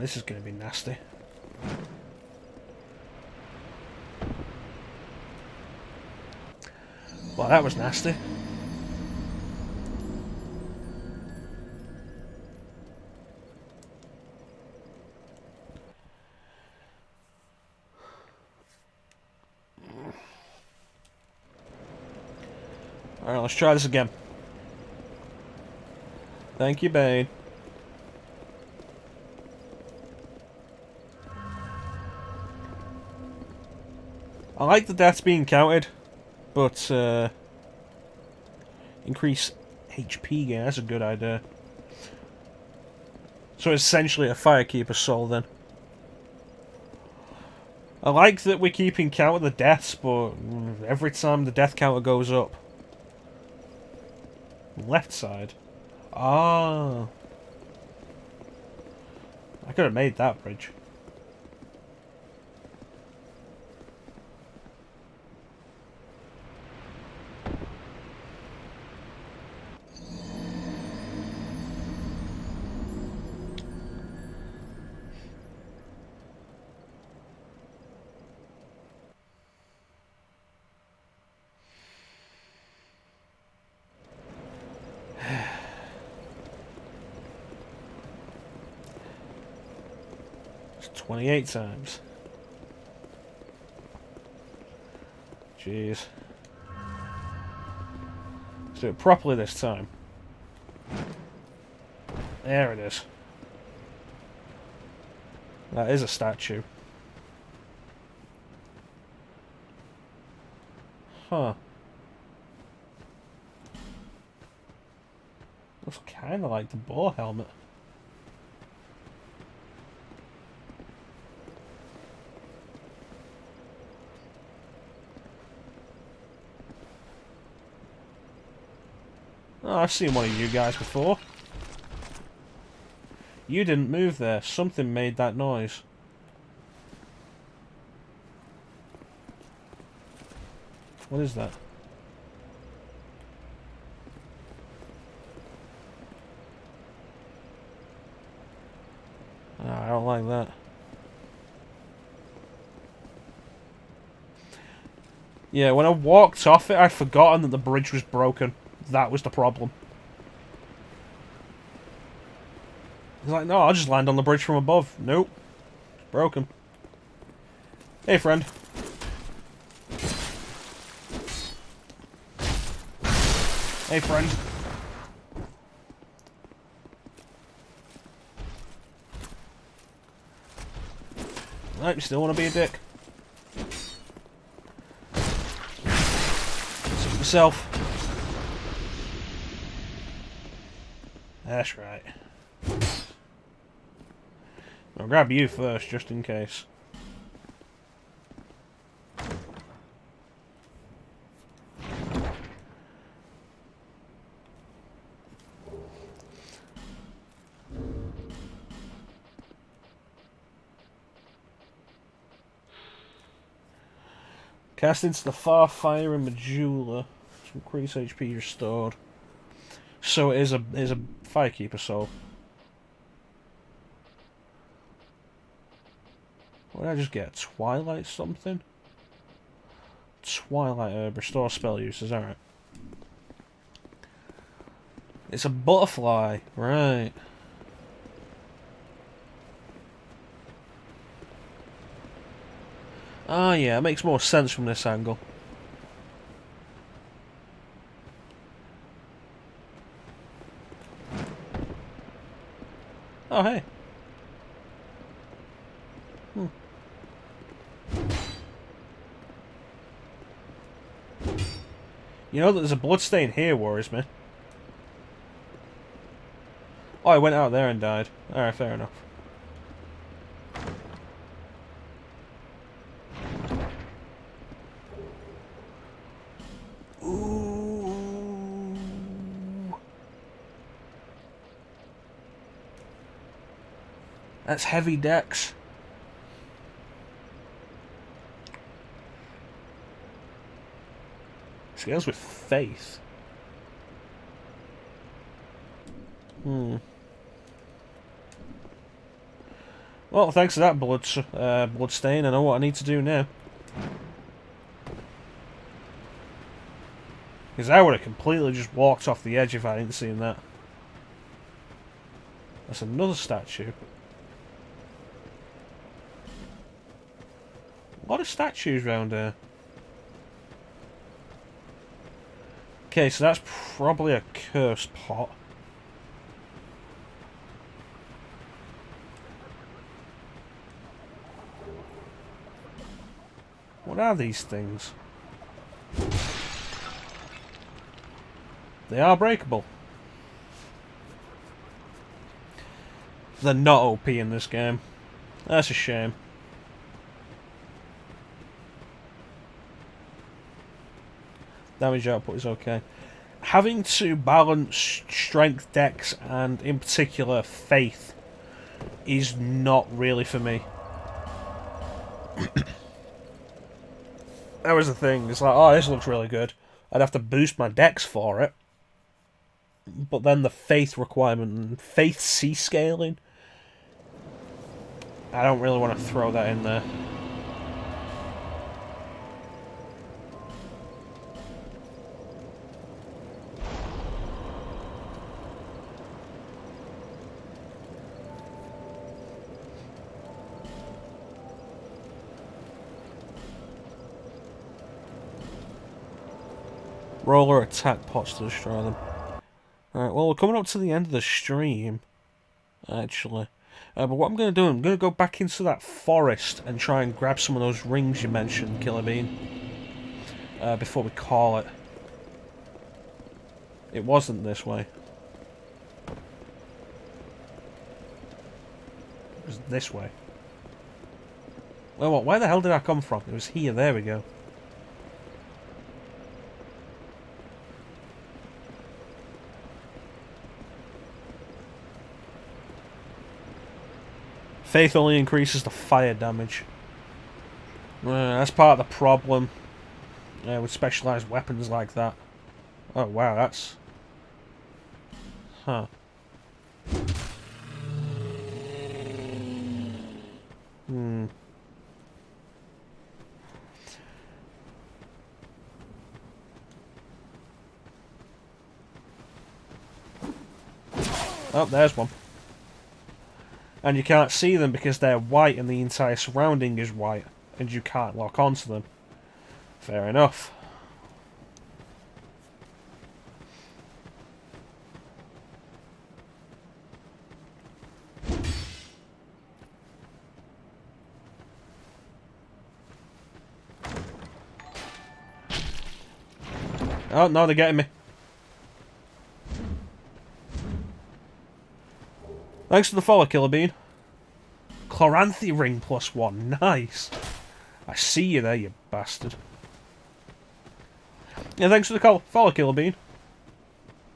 This is going to be nasty. Well, that was nasty. Alright, let's try this again. Thank you, Bane. I like the deaths being counted, but increase HP gain, that's a good idea. So it's essentially a Firekeeper soul then. I like that we're keeping count of the deaths, but every time the death counter goes up. Left side. Ah. I could have made that bridge. It's 28 times. Jeez. Let's do it properly this time. There it is. That is a statue. Huh. Looks kind of like the boar helmet. Oh, I've seen one of you guys before. You didn't move there. Something made that noise. What is that? Oh, I don't like that. Yeah, when I walked off it, I'd forgotten that the bridge was broken. That was the problem. He's like, no, I'll just land on the bridge from above. Nope. It's broken. Hey, friend. Hey, friend. Nope, you still want to be a dick. Suit yourself. That's right. I'll grab you first, just in case. Cast into the far fire and Medulla. Increase HP restored. So it is a Firekeeper soul. What did I just get? Twilight something? Twilight herb. Restore spell uses, alright. It's a butterfly, right. Ah yeah, it makes more sense from this angle. Oh hey. You know that there's a bloodstain here worries me. Oh, I went out there and died. Alright, fair enough. Ooh. That's heavy dex. Scales with faith. Well, thanks to that bloodstain, I know what I need to do now. Because I would have completely just walked off the edge if I didn't see that. That's another statue. A lot of statues around here. Okay, so that's probably a cursed pot. What are these things? They are breakable. They're not OP in this game. That's a shame. Damage output is okay. Having to balance strength, dex, and in particular faith is not really for me. That was the thing. It's like, oh, this looks really good. I'd have to boost my dex for it. But then the faith requirement and faith C scaling, I don't really want to throw that in there. Roller attack pots to destroy them. Alright, well, we're coming up to the end of the stream, actually. But what I'm going to do, I'm going to go back into that forest and try and grab some of those rings you mentioned, Killer Bean. Before we call it. It wasn't this way. It was this way. Well, what? Where the hell did I come from? It was here, there we go. Faith only increases the fire damage. That's part of the problem with specialised weapons like that. Oh wow, that's... Huh. Oh, there's one. And you can't see them because they're white and the entire surrounding is white. And you can't lock onto them. Fair enough. Oh, no, they're getting me. Thanks for the follow, Killer Bean. Chloranthy ring +1. Nice. I see you there, you bastard. Yeah, thanks for the call. Follow, Killer Bean.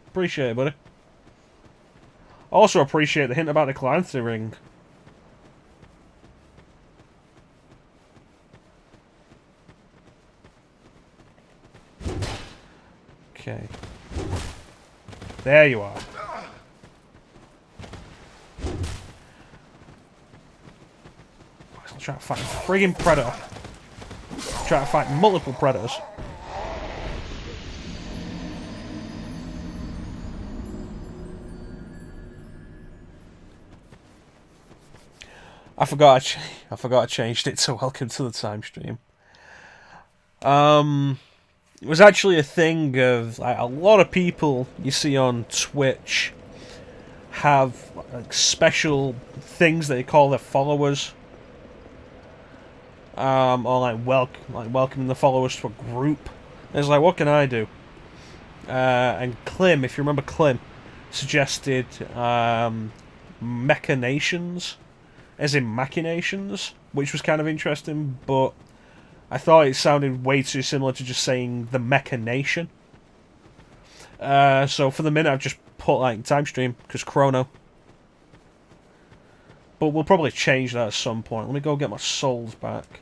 Appreciate it, buddy. Also appreciate the hint about the Chloranthy ring. Okay. There you are. I'll try to fight a friggin' predator. Try to fight multiple predators. I forgot I changed it to welcome to the time stream. It was actually a thing of like, a lot of people you see on Twitch have like, special things they call their followers, or welcoming the followers to a group. And it's like, what can I do? And Klim, if you remember Klim, suggested machinations, as in machinations, which was kind of interesting, but I thought it sounded way too similar to just saying the machination. So for the minute I've just put like time stream, because chrono. But we'll probably change that at some point. Let me go get my souls back.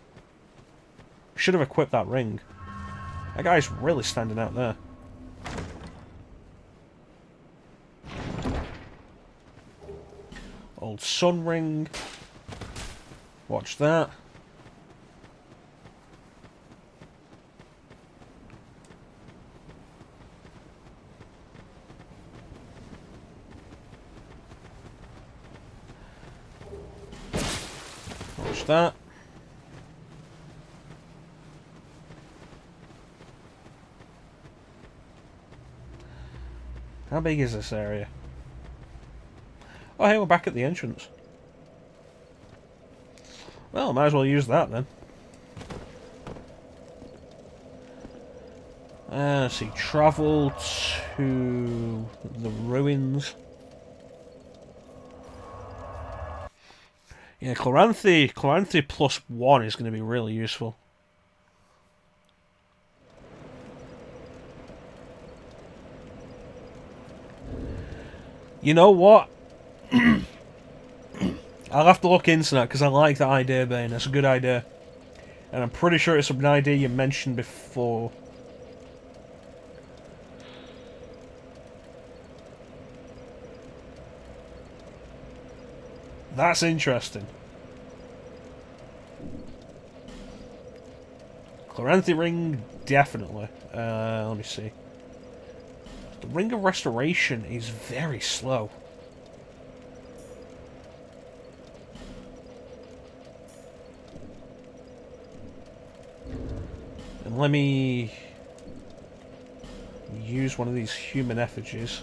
Should have equipped that ring. That guy's really standing out there. Old sun ring. Watch that. Watch that. How big is this area? Oh, hey, we're back at the entrance. Well, might as well use that then. Let's see, travel to the ruins. Yeah, Chloranthy +1 is going to be really useful. You know what? I'll have to look into that because I like that idea, Bane. That's a good idea. And I'm pretty sure it's an idea you mentioned before. That's interesting. Chloranthy ring, definitely. Let me see. The Ring of Restoration is very slow. And let me use one of these human effigies.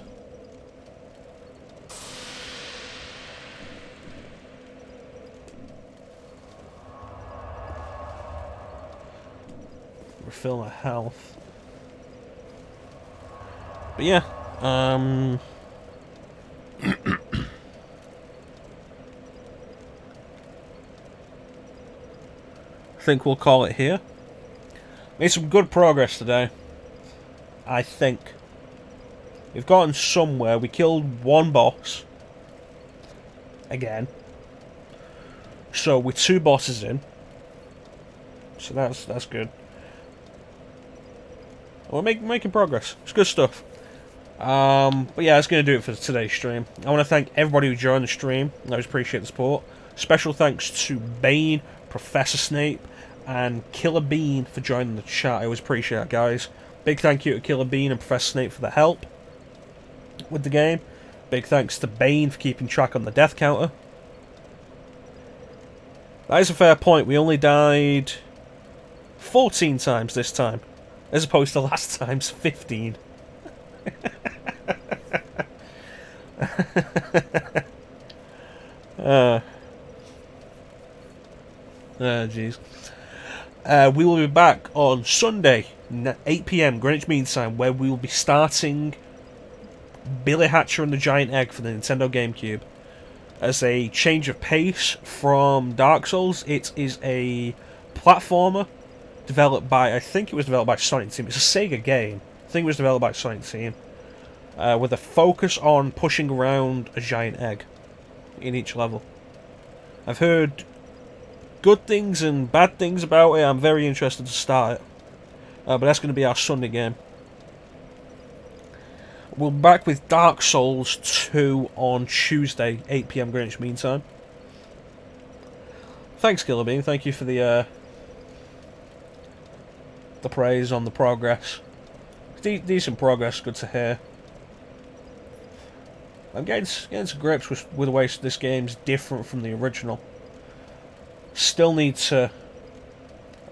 Refill my health. But yeah, I think we'll call it here. Made some good progress today. I think. We've gotten somewhere. We killed one boss. Again. So we're 2 bosses in. So that's good. We're making progress. It's good stuff. But yeah, that's going to do it for today's stream. I want to thank everybody who joined the stream. I always appreciate the support. Special thanks to Bane, Professor Snape, and Killer Bean for joining the chat. I always appreciate it, guys. Big thank you to Killer Bean and Professor Snape for the help with the game. Big thanks to Bane for keeping track on the death counter. That is a fair point. We only died 14 times this time, as opposed to last time's 15. Jeez. We will be back on Sunday, 8 PM Greenwich Mean Time, where we will be starting Billy Hatcher and the Giant Egg for the Nintendo GameCube. as a change of pace from Dark Souls. It is a platformer developed by, I think it was developed by Sonic Team. It's a Sega game. I think it was developed by Sonic Team. With a focus on pushing around a giant egg in each level. I've heard good things and bad things about it. I'm very interested to start it. But that's going to be our Sunday game. We'll be back with Dark Souls 2 on Tuesday, 8 PM Greenwich Mean Time. Thanks, Killer Bean. Thank you for the praise on the progress. Decent progress, good to hear. I'm getting to grips with the way this game's different from the original. Still need to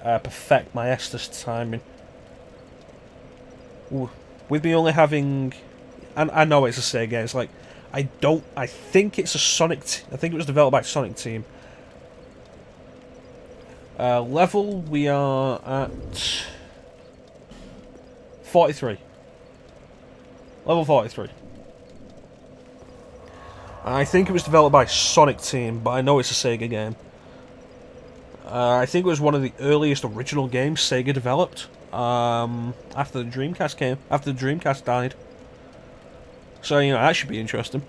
perfect my Estus timing. With me only having... And I know it's a Sega game. It's like... I think it's a Sonic... I think it was developed by Sonic Team. Level, we are at... 43. Level 43. I think it was developed by Sonic Team, but I know it's a Sega game. I think it was one of the earliest original games Sega developed. After the Dreamcast died. So, you know, that should be interesting.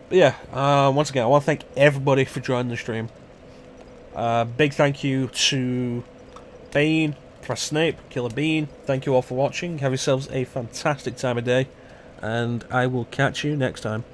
But yeah, once again, I want to thank everybody for joining the stream. Big thank you to Bane, Professor Snape, Killer Bean. Thank you all for watching. Have yourselves a fantastic time of day. And I will catch you next time.